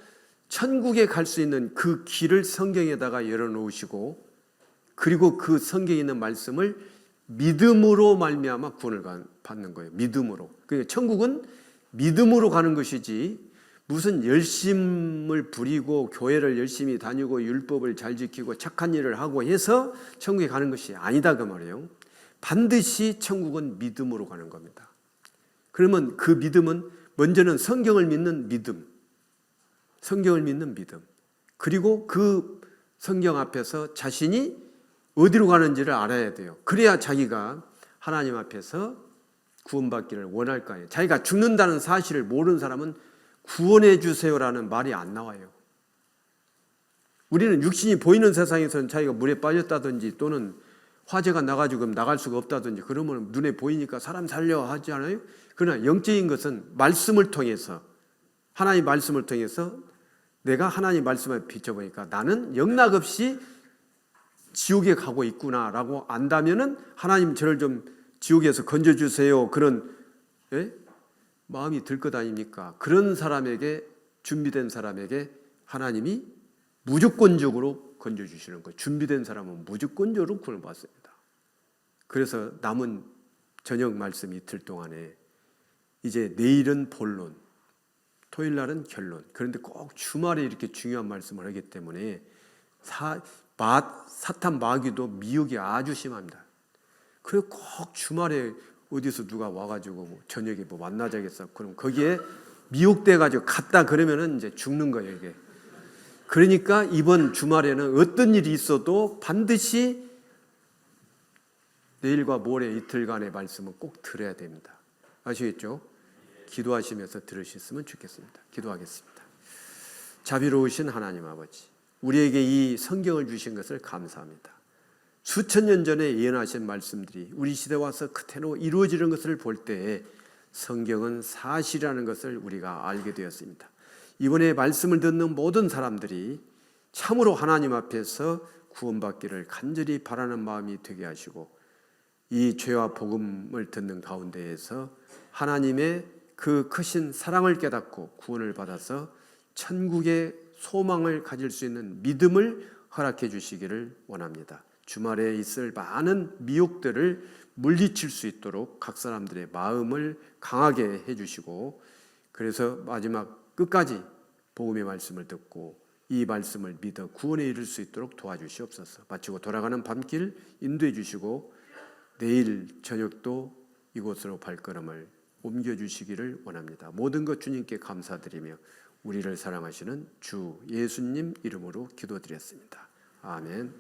천국에 갈 수 있는 그 길을 성경에다가 열어놓으시고, 그리고 그 성경에 있는 말씀을 믿음으로 말미암아 구원을 받는 거예요. 믿음으로. 그러니까 천국은 믿음으로 가는 것이지 무슨 열심을 부리고 교회를 열심히 다니고 율법을 잘 지키고 착한 일을 하고 해서 천국에 가는 것이 아니다 그 말이에요. 반드시 천국은 믿음으로 가는 겁니다. 그러면 그 믿음은 먼저는 성경을 믿는 믿음, 성경을 믿는 믿음, 그리고 그 성경 앞에서 자신이 어디로 가는지를 알아야 돼요. 그래야 자기가 하나님 앞에서 구원받기를 원할 거 아니에요. 자기가 죽는다는 사실을 모르는 사람은 구원해 주세요라는 말이 안 나와요. 우리는 육신이 보이는 세상에서는 자기가 물에 빠졌다든지 또는 화재가 나가지고 나갈 수가 없다든지 그러면 눈에 보이니까 사람 살려 하지 않아요? 그러나 영적인 것은 말씀을 통해서, 하나님 말씀을 통해서 내가 하나님 말씀을 비춰보니까 나는 영락없이 지옥에 가고 있구나라고 안다면은 하나님 저를 좀 지옥에서 건져주세요, 그런 마음이 들 것 아닙니까? 그런 사람에게, 준비된 사람에게 하나님이 무조건적으로 건져주시는 거예요. 준비된 사람은 무조건적으로 구원을 받습니다. 그래서 남은 저녁 말씀 이틀 동안에 이제 내일은 본론, 토요일 날은 결론. 그런데 꼭 주말에 이렇게 중요한 말씀을 하기 때문에 사탄 마귀도 미혹이 아주 심합니다. 그래서 꼭 주말에 어디서 누가 와가지고 저녁에 만나자겠어. 그럼 거기에 미혹돼가지고 갔다 그러면은 이제 죽는 거예요, 이게. 그러니까 이번 주말에는 어떤 일이 있어도 반드시 내일과 모레 이틀간의 말씀은 꼭 들어야 됩니다. 아시겠죠? 기도하시면서 들으셨으면 좋겠습니다. 기도하겠습니다. 자비로우신 하나님 아버지, 우리에게 이 성경을 주신 것을 감사합니다. 수천 년 전에 예언하신 말씀들이 우리 시대에 와서 그대로 이루어지는 것을 볼 때에 성경은 사실이라는 것을 우리가 알게 되었습니다. 이번에 말씀을 듣는 모든 사람들이 참으로 하나님 앞에서 구원받기를 간절히 바라는 마음이 되게 하시고, 이 죄와 복음을 듣는 가운데에서 하나님의 그 크신 사랑을 깨닫고 구원을 받아서 천국의 소망을 가질 수 있는 믿음을 허락해 주시기를 원합니다. 주말에 있을 많은 미혹들을 물리칠 수 있도록 각 사람들의 마음을 강하게 해주시고, 그래서 마지막 끝까지 복음의 말씀을 듣고 이 말씀을 믿어 구원에 이를 수 있도록 도와주시옵소서. 마치고 돌아가는 밤길 인도해 주시고 내일 저녁도 이곳으로 발걸음을 옮겨주시기를 원합니다. 모든 것 주님께 감사드리며 우리를 사랑하시는 주 예수님 이름으로 기도드렸습니다. 아멘.